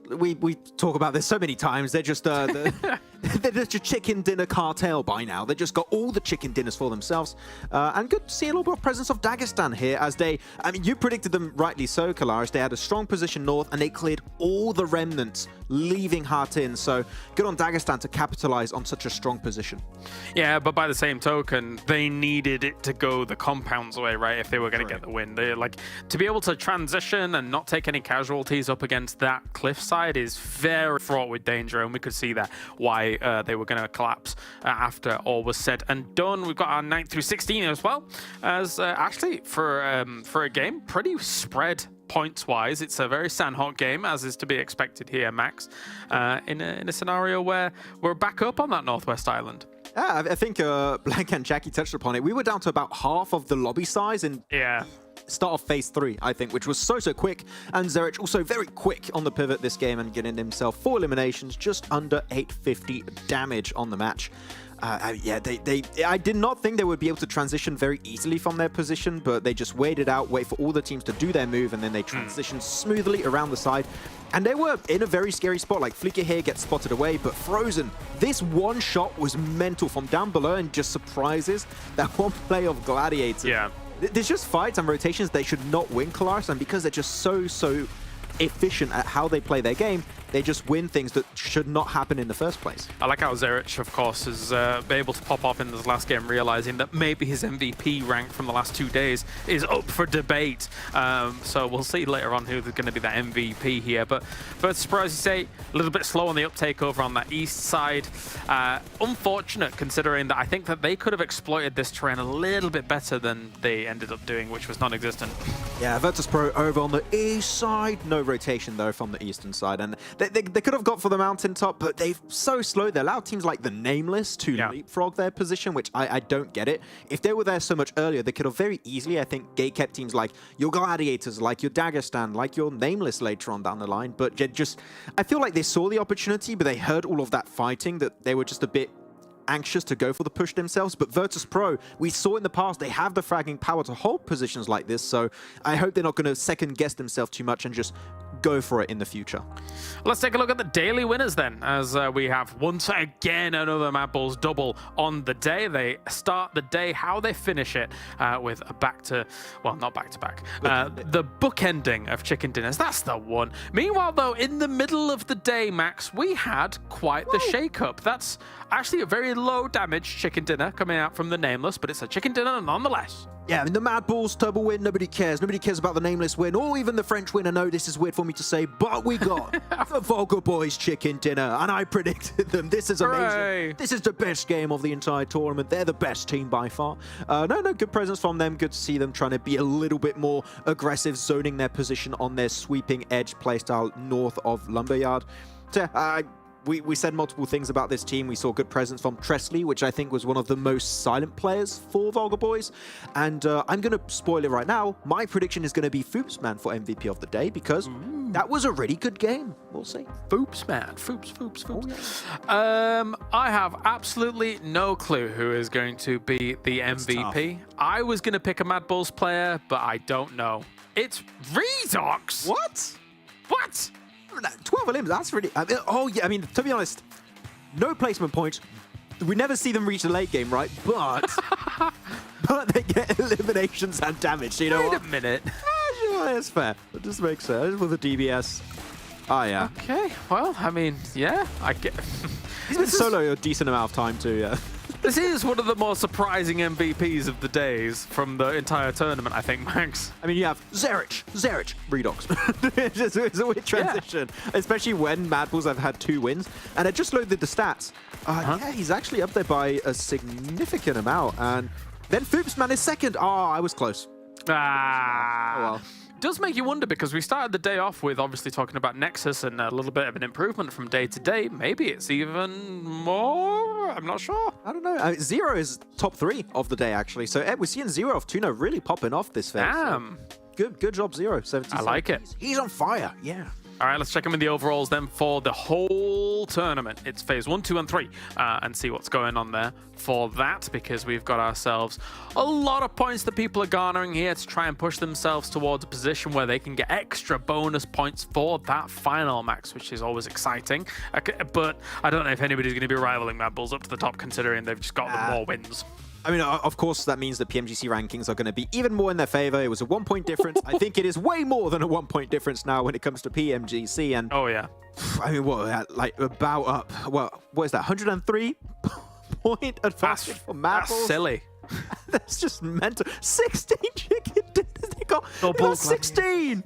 We talk about this so many times. They're just they're just a chicken dinner cartel by now. They just got all the chicken dinners for themselves. And good to see a little bit of presence of Dagestan here as they, I mean, you predicted them rightly so, Kalaris. They had a strong position north and they cleared all the remnants, leaving Hartin. So good on Dagestan to capitalize on such a strong position. Yeah, but by the same token, they needed it to go the compound's way, right? If they were going to get the win. They like to be able to transition and not take any casualties up against that cliffside is very fraught with danger, and we could see that why they were going to collapse after all was said and done. We've got our 9th through 16 as well, as actually for a game pretty spread points-wise. It's a very Sanhok game, as is to be expected here, Max, in a scenario where we're back up on that Northwest Island. Yeah, I think Blank and Jackie touched upon it. We were down to about half of the lobby size in start of phase 3, I think, which was so quick. And Zerich also very quick on the pivot this game and getting himself 4 eliminations, just under 850 damage on the match. Yeah, I did not think they would be able to transition very easily from their position, but they just waited out, wait for all the teams to do their move, and then they transitioned smoothly around the side. And they were in a very scary spot. Like, Flicker here gets spotted away, but Frozen, this one shot was mental from down below and just surprises that one play of Gladiator. Yeah. There's just fights and rotations they should not win, Kalaris, and because they're just so efficient at how they play their game, they just win things that should not happen in the first place. I like how Zerich, of course, is able to pop off in this last game, realizing that maybe his MVP rank from the last 2 days is up for debate. So we'll see later on who's going to be that MVP here. But VIRTUS.PRO, as you say, a little bit slow on the uptake over on that east side. Unfortunate, considering that I think that they could have exploited this terrain a little bit better than they ended up doing, which was non-existent. Yeah, VIRTUS.PRO over on the east side. No rotation, though, from the eastern side. And They could have got for the mountaintop, but they've so slow. They allow teams like the Nameless to leapfrog their position, which I don't get it. If they were there so much earlier, they could have very easily, I think, gate-kept teams like your Gladiators, like your Dagestan, like your Nameless later on down the line. But I feel like they saw the opportunity, but they heard all of that fighting, that they were just a bit anxious to go for the push themselves. But VIRTUS.PRO, we saw in the past, they have the fragging power to hold positions like this, so I hope they're not going to second guess themselves too much and just go for it in the future. Let's take a look at the daily winners then, as we have once again another MADBULLS double on the day. They start the day, how they finish it with a not back to back, the bookending of chicken dinners. That's the one. Meanwhile, though, in the middle of the day, Max, we had quite the shake-up. That's actually a very low damage chicken dinner coming out from the Nameless, but it's a chicken dinner nonetheless. Yeah, I mean, the MADBULLS double win, nobody cares. Nobody cares about the Nameless win, or even the French win. I know this is weird for me to say, but we got the VULGAR boys chicken dinner, and I predicted them. This is amazing. Hooray. This is the best game of the entire tournament. They're the best team by far. No, good presence from them. Good to see them trying to be a little bit more aggressive, zoning their position on their sweeping edge playstyle north of Lumberyard. We said multiple things about this team. We saw good presence from Tresley, which I think was one of the most silent players for VULGAR boys. And I'm going to spoil it right now. My prediction is going to be Foopsman for MVP of the day, because that was a really good game. We'll see. Foopsman. Foops. Oh, yeah. I have absolutely no clue who is going to be the MVP. I was going to pick a MADBULLS player, but I don't know. It's Redox. What? 12 limbs, that's really... I mean, to be honest, no placement points. We never see them reach the late game, right? But they get eliminations and damage, so you know Wait what? a minute. Sure, that's fair. It just makes sense with the DBS. Oh, yeah. Okay, well, I mean, yeah, I get... He's been solo a decent amount of time, too, yeah. This is one of the more surprising MVPs of the days from the entire tournament, I think, Max. I mean, you have Zerich, Redox. It's a weird transition, especially when MADBULLS have had 2 wins. And I just loaded the stats. Yeah, he's actually up there by a significant amount. And then Foopsman is second. Oh, I was close. Oh, well. Does make you wonder, because we started the day off with obviously talking about NEXUS and a little bit of an improvement from day to day. Maybe it's even more. I'm not sure. I don't know. Zero is top 3 of the day, actually. So we're seeing Zero of TUNA really popping off this phase. Damn. So good job, Zero. 70. I like it. He's on fire. Yeah. All right, let's check in with the overalls then for the whole tournament. It's phase 1, 2, and 3, and see what's going on there for that, because we've got ourselves a lot of points that people are garnering here to try and push themselves towards a position where they can get extra bonus points for that final, Max, which is always exciting. But I don't know if anybody's going to be rivaling MADBULLS up to the top, considering they've just got the more wins. I mean, of course, that means the PMGC rankings are going to be even more in their favor. It was a 1-point difference. I think it is way more than a 1-point difference now when it comes to PMGC. And oh, yeah. I mean, what, like about up? Well, what is that? 103 point advantage for MADBULLS? That's silly. That's just mental. 16 chicken dinners. They got 16.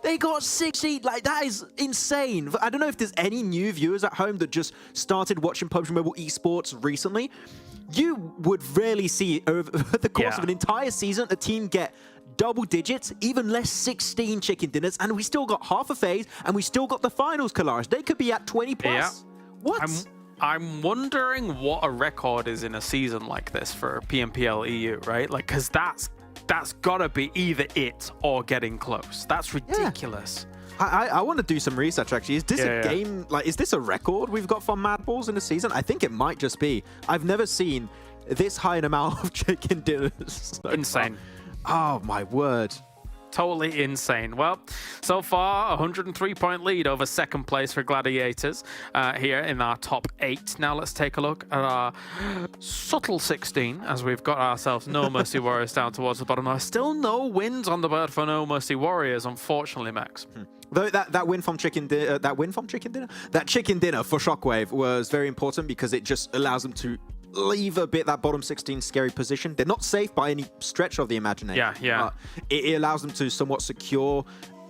They got 16. Like, that is insane. I don't know if there's any new viewers at home that just started watching PUBG Mobile Esports recently. You would rarely see over the course of an entire season a team get double digits, even less 16 chicken dinners, and we still got half a phase, and we still got the finals, Kalaris. They could be at 20 plus. Yeah. What? I'm wondering what a record is in a season like this for PMPL EU, right? Like, because that's gotta be either it or getting close. That's ridiculous. I want to do some research, actually. Is this a game, like, is this a record we've got for MADBULLS in a season? I think it might just be. I've never seen this high an amount of chicken dinners. Insane. Oh, my word. Totally insane. Well, so far, 103-point lead over second place for Gladiators here in our top 8. Now let's take a look at our subtle 16, as we've got ourselves No Mercy Warriors down towards the bottom. Still no wins on the board for No Mercy Warriors, unfortunately, Max. Though that win from chicken dinner, that chicken dinner for Shockwave was very important, because it just allows them to leave a bit that bottom 16 scary position. They're not safe by any stretch of the imagination. Yeah. It allows them to somewhat secure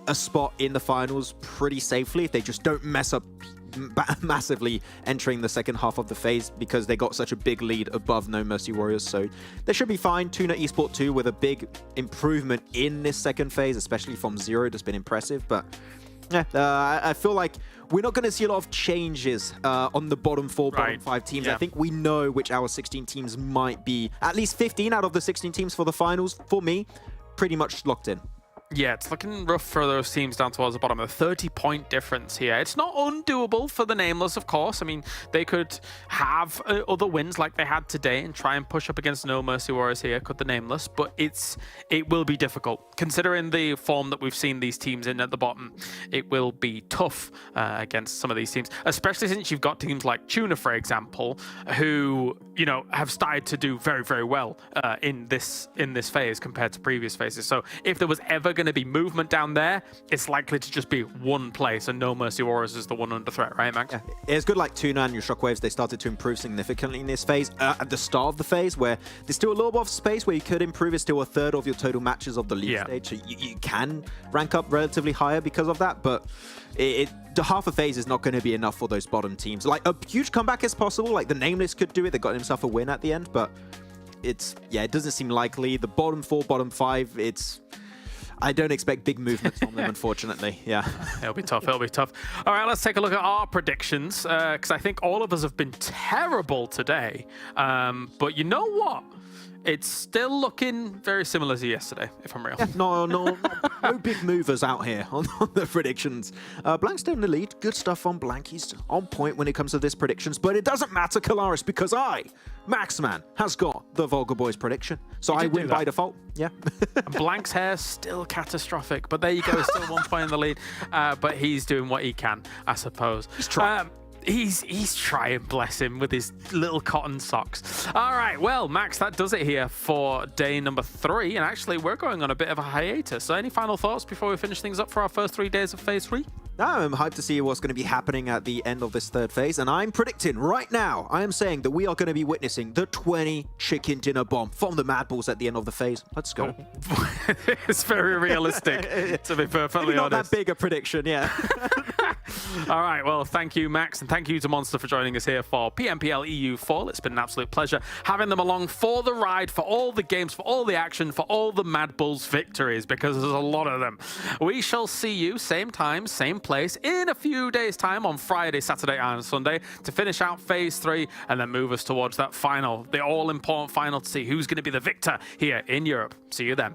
a spot in the finals pretty safely if they just don't mess up massively entering the second half of the phase, because they got such a big lead above No Mercy Warriors. So they should be fine. TUNA Esports 2 with a big improvement in this second phase, especially from Zero, that's been impressive. But Yeah, I feel like we're not going to see a lot of changes on the bottom 4, bottom 5 teams. Yeah. I think we know which our 16 teams might be. At least 15 out of the 16 teams for the finals, for me, pretty much locked in. Yeah, it's looking rough for those teams down towards the bottom. A 30-point difference here. It's not undoable for the Nameless, of course. I mean, they could have other wins like they had today and try and push up against No Mercy Warriors here, could the Nameless, but it will be difficult. Considering the form that we've seen these teams in at the bottom, it will be tough against some of these teams, especially since you've got teams like TUNA, for example, who, you know, have started to do very, very well in this phase compared to previous phases. So if there was ever going to be movement down there, it's likely to just be one place, and No Mercy Warriors is the one under threat, right, Max? Yeah. It's good like TUNA and your Shockwaves, they started to improve significantly in this phase. At the start of the phase, where there's still a little bit of space where you could improve, it's still a third of your total matches of the league stage, so you can rank up relatively higher because of that, but the half a phase is not going to be enough for those bottom teams. Like, a huge comeback is possible, like the Nameless could do it, they got himself a win at the end, but it doesn't seem likely. The bottom 4, bottom 5, I don't expect big movements on them, unfortunately. Yeah. It'll be tough. It'll be tough. All right, let's take a look at our predictions, because I think all of us have been terrible today. But you know what? It's still looking very similar to yesterday, if I'm real. Yeah, no big movers out here on the predictions. Blank's still in the lead. Good stuff on Blank. He's on point when it comes to this predictions, but it doesn't matter, Kalaris, because Maxman, has got the Vulgar Boys prediction. So I win by default. Yeah. Blank's hair still catastrophic, but there you go. Still 1 point in the lead, but he's doing what he can, I suppose. He's trying. He's trying, bless him, with his little cotton socks. All right, well, Max, that does it here for day number 3. And actually, we're going on a bit of a hiatus. So any final thoughts before we finish things up for our first 3 days of phase 3? I'm hyped to see what's going to be happening at the end of this third phase, and I'm predicting right now, I am saying that we are going to be witnessing the 20 chicken dinner bomb from the MADBULLS at the end of the phase. Let's go. It's very realistic, to be perfectly not honest. that big a prediction, yeah. All right, well, thank you, Max, and thank you to Monster for joining us here for PMPL EU Fall. It's been an absolute pleasure having them along for the ride, for all the games, for all the action, for all the MADBULLS victories, because there's a lot of them. We shall see you same time, same place, in a few days' time on Friday, Saturday, and Sunday to finish out phase 3 and then move us towards that final, the all-important final, to see who's going to be the victor here in Europe. See you then.